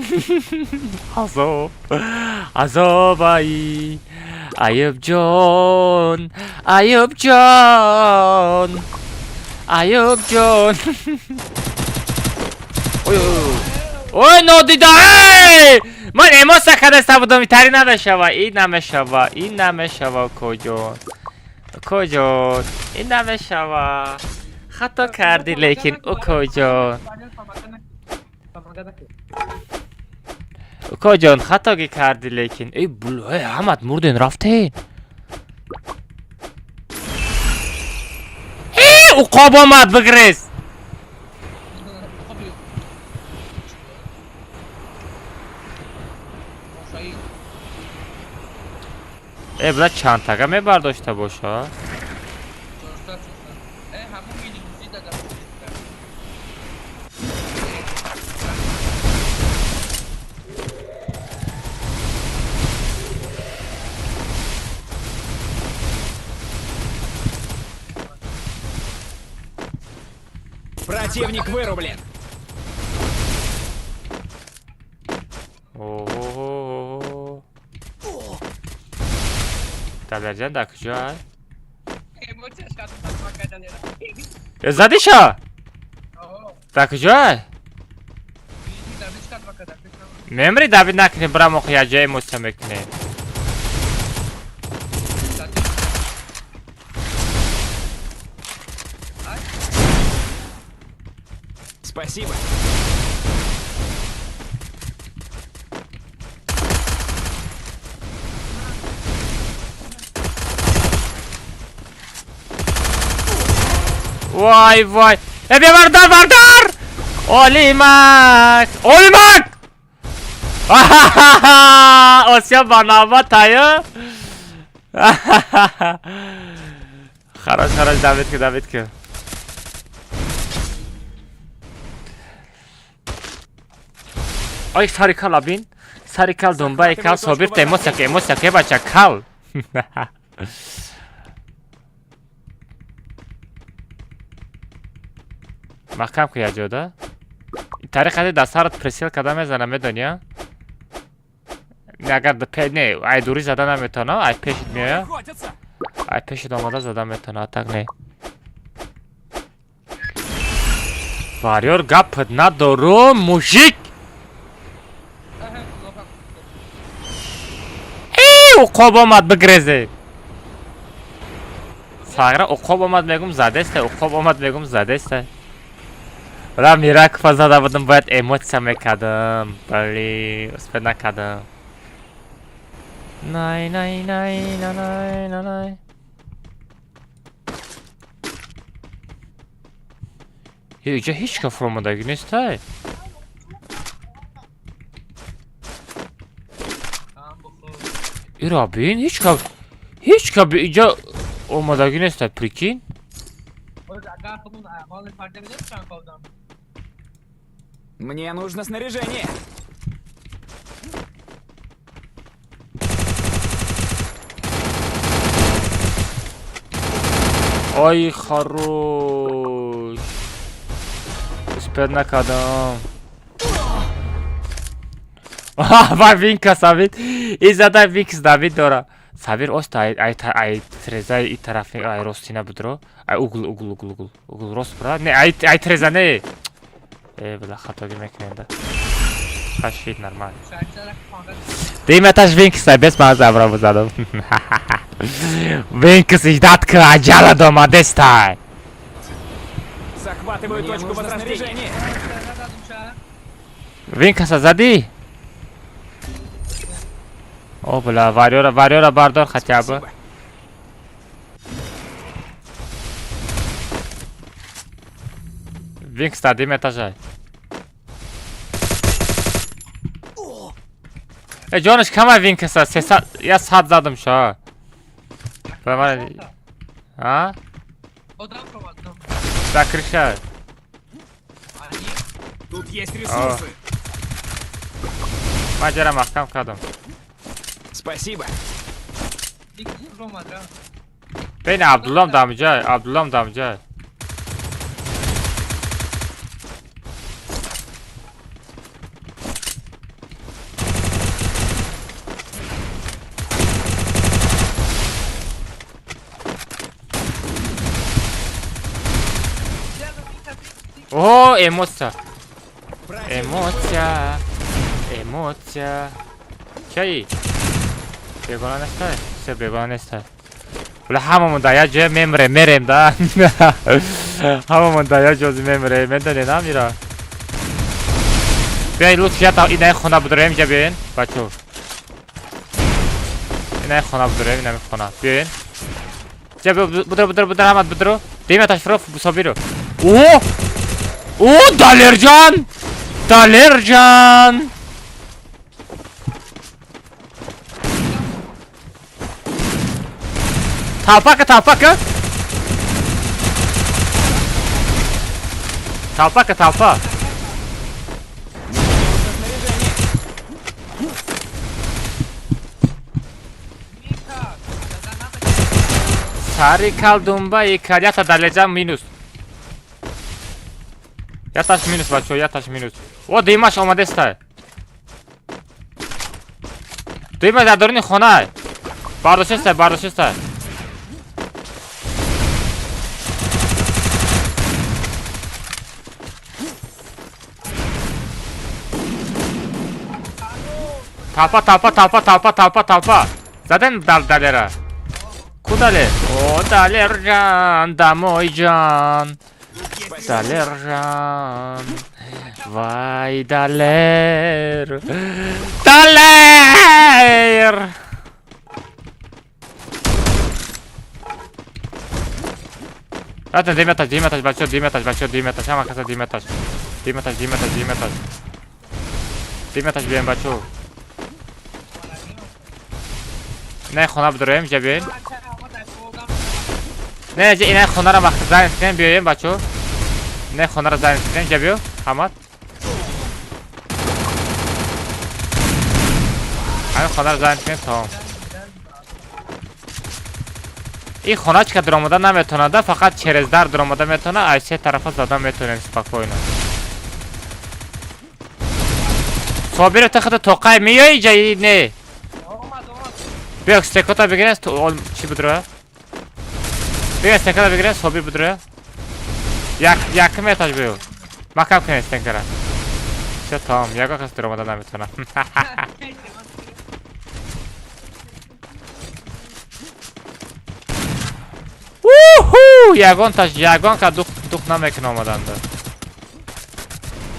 Азобай. Ayubjon. Oy oy. Oy نادیده ای من اموس کدسته بودم ایتری نمیشوه این نمیشوه کجون این نمیشوه خطا کردی لیکن او کجون خطا کردی لیکن ای بلو ای احمد مردین رفتین ای او قاب آمد بگریز ای بلا چند تگه می برداشته باشه Противник вырублен. اوه تبرجن در کجا زدی شا در کجا ممری دابید نکنیم برا موقعی جای مستمع کنیم Спасибо. وای وای ای بیا بردار اولیمک آسیا برنامه تایه خراج داوید که Ay sarikal abin. Sarikal domba kal sobir emosak baca kal. محکم که جودا طریق از دستارت پرسیل کدام میزنم میدونیا اگر نه ای دوری زدن نمیتونه ای پیشت میاد ای پیشت آماده زدن میتونه так نه واريور گپ ندارم موشیک عقاب آمد بگریزه ساغره عقاب آمد میگم زده است ولی میره که زده بودم باید ایموت میکردم ولی اسپید نکردم نه اینجا هیچ که فرمودگی نیست های ایرا بین هیچ که به اینجا اومدگی نیست پریکین Мне нужно снаряжение. Ой, хорош. Успел накадам. Ва Винка Сабит. Изада Викс Давид дора. Сабир ост ай треза и тарафи ай ростина будро. Ай угл рост бра. Не ай треза не. Бля хатоги мекненда. Хашид нормально. Дейматаш Винкса без мазавра бузадам. Винкс издатка аджала дома дестай. Захватываю точку возрождения. Винкса зади. О, бля, варьора бардор хотя бы. Винкс дадим этажай. Джоныш, кама Винкса? Я сад задам шо. А? Закричай. Тут есть ресурсы. Маджара махкам кадам. Спасибо. Beni Abdullah damcay. Oo, emosa. Emotsiya. Emotsiya. Чай. Begona nesta? Se begona nesta. Ulan hamamın daya cö memre merem da. Hamamın daya cöz memre. Men de ne mira. Bey lut fiyata inay xona budurayım cabin. Bacho. Inay xona budurayım inay xona. Bin. Cabi budur hamad buduru. Deyme taş frof bu sobiru. Oo! Oo Dalercan! Dalercan! Talpaka. Talpa. Sari kaldumba yata Dalercan minus. Yataş minus bacho, yataş minus. O Dimash omadesta. Dimash adorni xona. Bardoshesta. Talpa. Zaten Dalera. Kudale. O Dalercan, da moj can. Dalercan. Vay Daler. Zaten Dimetaş bacho, Dimetaş ama kasa Dimetaş. Dimetaş bien bacho. Ne xona budurayım cabin. Ne ine xonara bak zaten biyeyim bacho. Ne xonara zaten cabiyo Hamad. Ay xonara zaten tamam. این خونه که در آمده نمیتونه ده فقط چرزدار در آمده میتونه از سه طرف زدن میتونه спокойно. صابر تخت توقع میای جایی نه. بیا استکاتا بگیرن تو چی بدره؟ بیا استکاتا بگیرن صابر بدره. یک میتاج بیو. مکم کنی استکارا. چه تام یکا کس در آمده نمیتونه. Yagon ka duh namekine olmadan da.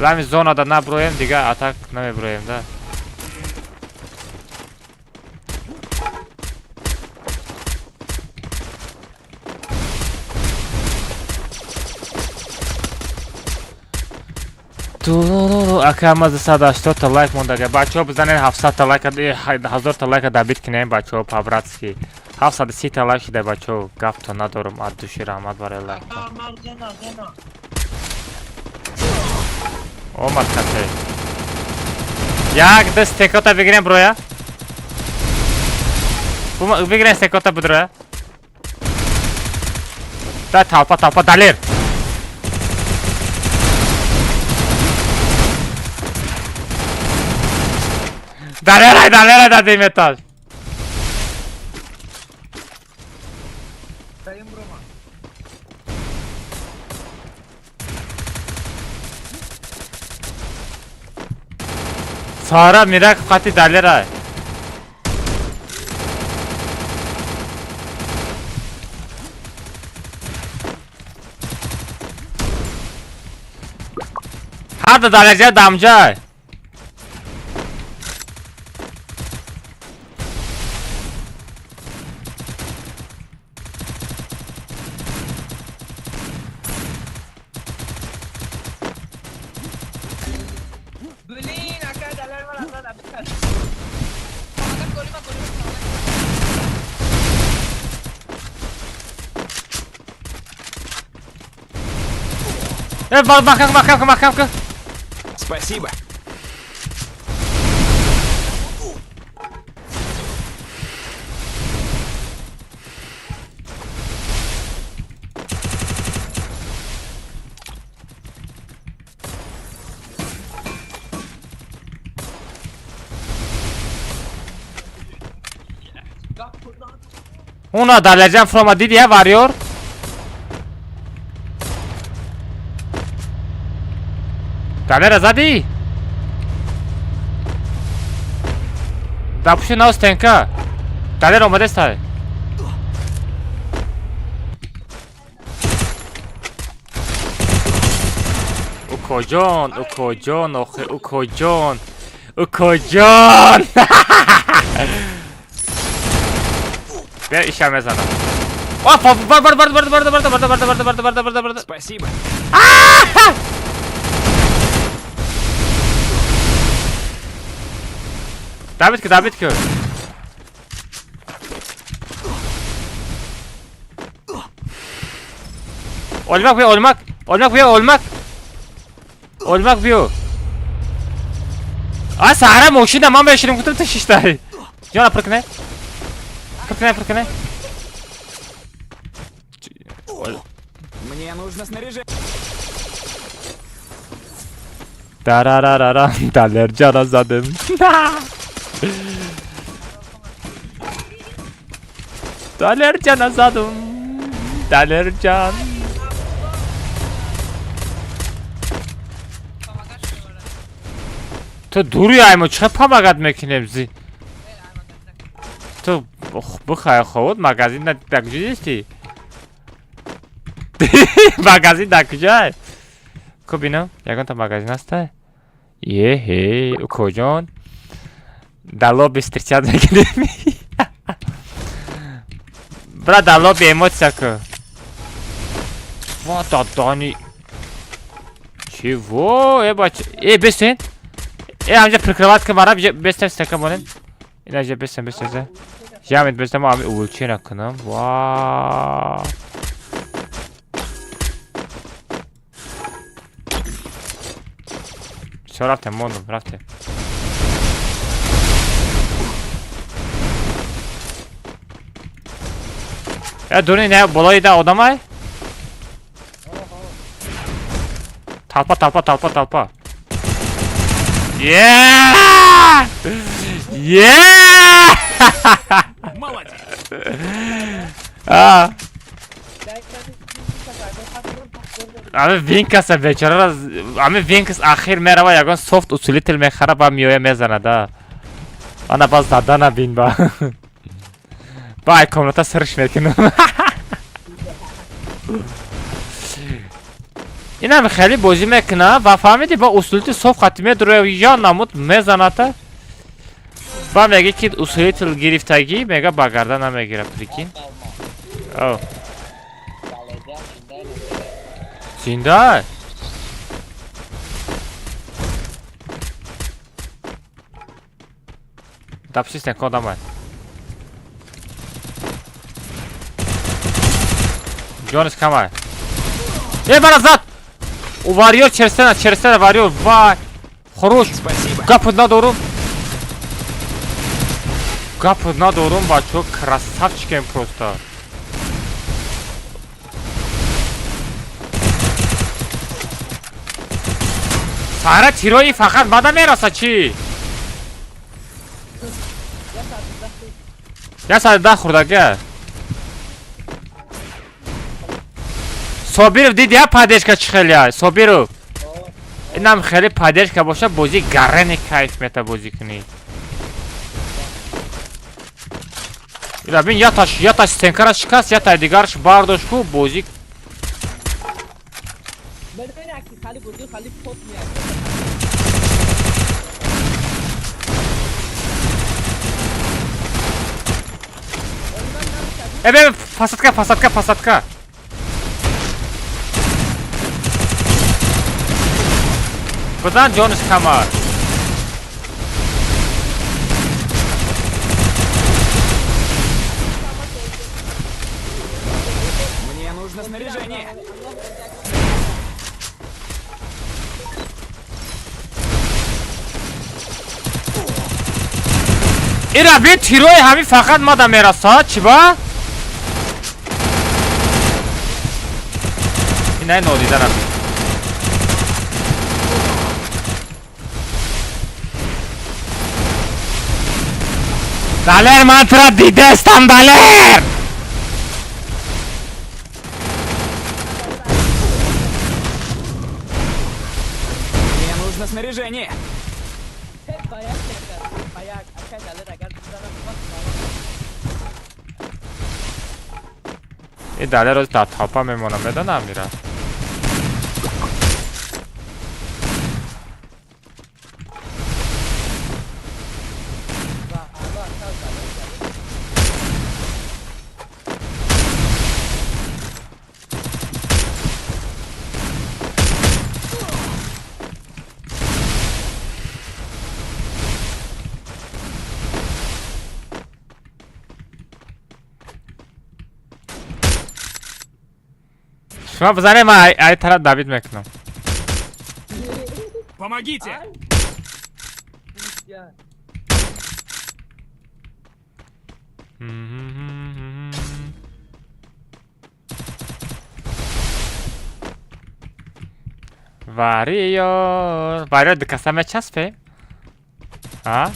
Lami zonada nabroyim diga atak namebroyim da. Akamazı 180 ta like mondaga. Bacho bizane 700 ta like 1000 ta like dabit kine bacho pabratski. 730 ta like shide bacho gap to nadorum ad dushi rahmat barallah. Omad kase. Yak da stekota bigren broya. Bu bigren stekota budra. Da talpa dalir. Daler da demetal. Sara mirak kati dalera. Hadi dalacak damca. Макам. Спасибо. Una dalacağım from a diye varıyor. Dalera zadi. Da puşu na stenka. Dalera omade stai. Ukojon, oxe, ukojon. Ver işeme sana. Hop hop var. Спасибо. David ki. Olmak bu. А Сара мужчина, мама я ширим куда ты считай. Жена прыгни. Прыгни. Мне нужно снаряжение. Dararara, daler canazadım. Daler canazadım. Daler can. To duruyayım, چه پامگاد میکنیم تو بخواه خود مگازین دکجی نیستی مگازین دکجای کو بینم یکان تا مگازین هسته یه هی او کجان دلو بسترچاد میکنیم برا دلو به ایموت سکو وا دادانی چی وو ای باچه ای بسین amca prikrywatka var abi bestem staka monin. İlaca bestem. Jamet bestem abi ulçen akınım. Vaa. Все рафте мондum рафте. Ya durun ne bolayı da odamay. Talpa. Yeah! Молодец. Abi Vinkas beçara Abi Vinkas ahir merhaba yagan soft usulitel me kharaba miyoya mezana da. Ana baz dadana bin ba. Bay komnata sırış mekin. اینا خیلی بازی میکنه و فهمیدی با اصولیت صف ختمه دروی یا نمود مزاناتا با میگه که اصولیت گرفتگی میگه با گردن نمیگیره پریکین او زنده دپسیستن کدام هست جونس کم هست ای برازات Uvariyor çersene varıyor. Vay. Хорош. Kapına doğru. Bak çok красавчиком просто. Sara tiroyi fakat bana merasa çi. Ya sadece خورده Sobirov didi ya padeshka chiqilya Sobirov inam khali padeshka bosha bozi garani kayf meta bozi kuni ila bin yatash stenkara shikas yatay digarsh bardoshku bozi ebe fasadka Куда Джонс Камар? Мне нужно снаряжение. ایرا بی تیروی همی فقط ما دا میرسا چی با؟ اینه نودی دارم Daler mantra didestan daler! Мне нужно снаряжение. این دله رو تا تاپا میمونم بدانم میرم. شما بزنه من ای طرف دوید میکنم. Помогите! واریور دکستم چسبه؟ ها؟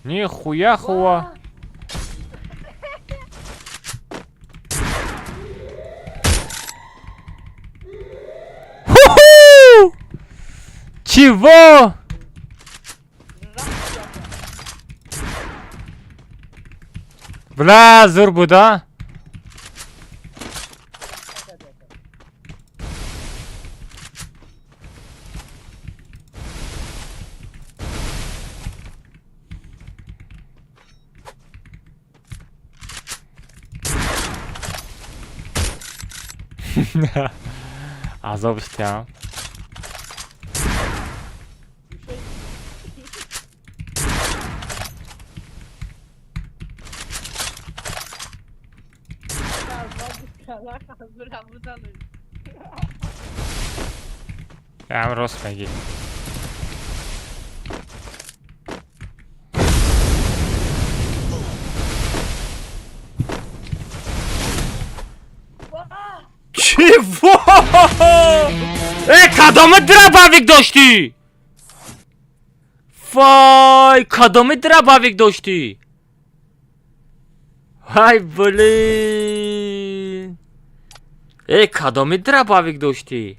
نی خویا خواه چیو بلا زور بودا عذابش کردم. هم راست میگی. چی ای کدام درباویک داشتی؟ وای کدام درباویک داشتی؟ های بلی ای کدام درباویک داشتی؟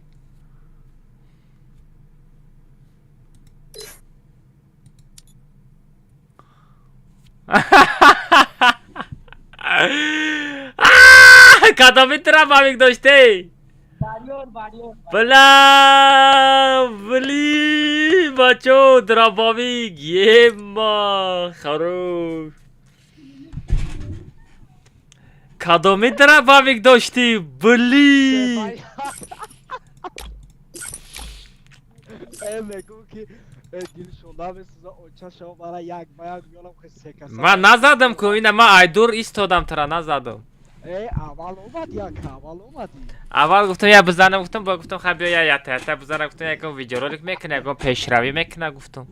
کدام درباویک داشتی؟ بلا بلی بچو درباویک یه ما خروش کدام درباویک داشتی؟ بلی من نزدم که اینه من ایدور ایستادم ترا نزدم. اول اومد یا اول اومدی؟ اول گفتم یا بزنم گفتم خب بیا یا تا بزنم گفتم یکم ویدیو رولک میکنه یکم پیشروی میکنه گفتم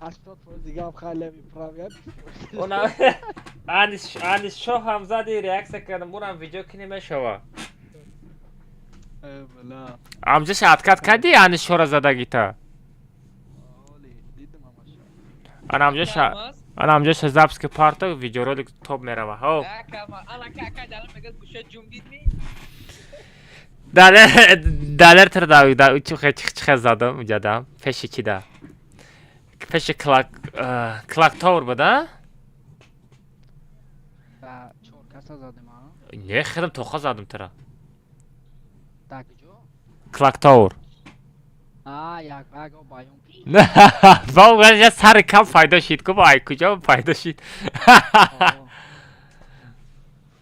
80% دیگه هم خیلی میپراویم. اونا آنیش شو هم زدی ریاکس کردم اونم ویدیو کنی میشوا. بله. امجا شادکت کردی آنیش شو را زدگیتا. آن امجا شزابسک پارتا ویدیو رولک توب میروا. هاو. دلار تر داوی چه خیلی زدم جدام فشی چی دا فشی کلاک تاور بوده؟ چهار کسا زدیم ها؟ نه خیلی توخا زدم ترا تا کجا؟ کلاک تاور یک باگو بایون نه واقعا یه سر کم فایده شید که با ای کجا فایده شید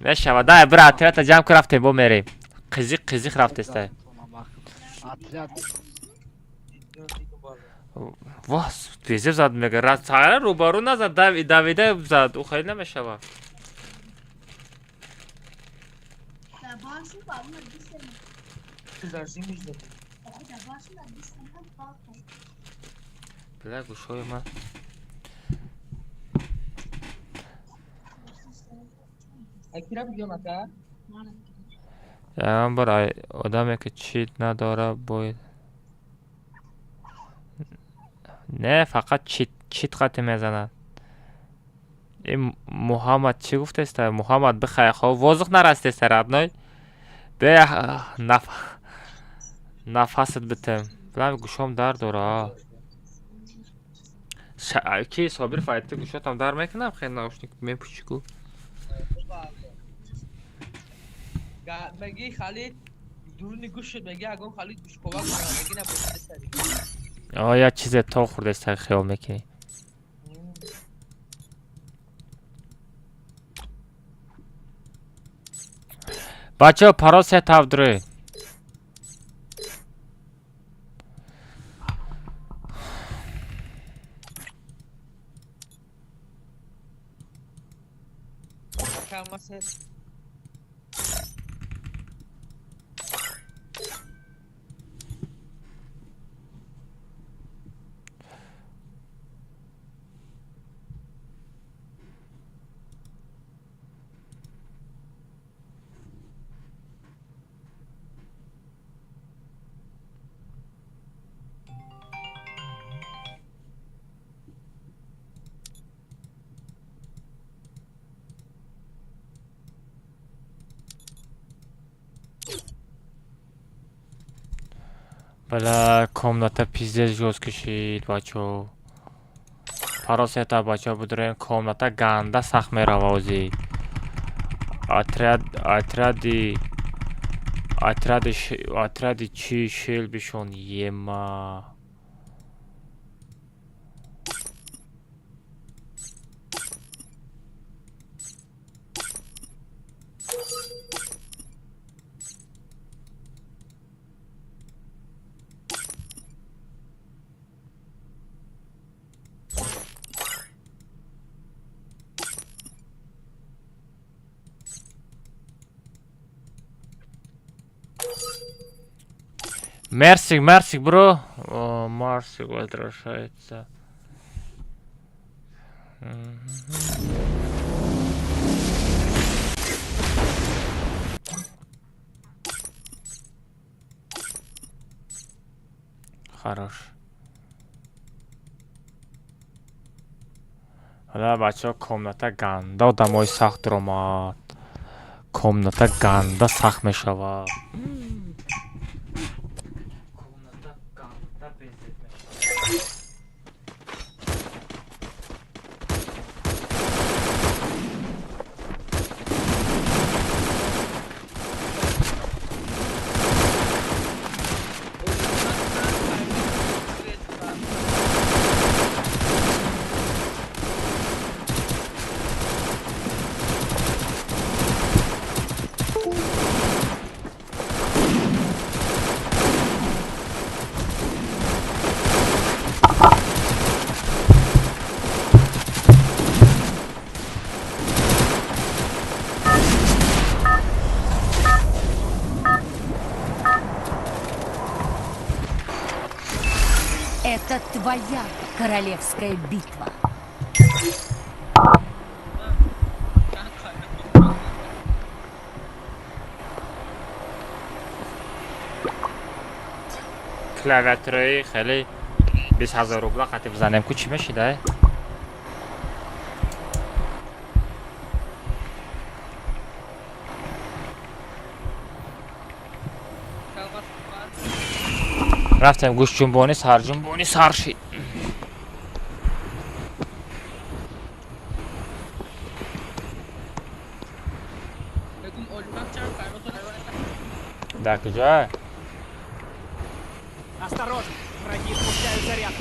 نشوا دا برا اتریت جمع که رفتیم با میریم قزیق رفت استه واس بیزه زد میگه راست سایره روبارو نزد دویده زد او خیلی نمیشوا بله گوشوی من من برای آدمی که چیت نداره باید نه فقط چیت قطع میزند این محمد چی گفته است؟ محمد بخیر خواه واضح نرسته سر ابنای به نفست بتم بلام گوشام درد داره کی صابر فایت گوشاتم در میکنم خیلی ناوشنیک میپوشیکو میگی خالد دورنی گوش شد میگه اگه خالد گوش کمک کنه میگه نبوده سری یا چیز تا خورده است خیال میکنی بچه پراس تفدره Kalmasın. بله کامناتا پیزه جوز کشید بچه پراسیتا بچه بدرین کامناتا گنده سخت میره وازی اترادی چی شیل بشون یما Мерсик, бро. О, Марсик возвращается. Хорош. حالا بچه ها کامناتا گنده دمای سخت درامد کامناتا گنده سخت می شود Это твоя королевская битва. کلاویاتوری خیلی 20,000 روبل خطی بزنیم که چی میشیده؟ رفتم گوش جنبانی سر جنبانی سر شید در کجا؟ Осторожно! Враги спускают заряд!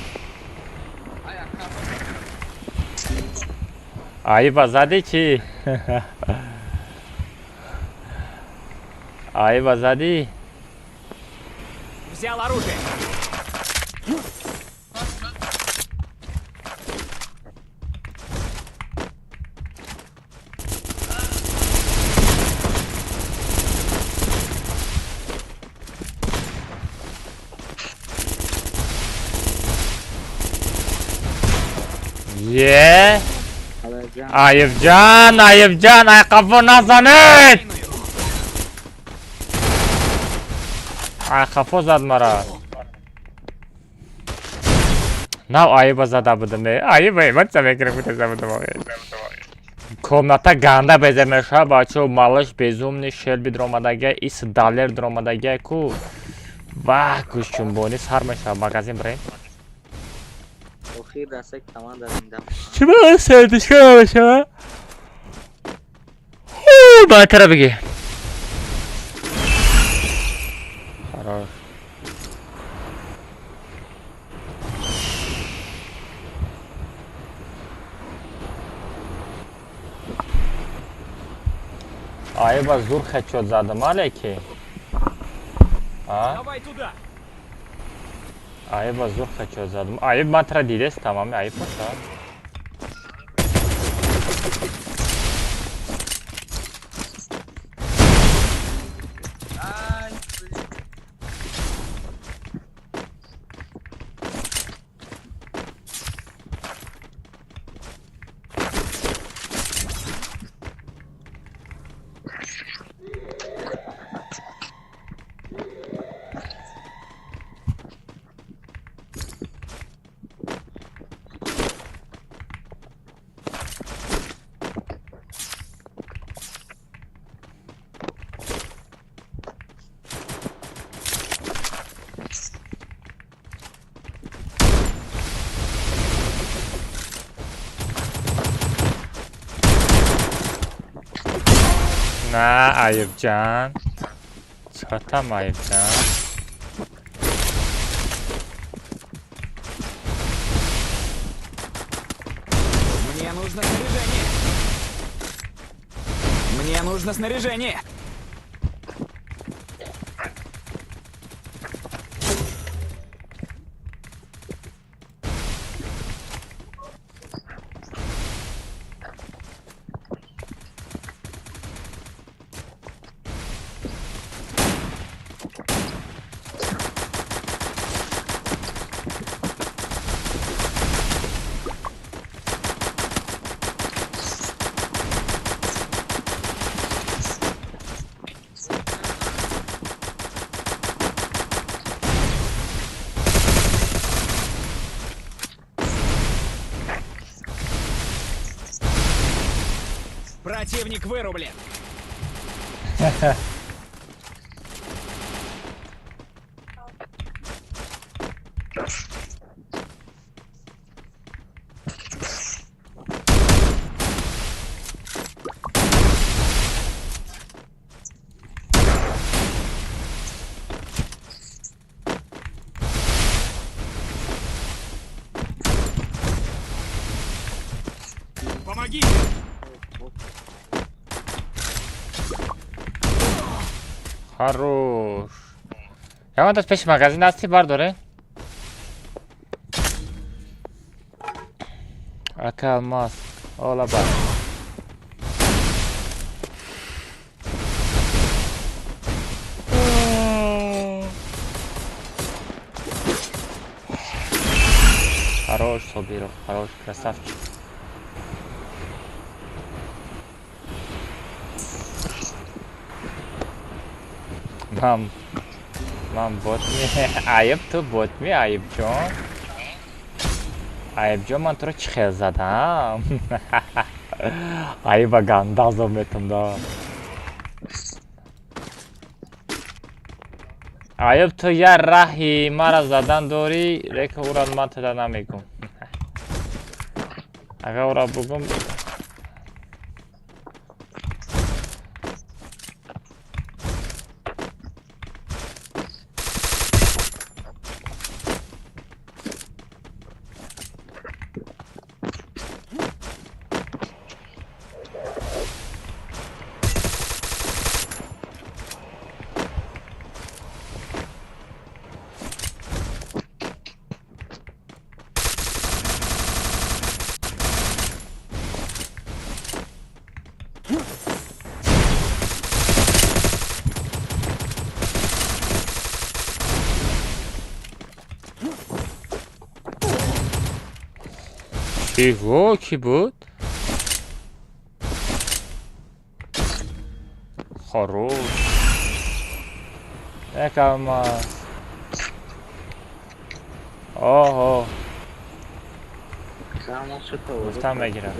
Ayıba zadi ki. Ayıba zadi. Взял оружие! Ye. Ayıpcan, ayakkabı nazanit. Ayakkabı zad mara. Nav ayıba zada budım. Ayıba evet tabii ki budur budım. Комната ганда беземеша бачо малыш безумный Шелби дромадага ис далер дромадага ку ва кушчунбони сар меша магазин брен охир расак таман даринда чима садишка меша ба тара биги хорош Айба зур хэчот задам алеки. Давай туда. Айба зур хэчот задам. Айб матра дидес тамам айб боша. Na Ayıpcan. Çatam Ayıpcan. Мне нужно снаряжение. Мне нужно снаряжение. Противник вырублен. Помогите! Хорош. Я вам тут пеш магазин асти бар доре. Ака алмаз. Ола бар. Хорош, Собиров, хорош, красавчик. Mam bot mi? Ayıp tu bot mi? Ayıpjon. Ayıpjon man to چی خیل زدم. Ayıba gandazım etimda. Ayıp tu ya rahi mara zadan dori reka uran man teda namigum. Aga ura bugum Чего? Ki بود? Хорош. یک алмаз. گفتم بگیرم.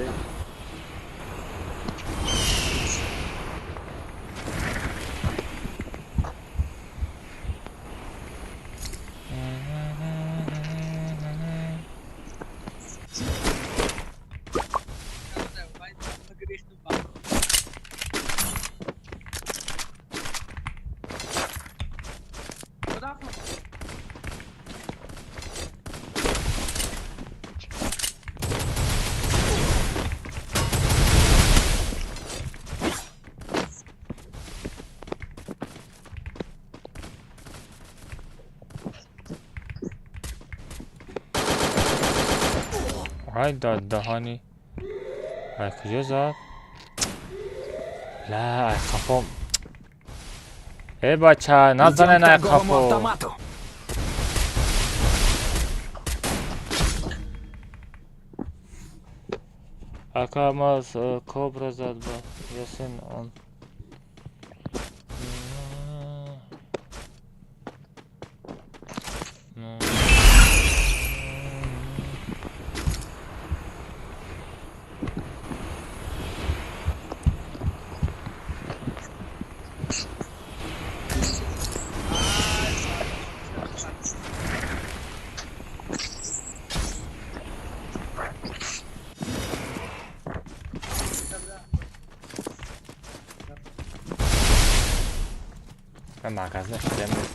های دهانی ای کجا زد لا ای خفا ای بچه نزنن ای خفا Akamaz kobra zad ba yasin on. Ben magazine şiremiyorum.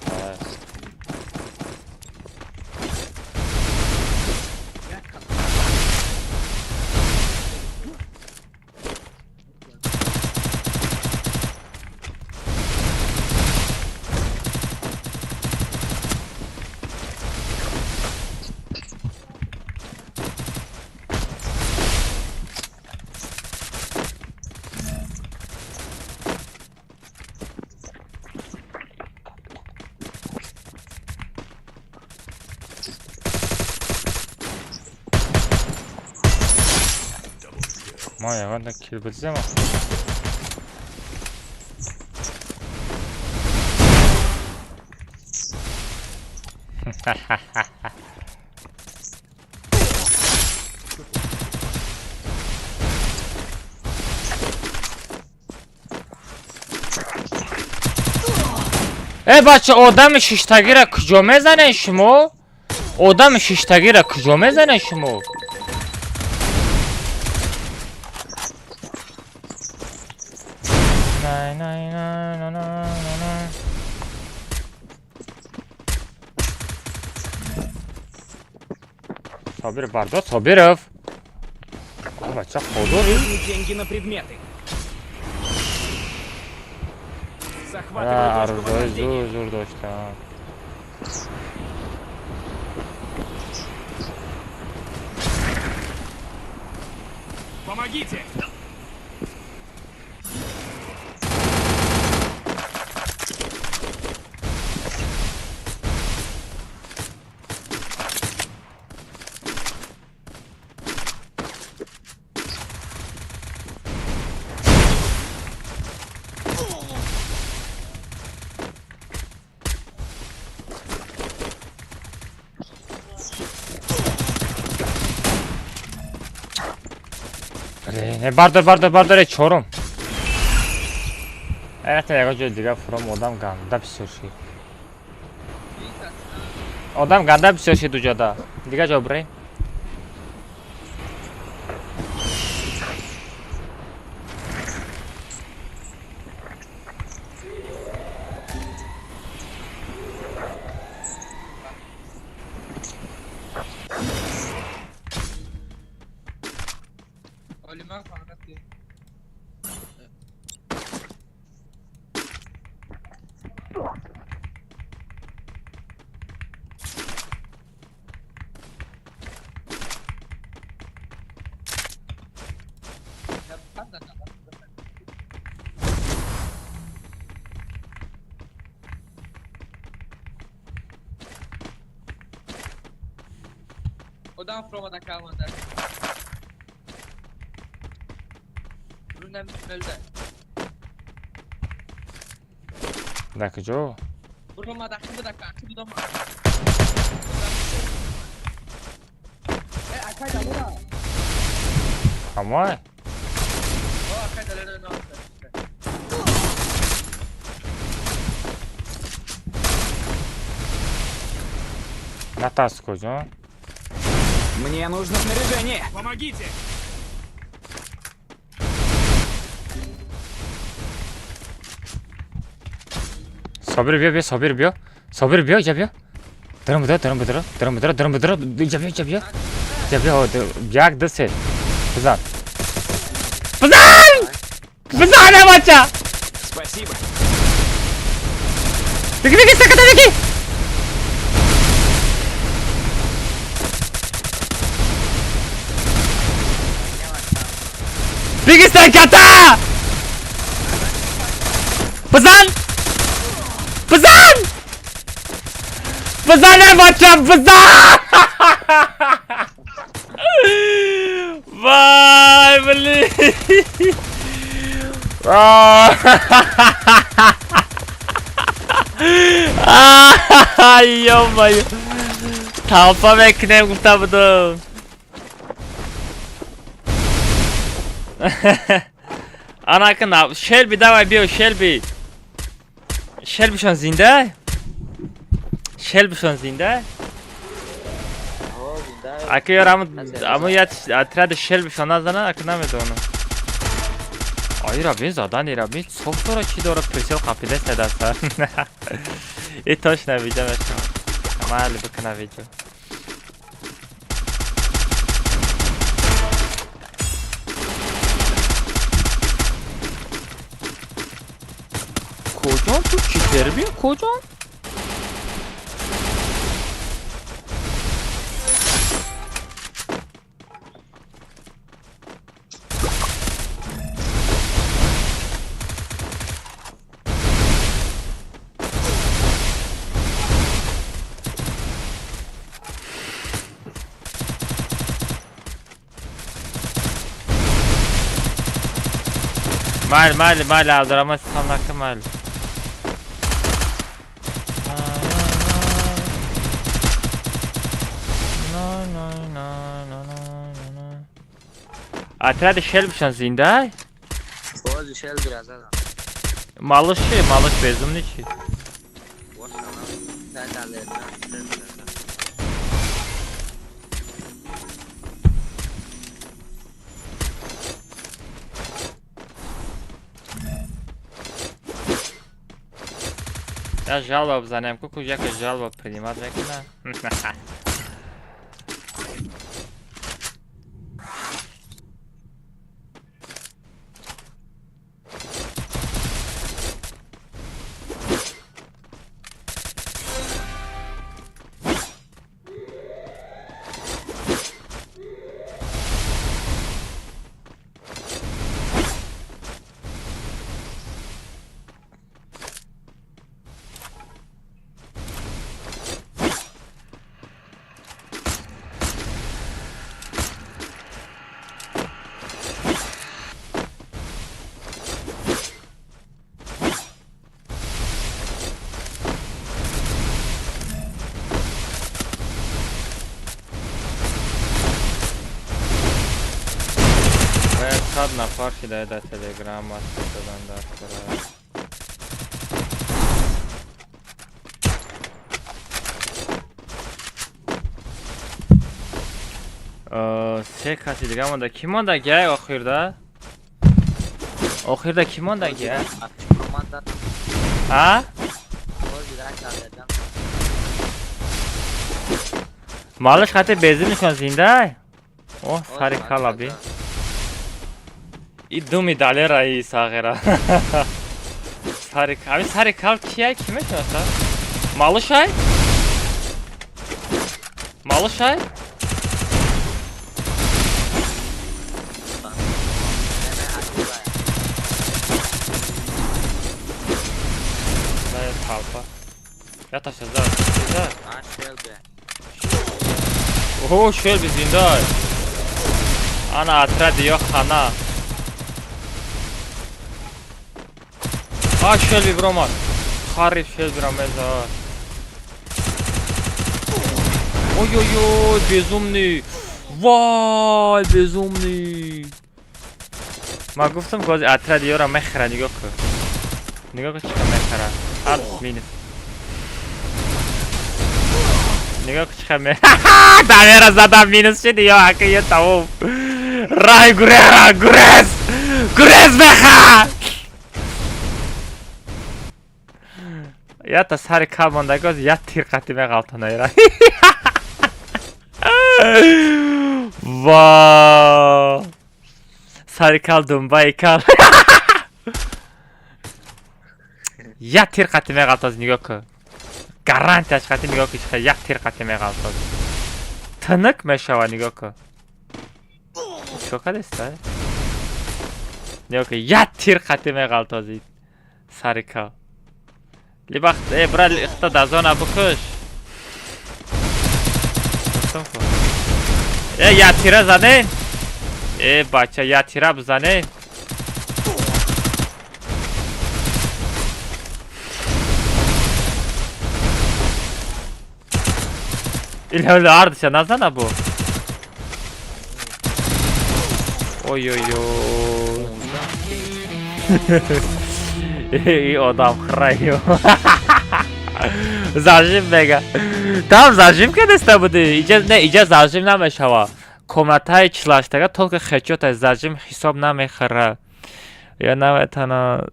Moja ładna kill bez zema. بچه آدم شیشتگی را کجا میزنه شما؟ آدم شیشتگی را کجا میزنه شما؟ نه نه نه نه نه نه. Sabir barda Sabirov. Bachcha xodori. Деньги на предметы. Arzoy zo'r do'stlar. Помогите! Ne bardır çorum. Evet ya gece diga from odam ganda pişirşi. Odam ganda pişirşi dujada. Diga jobre. Oliman kanat ki. Odan froma da kalmadı. Üründen öldü. Dakika jo. Froma da akıllı da mı? Akay da bura. Ama O akay da ne oldu? Натас кожа. Мне нужно снаряжение. Помогите! Sabir biyo. Sabir biyo jab yo. Drum jab yo. Jab yo jak dse. Pızan. Pızan ne maça? Спасибо. Beki sakata. Узбекистан kata! Pızan! Pızan! Pızan ne bakacağım pızan! Vay bli! Ay yapmayın. Talpa bekleyin kurtardım. Ana akın Shelby давай бей Shelby. Shelby schon zinde? Shelby schon zinde? Akı ama atrada Shelby schon azana akına mı onu? Hayır abi zaten abi çok sonra ki doğru presiyon kapıda sedasa. İtoş ne video mesela. Ama hali bakın video. Kocan tu çitleri bir kocan. Mal aldıramaz tam hakkı mal. Atrás Shelby schon zinde? Boğaz Shelby biraz adam. Malış bezimli ki. Boş adam. Sen de alırsan. Я жалоб за ним, куку яка жалоба принимать векна. Sad na farki da je da telegrama dan da se kasi telegrama da kim onda gel oxirda? Oxirda kim onda gel? Ha? Malış xati bezini şon zinde? Oh sarikal abi. İddu medalya rayı sağıra. Sarikal. Abi sarikal kime şunasa? Malışay? Malışay? Zayet kalpa. Yat aşağı zayet. Oho Shelby zinde. Ana atradi yok ana. А, Shelby Broman. Harif Shelby Ramazan. Ой-ой-ой, безумный. Vay безумный. ما گفتم گاز اترا دیارا مخره نگاه کن. نگاه کن چقدر مخره. هر مینه. نگاه کن چقدر مخره. دمیره زدم مینوس شدی یا حقیه تموم. رای گریز بخواه. یا تا سر کالماندگاز یا تیر قطیمه غلطانه ایرا واaa سر کال دنبای کال یا تیر قطیمه غلطاز نگاه که گارانتیش قطی نگاه که یا تیر قطیمه غلطاز تنک میشوه نگاه که شوکه دسته Yok ya tیر خطی میقال تازید سریکا لی وقت برا اختا دازانا بکش یا تیره زنین بچه یا تیره بزنین İlhali ardışa nazana bu. Oy oy oy. İyi adam kırıyor. Zajim mega. Tam zajim ke desta budu. İce zajim nameshava. Komnatay чилаштага толка хечот аз зажим хисоб намехара. Я наветана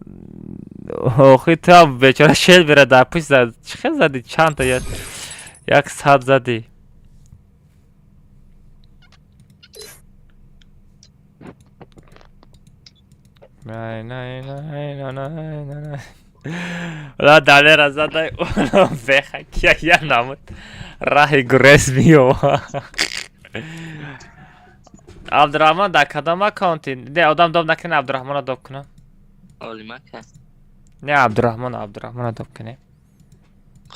охи там вечера шел бера да пусть за чхе зади чанта я як сад зади. Nay. La daler azaday onu veha kia ya namut. Rahi gresmiyo. Abdurrahman da kadam accountin. Ne adam dom nakine Abdurrahman'a dokuna. Olmak ha. Ne Abdurrahman'a dokuna.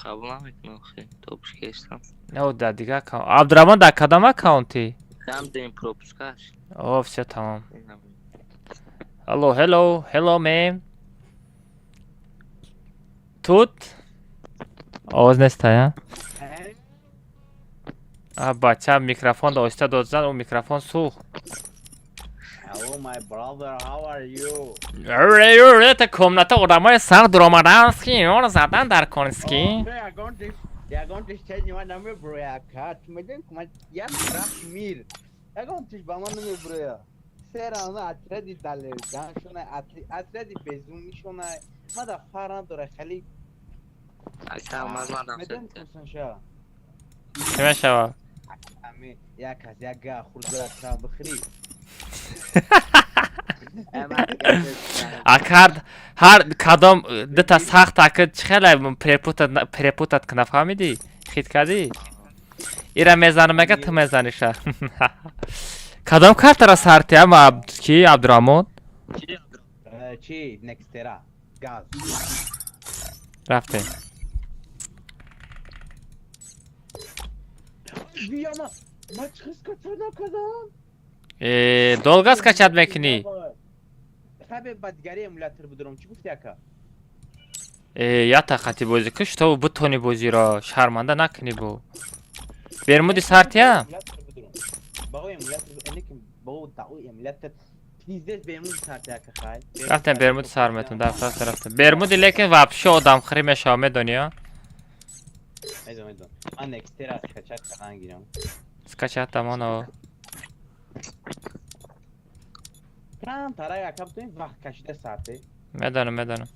Kabul etmiyor ki. Topuş geçtim. Ne o da diga account. Abdurrahman da kadam accounti. Tam deyin propuskaş. Oh, все tamam. Hello ma'am. Тут. Oğuz nesta ya. Бача микрофон да оста дозан у микрофон сух. Hello my brother, how are you? Это комната одамай сар дромаданский, он задан дар конский. They are going to change your number, bro. Kat, medem kumat ya Rahmir. Ya going to ba man number, bro. Serana atredi daler. Gan shona atredi bezumi shona. Mada faran dora khali. Aşağımaz madem Medem sen. kusan sha. Kime şava? Ami ya kas ya ga khurdura sa bkhri. Акард ҳар кадом дита сахт акид чихела препутат кна фаҳмидӣ? Хит кардӣ? Ира мезанам мега ту мезаниша. Кадом картара сарти ама ки Абдурахмон? Чи Nextera gaz. Рафтем. Viyama maç kız kaçana kadar. Долго скачать мекунӣ? Хабе бадгари эмулятор будурам чӣ гуфти ака? Я тақати бозӣ куш то бутони бозиро шарманда накунӣ бу. Бермуди сартия? Бао эмулятор энеким бао дао эмулятор пиздец бермуди сартия ака хай. Рафтем бермуди сар метун рафтем. Бермуди лекин вообще одамхӯрӣ мешава медони ё? Медон. Ман Nextera скачат кардам гирам. Скачат тамоно. Прам тарай ака бутун вақт кашида сарте. Медонам.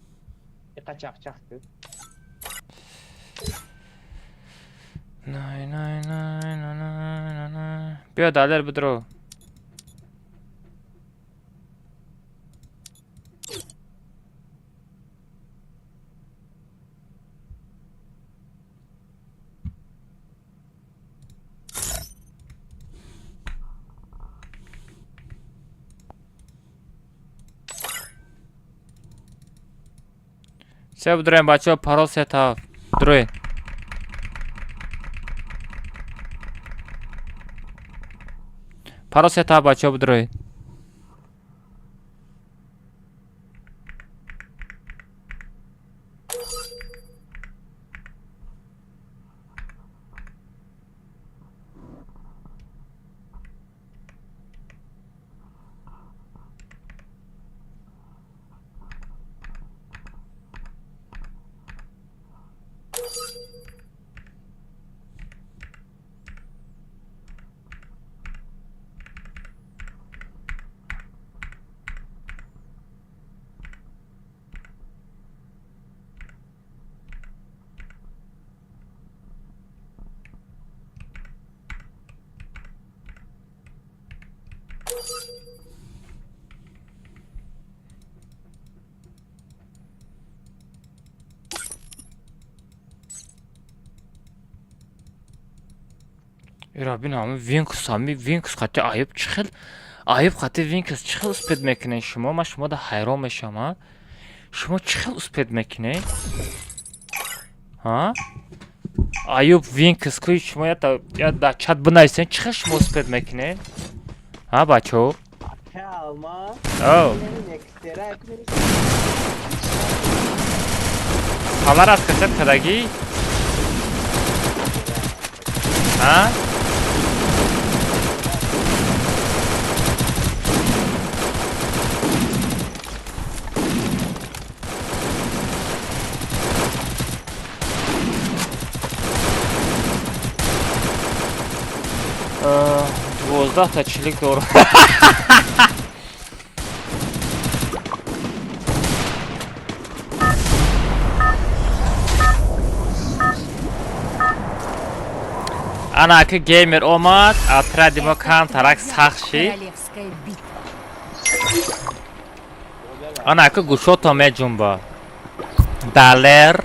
Қачақчақты. Nay. Биё далер бидро. Все будем бачо парол сетав. Друй. Парол сетав бачо будруй. Rabbin amı Vinkus qati ayıb çıxıl. Ayıp xati Winkas چه خیلی اسپید میکنین شما؟ من شما دا حیران میشم ها. شما چه خیلی اسپید میکنین؟ ها؟ Ayıp Winkas که شما یا دا چت بنایسین چه خیلی شما اسپید میکنین؟ ها بچو؟ Alma. Oh. Salar az kaçat kadagi? Ha? Dvozdah ta çilik doğru. Ana که گیمر اومد اترادی ما کم ترک سخت شی Королевская битва. ana که گوشوتا می جنبا دالر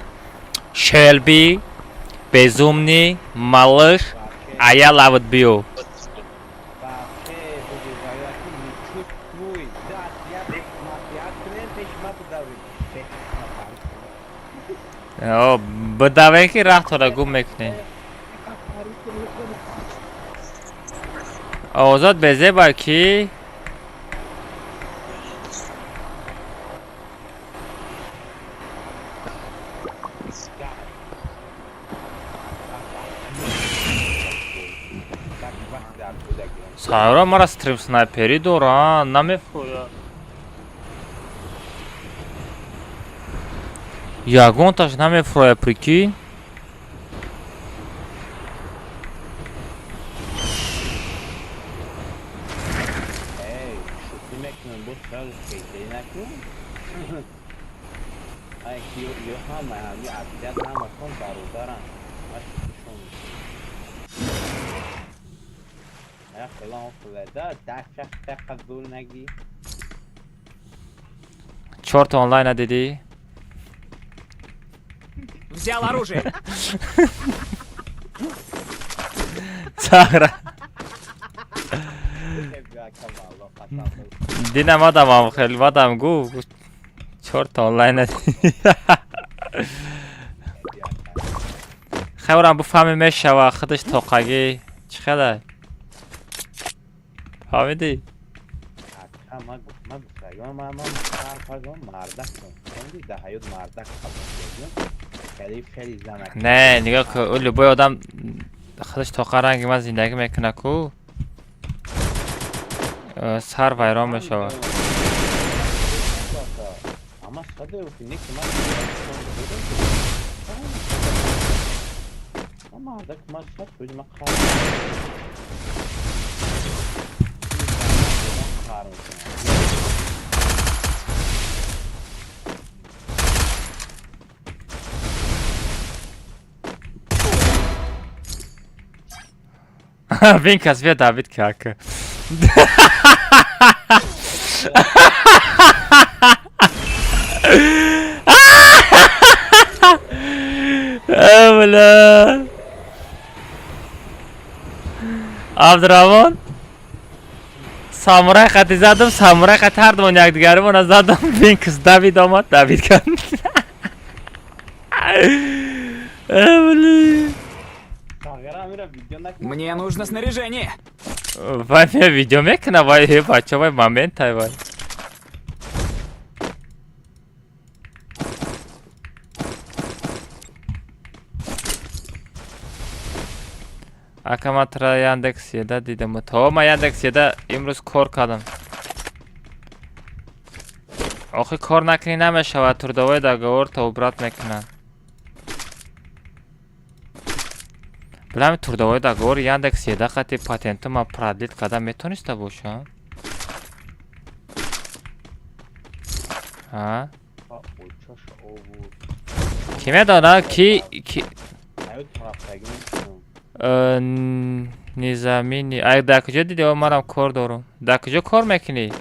شلبی безумный малыш а я лават бью о بدوی که راه را گم میکنی آزاد بزه بر کی سایرا مرا استریم سنایپری دوران نمیفرویا یاگون تاش نمیفرویا پریکی Черт онлайн dedi. Взял оружие. Çağıra. Dinam adamam xeyli adam gu. Черт онлайн dedi. خورم بفهمی میشوه خودش توقعی چخله فهمیدی؟ نه نگاه که اولی بای آدم خودش توقع رنگی من زندگی میکنه کو سر ویران میشوه Winkas wie David Kacke. Evla. Abdurrahman. Samuray qati zadım, samuray qati her zaman yak diğeri bana zadım. Winkas David olmadı, David Kacke. Evla. Мне нужно снаряжение. Вами видео мекна вай бачовай момент вай. Akamatра Yandex-da dedim. Tamam Yandex-da imroz kor kadam. آخه کار نکنی نمیشه تردوای دگاور تا برات میکنن بلام تردوای دگاور یاندکس یه دقیقه پاتنت ما پرادلیت کدام میتونسته باشه ها کی میدونه کی نظامی اگه در کجا دیدی و منم کار دارم در کجا کار میکنی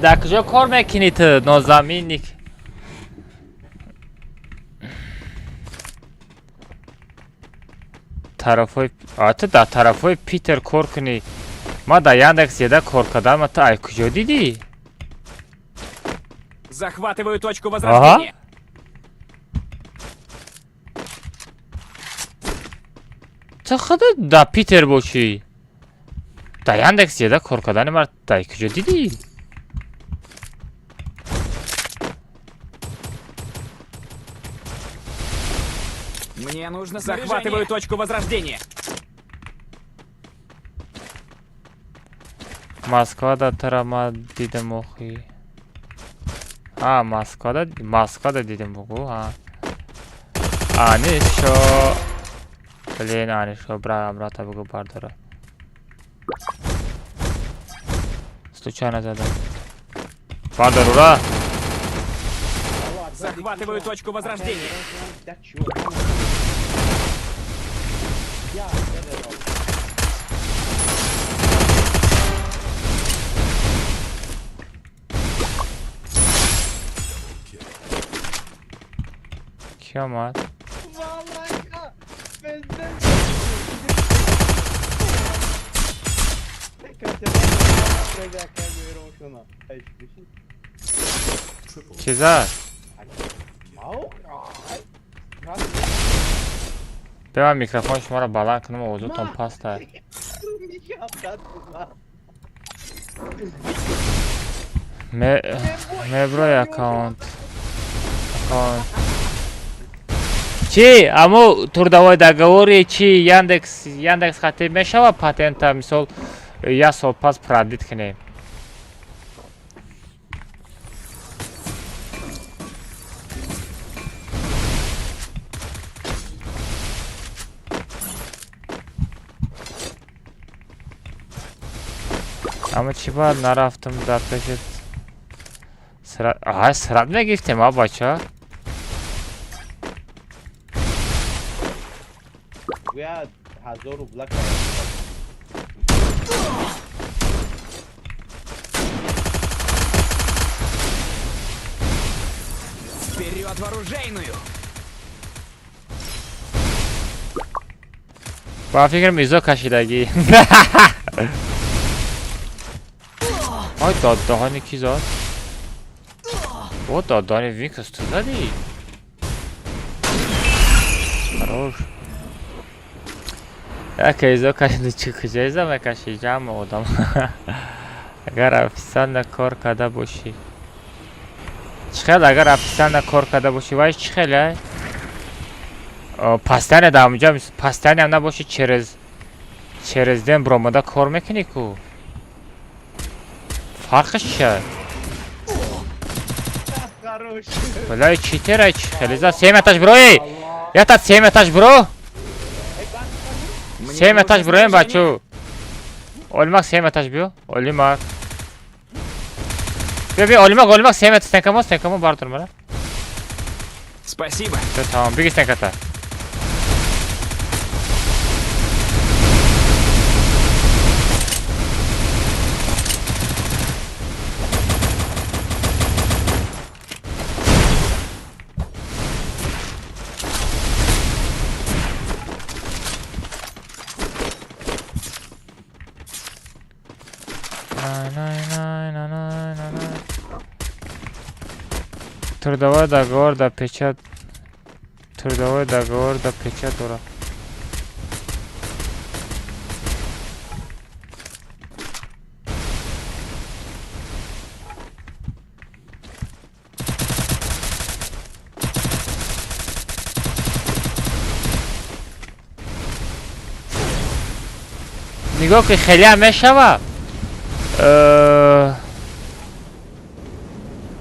در کجا کار میکنی تو نازمینی та тарафои Питер кор кунӣ. Ма да Яндекс зиёда кор кардам, ту ай куҷо дидӣ? Захватываю точку возрождения. Чӣ худа да Питер бошӣ? Да Яндекс зиёда кор кардани ман ту ай куҷо дидӣ? Мне нужно снаряжение. Захватываю точку возрождения. Москвада тарама дидам охи. Москвада дидам бугу. Анишо. Блин, Анишо, брата бугу бардара. Случайно задам. Бардар, ура! Захватываю точку возрождения. Kim var? Vallahi benden Cezar. ببین میکروفون شما رو بلند کنم و اوضاعتون پسته. مبروی اکانت. چی؟ اما تردوای دگوری چی؟ یاندکس خطی میشه پاتنت مثال یا سال پس پردید کنیم. اما چی باید نرفتم در پیشت سرعت نگیفتیم ها بچه باید 1000 روبل Вперед в оружейную! با فکرم ایزا کشیدگی آی دادهانی کی زاد؟ با دادهانی ویکس تو زدی؟ خروش یک ایزا کشیده چی کجا ایزا مکشی جمع آدم اگر افیسان کار کرده باشی چخیل اگر افیسان کار کرده باشی وایش چخیله؟ پستانی در اونجا پستانی هم نباشی چرز دیم برامده کار میکنی کو فرقش چیه؟ بلای چیتره خیلی زد 3 etaş بروی یا تا 3 etaş برو 3 etaş برویم بچو Olmak 3 etaş بیو Olmak بیا Olmak 3 etaş تنکمو باردر مرا Спасибо. Tamam bir gitsen kata Трудовой договор да печать. Трудовой договор да печать ура. نگاه که خیلی همه شوه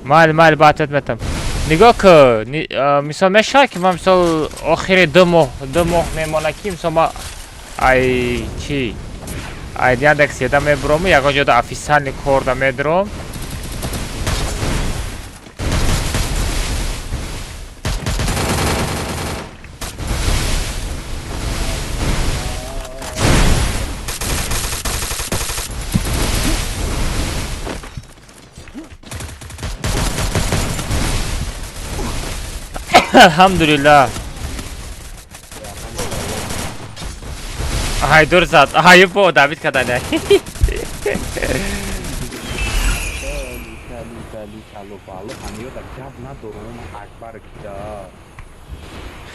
مال بات etmedim. نگاه که مثلا میشه که من مثلا آخر 2 ماه میمونه که مثلا ما ای چی ای یاندکس یادم میبرم یا جدا افیسانی کار میدارم Elhamdülillah. Haydur zat. Hayır bu David kadar ne? Чало бало, ҳамиё дар гап надорум акбар кида.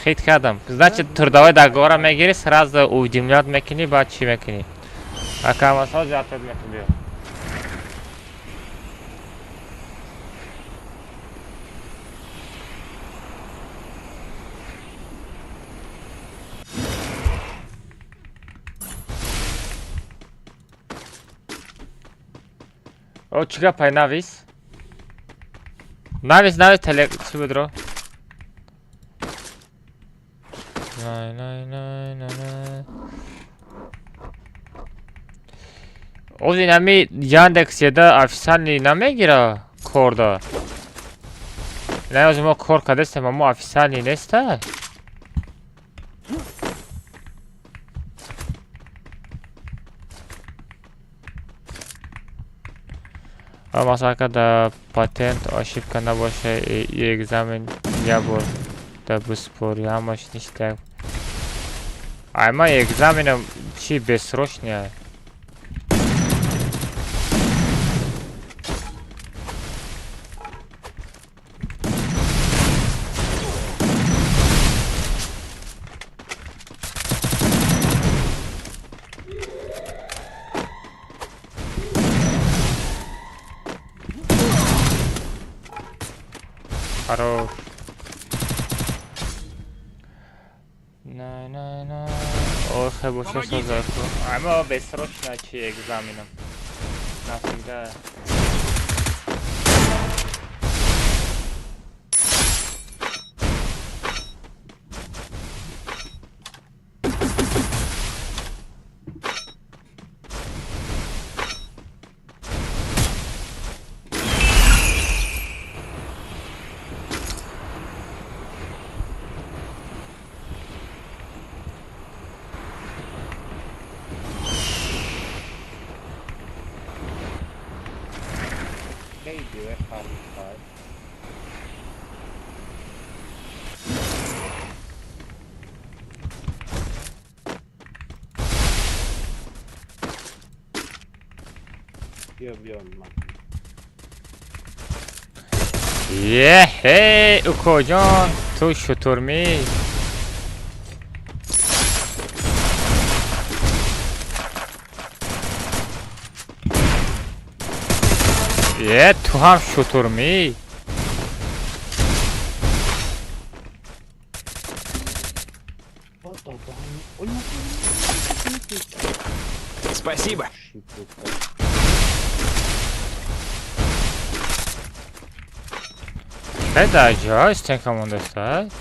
Хит кардам. Значит, трудовой договор мегири, сразу уведомлять мекини, баъд чӣ мекини? Акамасо зиёдтар метуди. О, чӣ гапай навис? Навис теле чӣ будро? Най. Оз инами Яндекс.Еда официальный намегира корда. Не оз мо кор кардастем, аммо официальный неста. Масалан, когда патент ошибка набоша и экзамен я бор да беспори, амаш ништак. Айма экзаменом чи бессрочная. Хорош. Най. Ой, хебо, сейчас заку. Ама бессрочно чи экзаменом. Навсегда. Hey, Ukocan, tu şuturmi. Tu ham şuturmi. Спасибо. Это же с тем командой стоит.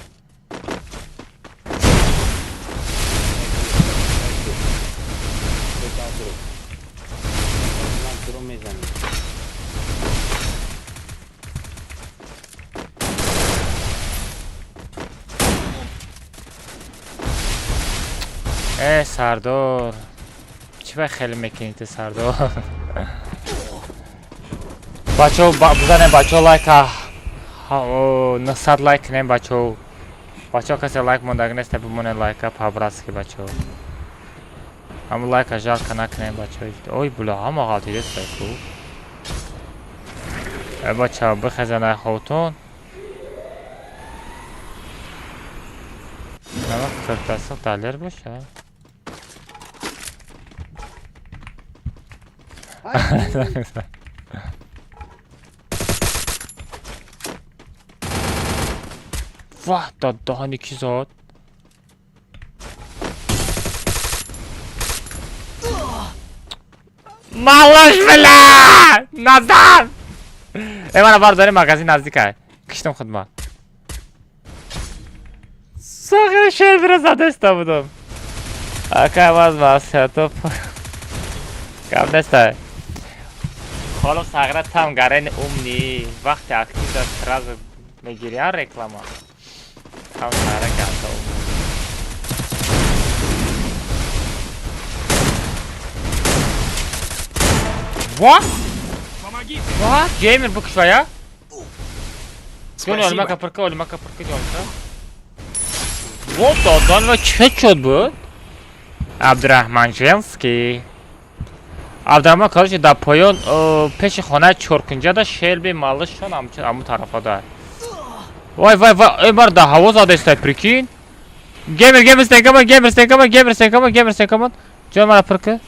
Сардор. چه خیلی میکنید سردار بچه ها بزنیم بچه ها لایک 900 لایک کنیم بچه ها کسی لایک موندگی نیست بمونه لایک پابراسکی بچه ها همون لایک اجال کنه کنیم بچه ها اوی بلا همه غلطی دیست بایکو بچه ها بخزنه خوتون نمک 40 دلار باشه Vah daha 2 saat. Malloş bile! Nazar! Hemen var dönüm magazin nazdik ay. Kıştım khudma. Sakın şey biraz adesta budum. Akavaz masya top. Kam desta. Xolo sag'ra tam garan umni vaqti aktiv da сразу megiriyan reklama. Tam sag'ra kamda umni. What? What? Gamer bu kişiye? Ölme kapırka diyorlar. What da dan ve headshot bu? Абдурахман Женский. Абдурахман короче дар поён пеши хонаи чоркунҷада Шелби малышон аму тарафада. Вай вай вай, эмар да ҳаво зада истай, прикинь. Геймер стенкамон. Ҷон мара пирки.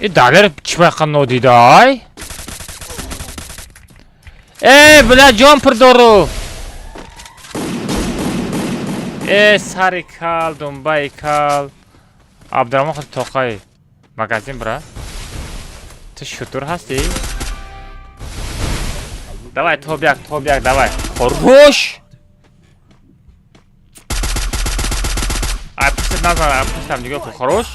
Далер чимайқан нодидай? Бля, ҷомпер дору. Сари кал, думбаи кал. Абдурахмон ходи тоқаи магазин бра. Ту шутур ҳастӣ? Давай, тобяк, давай. Хорош! Ай, пустит назад, пустам дига ку, хорош?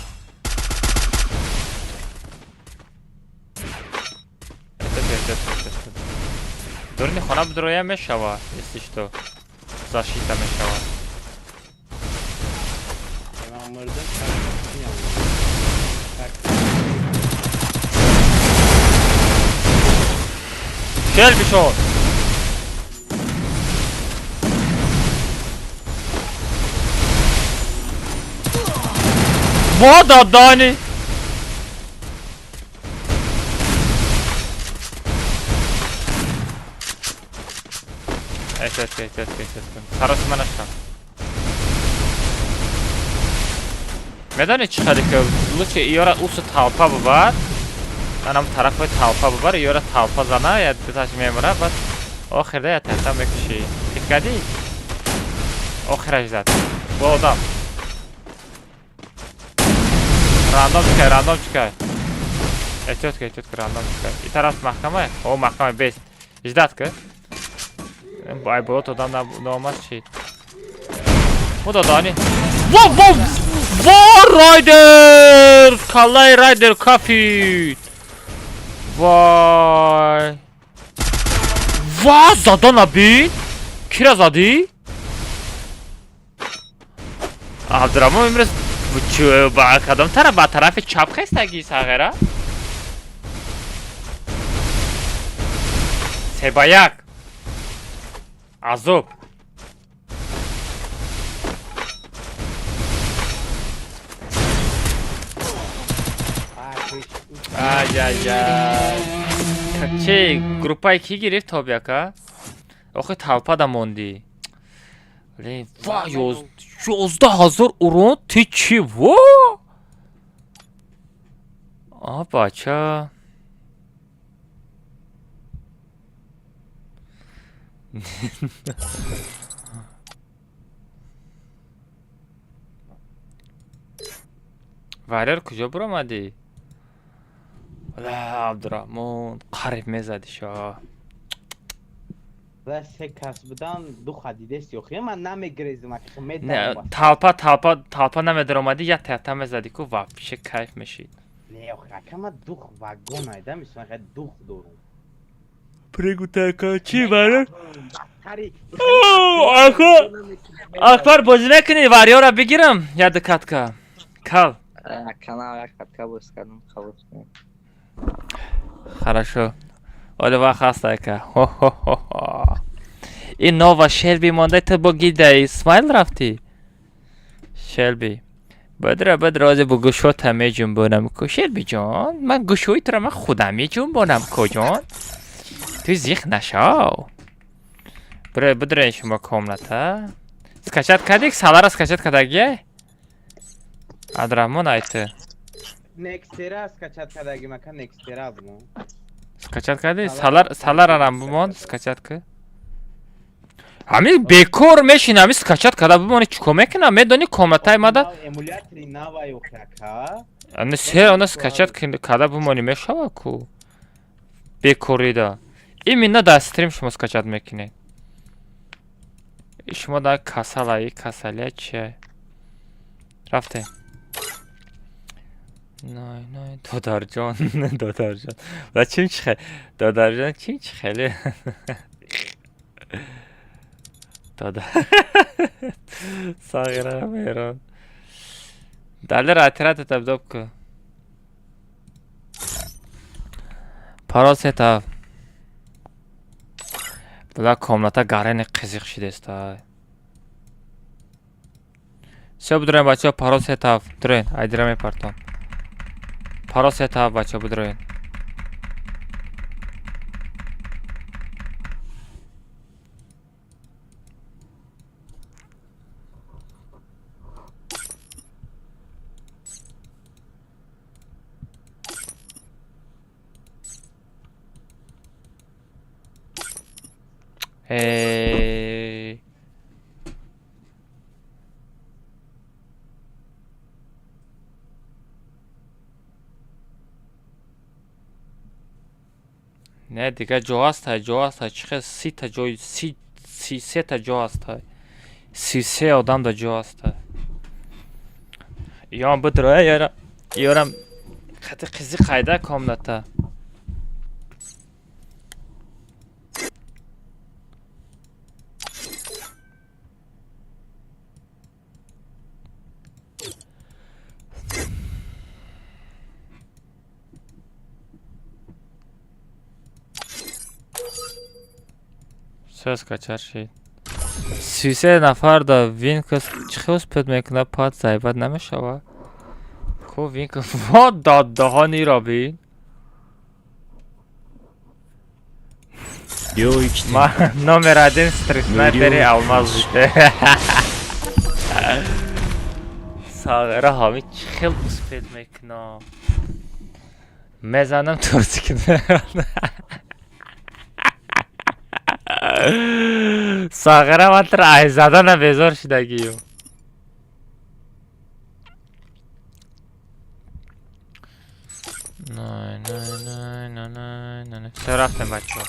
Дурни хона будроя мешава, если что. Защита мешава. Шелби шон. Вода Дани. Сарас манашам. Медани чӣ хади ки лучше иёра усу талпа бубар. Манам тарафои талпа бубар, иёра талпа зана, я дуташ мемура, баъд охирда я тахта мекушӣ. Фикади? Охираш зад. Бо одам. Рандом чикай. Эҳтиёт ки рандом чикай. И тараф маҳкама? О, маҳкама бест. Ждат ки? Ай болот одам наомад чӣ? Худо донӣ. Во райдер! Каллаи райдер кафид! Вай! Ва зада набин? Кира задӣ? Абдурахмон имрӯз ба кадом тараф? Ба тарафи чап хестагӣ сағира? 3-1. Азоб. Ай-яй-яй. Чӣ группаи кӣ гирифт тобяка? Охи талпада мондӣ. Ва 11000 урон ти чӣ? Во? А бача. Варер куҷо буромадӣ? Абдурахмон қариб мезадӣ шо. Се кас будан ду хадидест ёхи ман намегрезим аки Не, талпа намедиромадӣ, я тата мезадӣ ку вообще кайф мешид. Не ёхи ака ман дух вагон айда мисlan ака дух дорум. Пригутака чӣ варер? Акбар бозӣ мекунӣ? Вариёра бигирам я дукатка. Кал. Канал як катка боз кардам, қабул кунед. Хорошо. Оли вақт ҳаст ака. Ин нова Шелби монда, ту бо гида Исмаил рафтӣ? Шелби. Бадра ози бо гӯшота меҷунбонам ку. Шелби ҷон, ман гӯшои тура ман худам меҷунбонам ку ҷон. Ту зих нашав. Бадра шумо комната. Скачат кардик? Салара скачат кардагия? Абдурахмон айты. Некстера скачат кардагим ака некстера бумон. Скачат кардӣ? Саларарам бумон скачат ки? Ҳамин бекор мешина, ҳамин скачат карда бимонӣ чӣ кор мекунам? Медонӣ комнатаи мада? Эмулятори нава ёхи ака. Ани се она скачат карда бимонӣ мешава ку. Бекорида. Именно дар стрим шумо скачат мекунед. Шумо дар касалия чия? Рафте. Най, додарҷон. Ва чим чӣ хеле? Додарҷон чим чӣ хеле? Сағира мейрон. Далер атират табдоб ку. Paraseta. Bular komnata garani qiziq shidesta. Все, budroyin bacha, paraseta. Budroyin, aydiramay parton. Paraseta bacha, budroyin. Hey. Ne دیگه جو هست چه سی تا جو سی سه تا جو هست سی سه آدم دا جو هست یا بدره یارم خط قیزی قایده کاملتا Söz kaçar şey. Süse nafar da Vinkus çıkıyoruz pötmekine pat zayıfat nemiş hava. Ko Vinkus vad daha ni Robin. Ma numeradın stresler beri almaz işte. Sağıra hami çıkıl pötmekine. Mezanım tursikine. Sağıra matır ayzadana bezor şidagi yo. Nay. Все рaftem бачо.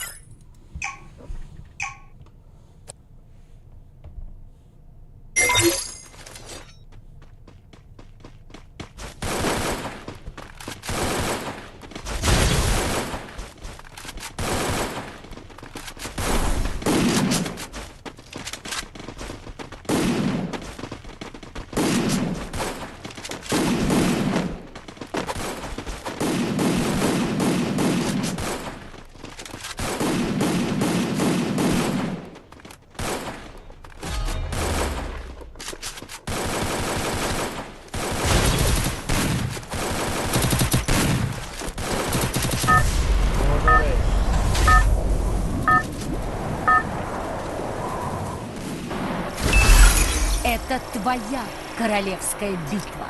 Это твоя королевская битва.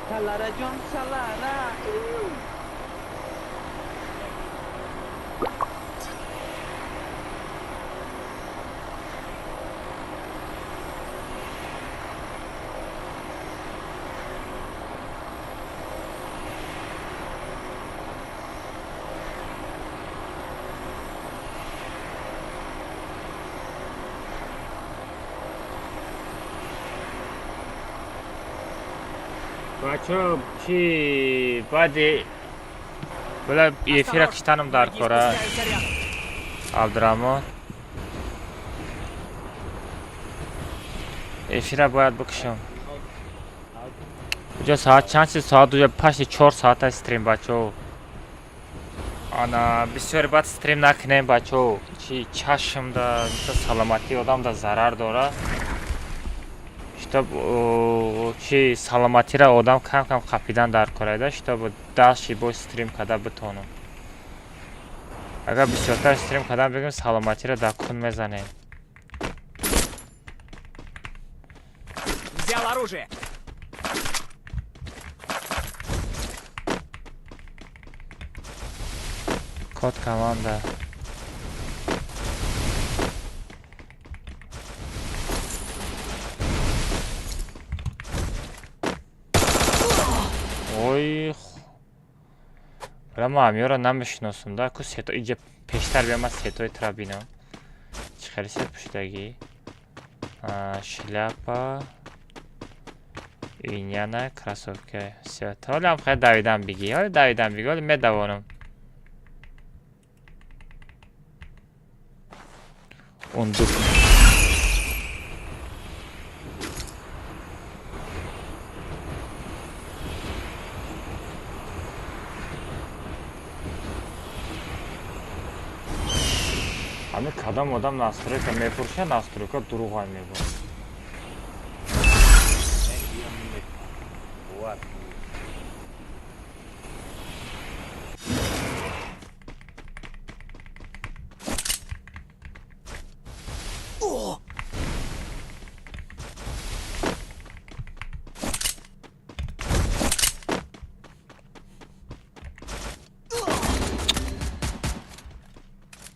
Salara John salara. Бачо чи бади була эфира киштаным дар кора Абдурамон эфира бояд бикушам уҷа соат чанд соат уҷа пашти 4 соата стрим бачо ана бисёр бад стрим накунем бачо чи чашмда саломатии одамда зарар дора чтоб чи саломатира одам кам қапидан дар корайда чтоб дашти бо стрим када битонам агар бисёртар стрим кадам бигим саломатира да кун мезанем Взял оружие. код команда ой ма амёра намешиносам да ку сето иҷа пештар биёма сетои трабинам чӣ хеле сет пушидагӣ шляпа иняна красовка сет ҳолиам хай давидан бигӣ ҳоли медавонам ундук Hani kadam adam настройка мефурша, настройка дуругай мебо.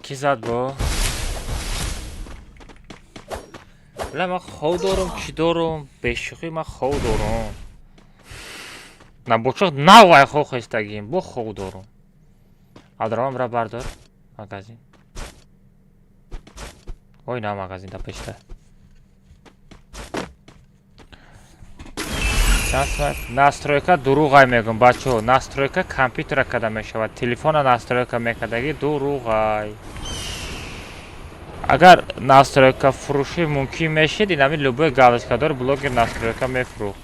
Ki zad bu? لا من خو دارم چی دارم بشوخی من خو دارم نه بچه نه وای خو خستگیم با خو دارم عبدالرحمن را بردار مگزین وای نه مگزین تا پشته настройка дуругай мегум бачо настройка компьютера када мешавад телефона настройка мекадаги дуругай агар настройка фурӯшӣ мумкин мешид инами любой галочкадор блогер настройка мефурӯхт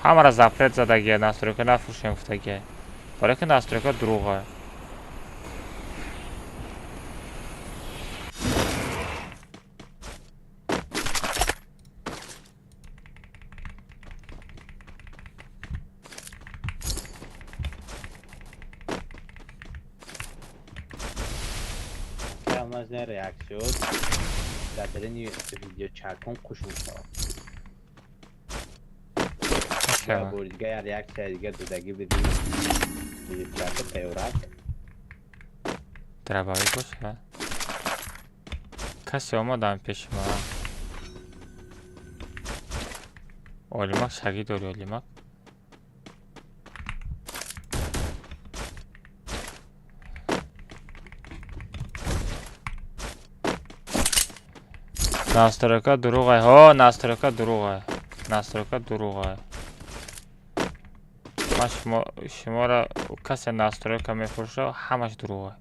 ҳамара запрет задагия настройка нафурӯшем гуфтагия вале ки настройка дуругай نه ریاکت شد در دل ویدیو چرکم خوشون شد بار دیگه ریاکت شد دیگه دودگی بدیم ویدیو چرک تیورک دربایی باشه کسی آمادم پیش ما اولیمک شگی داری اولیمک настройка дуругай ҳо настройка дуругай настройка дуругай ман шуморо касе настройка мефурӯша ҳамаш дуругай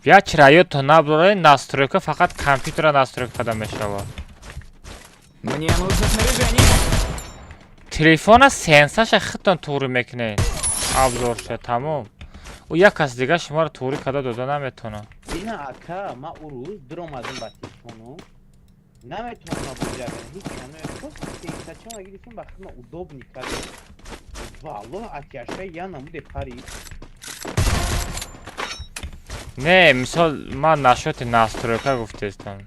як чираёто наброрай настройка фақат компютера настройка када мешавад Мне нужно снаряжение. телефона сенсаша хитон туғрӣ мекунед абзор шуд тамом ӯ як кас дига шуморо туғрӣ када дода наметона бина ака ма ӯ рӯз дуромадам ба телефону наметонам бужагам ҳеҷ каное просто сенсачон аги дисем ба хидма удобни кардам валлоҳ атяшка я намуде пари не мисол ман нашоти настройка гуфтестам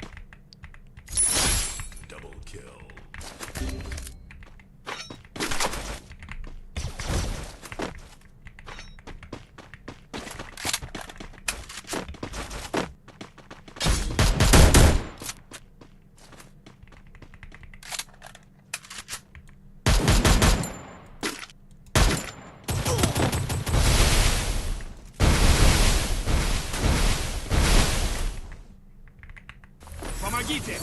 Помогите!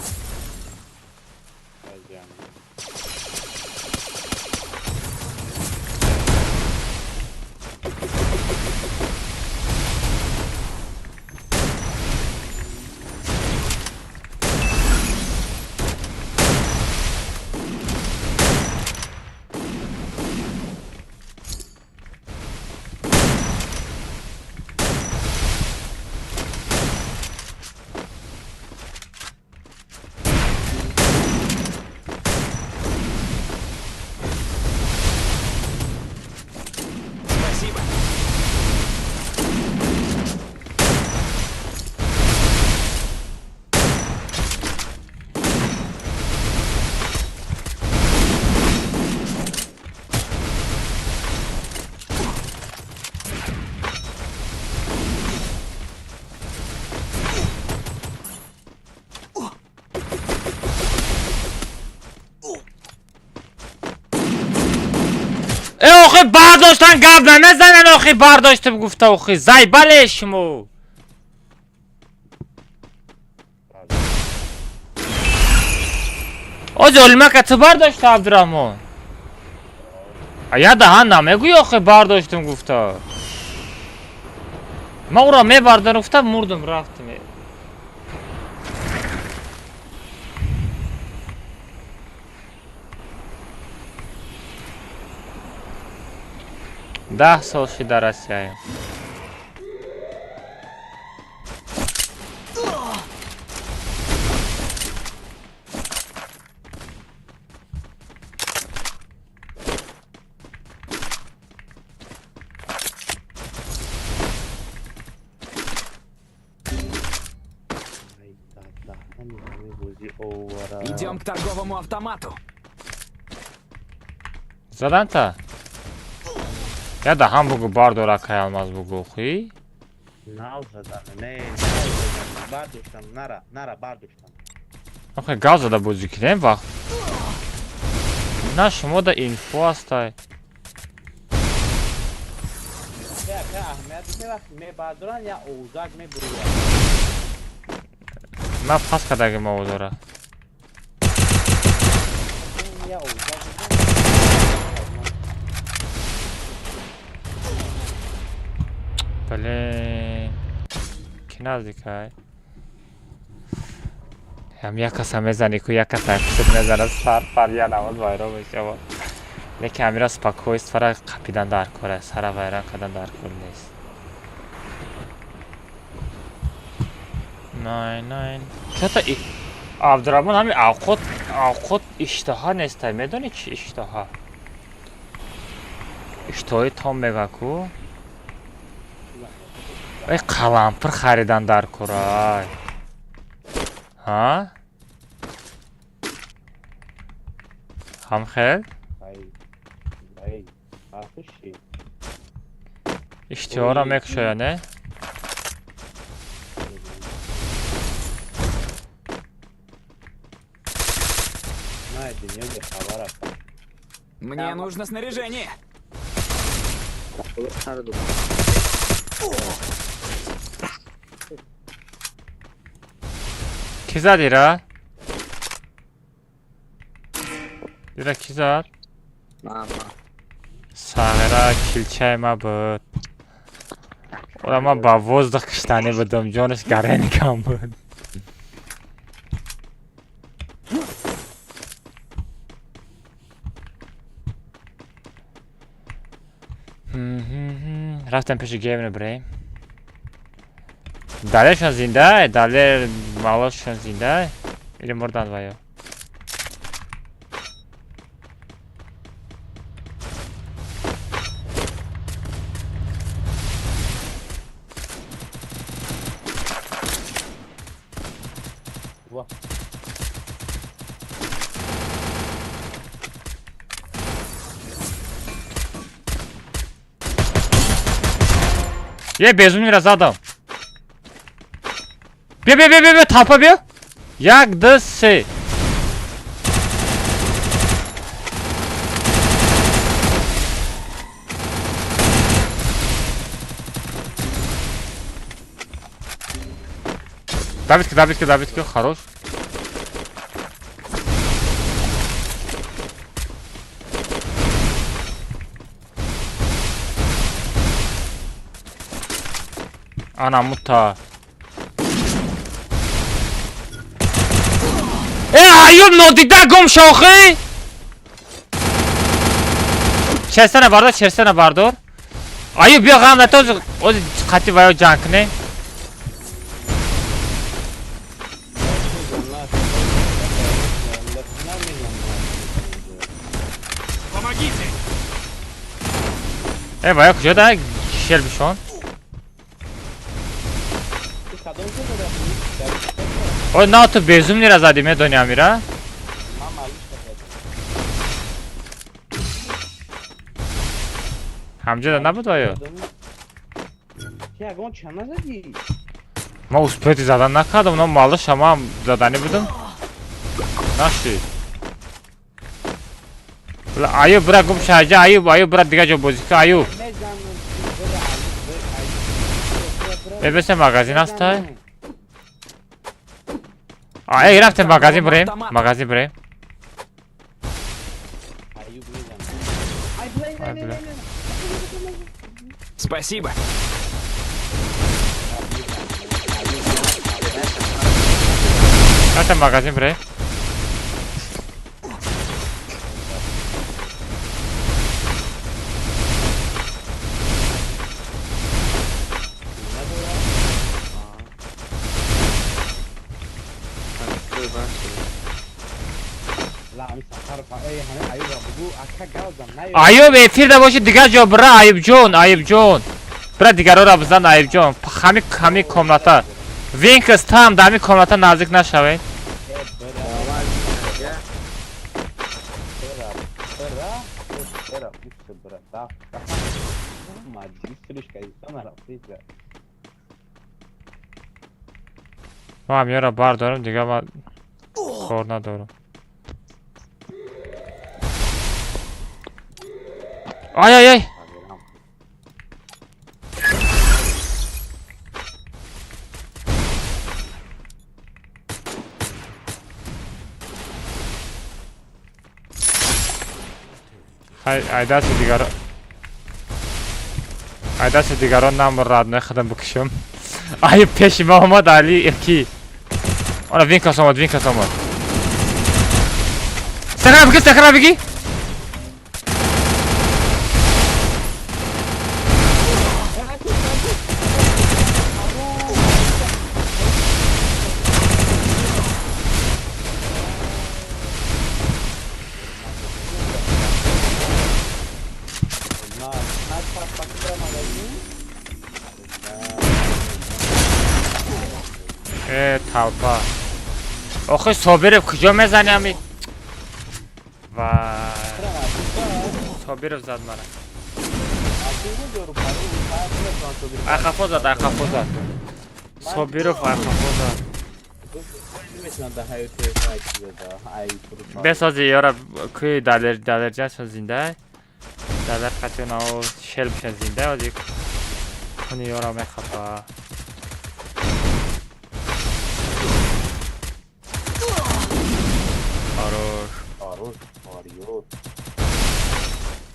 آخه برداشتن قبلا نزنن آخه برداشتم گفته آخه زای بله شما آج علمه که چه برداشته عبدالرحمن یا دهن نمیگوی آخه برداشتم گفته ما او را میبردن گفته مردم رفتم 10 сол шида Россияем. Идем к торговому автомату. Задanta. Ya da hamburgu bardora kayalmaz bu kokuyu. نه زدن نه برداشتم نره برداشتم آخه گاز زده بازی کنیم وقت نه شما دا اینفو هسته که اهمیت نه وقتی می بردارن یا اوزاک می بروید من پس کدگی ما داره یا اوزاک بله کی نزدیکه هم یک کس میزنی که یک کس خود میزنه سر یا نماز وایران میشه و لیکن امیرا سپاکویست فرق قپیدن در کاره سر وایران کدن در کار نیست نه چطور عبدالرحمن همین اوقات اشتها نیسته میدونی چی اشتها اشتهای تام میگه کو ای قلمپر خریدن در کورای ها هم خیر اشتها را میکشه نه Мне нужно снаряжение. کی زد ایرا؟ ایرا کی زد؟ ساغره کلچه ما بود اولا ما با وزد کشتنی بودم جانش گرین کم بود رفتم پیش گیم رو بریم دلیشون زنده دلیل مالاشون زنده ایلی مردن ویا یه bezumni raz adam بیا تاپا بیا یک دو سه David ki хорош Ana muta. Ayub nodide gum şoxi. Çersene bardor. Ayub bia qamlat o qati vayo jankne. Помогите. Vayo kujada kişel bishon. Ой, на то безумный разади ме до нямира. Хамжада набуд вайо. Ягон чана зади? Ма успети задан накардам, но мало шама задани будам. Наши. Бла аю бра гум шаja, аю бра дига жо бозика аю. Бебесе магазин аста. Эй, рaftem magazin buraya. Спасибо. Raftem magazin buraya. لا همین سفر ای همه ایوب بگو اکا گازم نه ایوب افیر باشه دیگر جا برا ایوب جون برا دیگر را بزن ایوب جون همین کامناتا وینکس تام دمی کامناتا نزدیک نشوید ما هم یارا بار دارم دیگه ما کار ندارم آی دست دیگران نمرد نخدم بکشم ای پیش محمد علی کی آنا وینکاس آمد سخرا بگی توبه آخه صابر کجا میزنی همین وای صابر زد منه اخفا زد صابر اخفا زد بسازی یارا که دلرجه شد زنده دلر خطی ناو شل بشن زنده و دیگه کنی یارا میخفا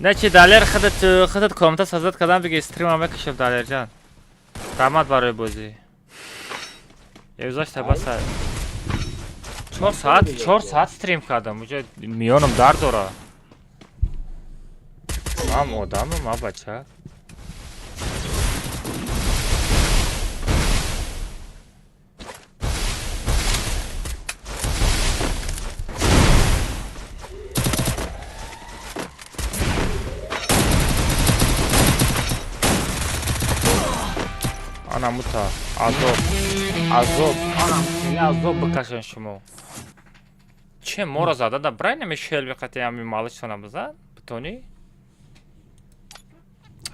نه چی دلر خودت کامنت سازد کدام بگی استریم هم بکشم دلر جان رحمت برای بازی یوزاش تبا سر 4 ساعت استریم کردم مجھے میانم درد داره من آدمم من بچه آنم تا عذاب آنم عذاب بکشن شما چه ما را زده در برای نمیشه بقیتی همین مالش سنم بزن بتونی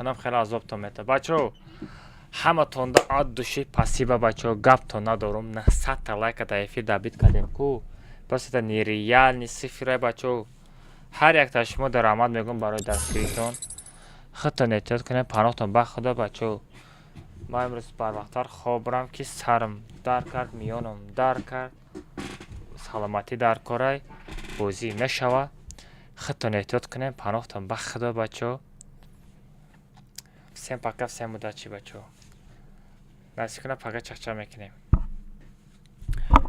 آنم خیلی عذاب تا میته بچه رو همه تونده عاد دوشی پاسیبه بچه رو گپ تا ندارم نه 100 تا لایک تا افیر دابید کردیم کو پس تا نی ریال نی صفره بچه رو هر یک تا شما در آمد میگم برای دستگیریتون خودتون احتیاط کنه پناهتون بخدا بچه رو ما امروز بر وقتار خواب برم که سرم در کرد میانم در کرد سلامتی در کارای بازی نشوه خودتون احتیاط کنیم پناهتون بخدا بچه سیم پاکه سیم مدت چی بچه نسی کنه پاکه چخچه میکنیم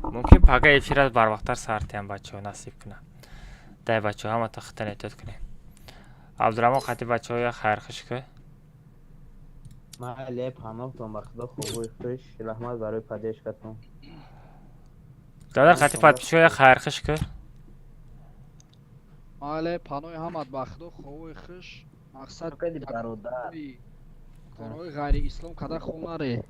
ممکن پاکه افیر از بر وقتار سرتیم بچه نصیب کنه ده بچه همه تا خودتون احتیاط کنیم عبدالرحمن خطی بچه های خیرخش که ما علیه پناهتون بخدا خوبی خوش رحمت برای پدیشکتون دادر خطی پدیشکای خیرخش که ما علیه پناه همت بخدا خوبی خوش مقصد کدی برادر کارهای غیر اسلام کده خوناره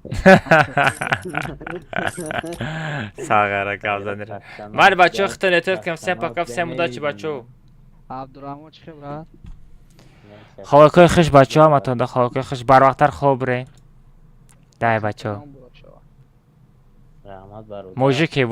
ساغره کابزنیره ماری بچه ها خطن احتیاط کنیم سیم پاکه سیم مدت چی بچه عبدالرحمن چه خبره خوابکای خش بچه ها متونده خوابکای خش بر وقتر خواب رین ده بچه ها موجی که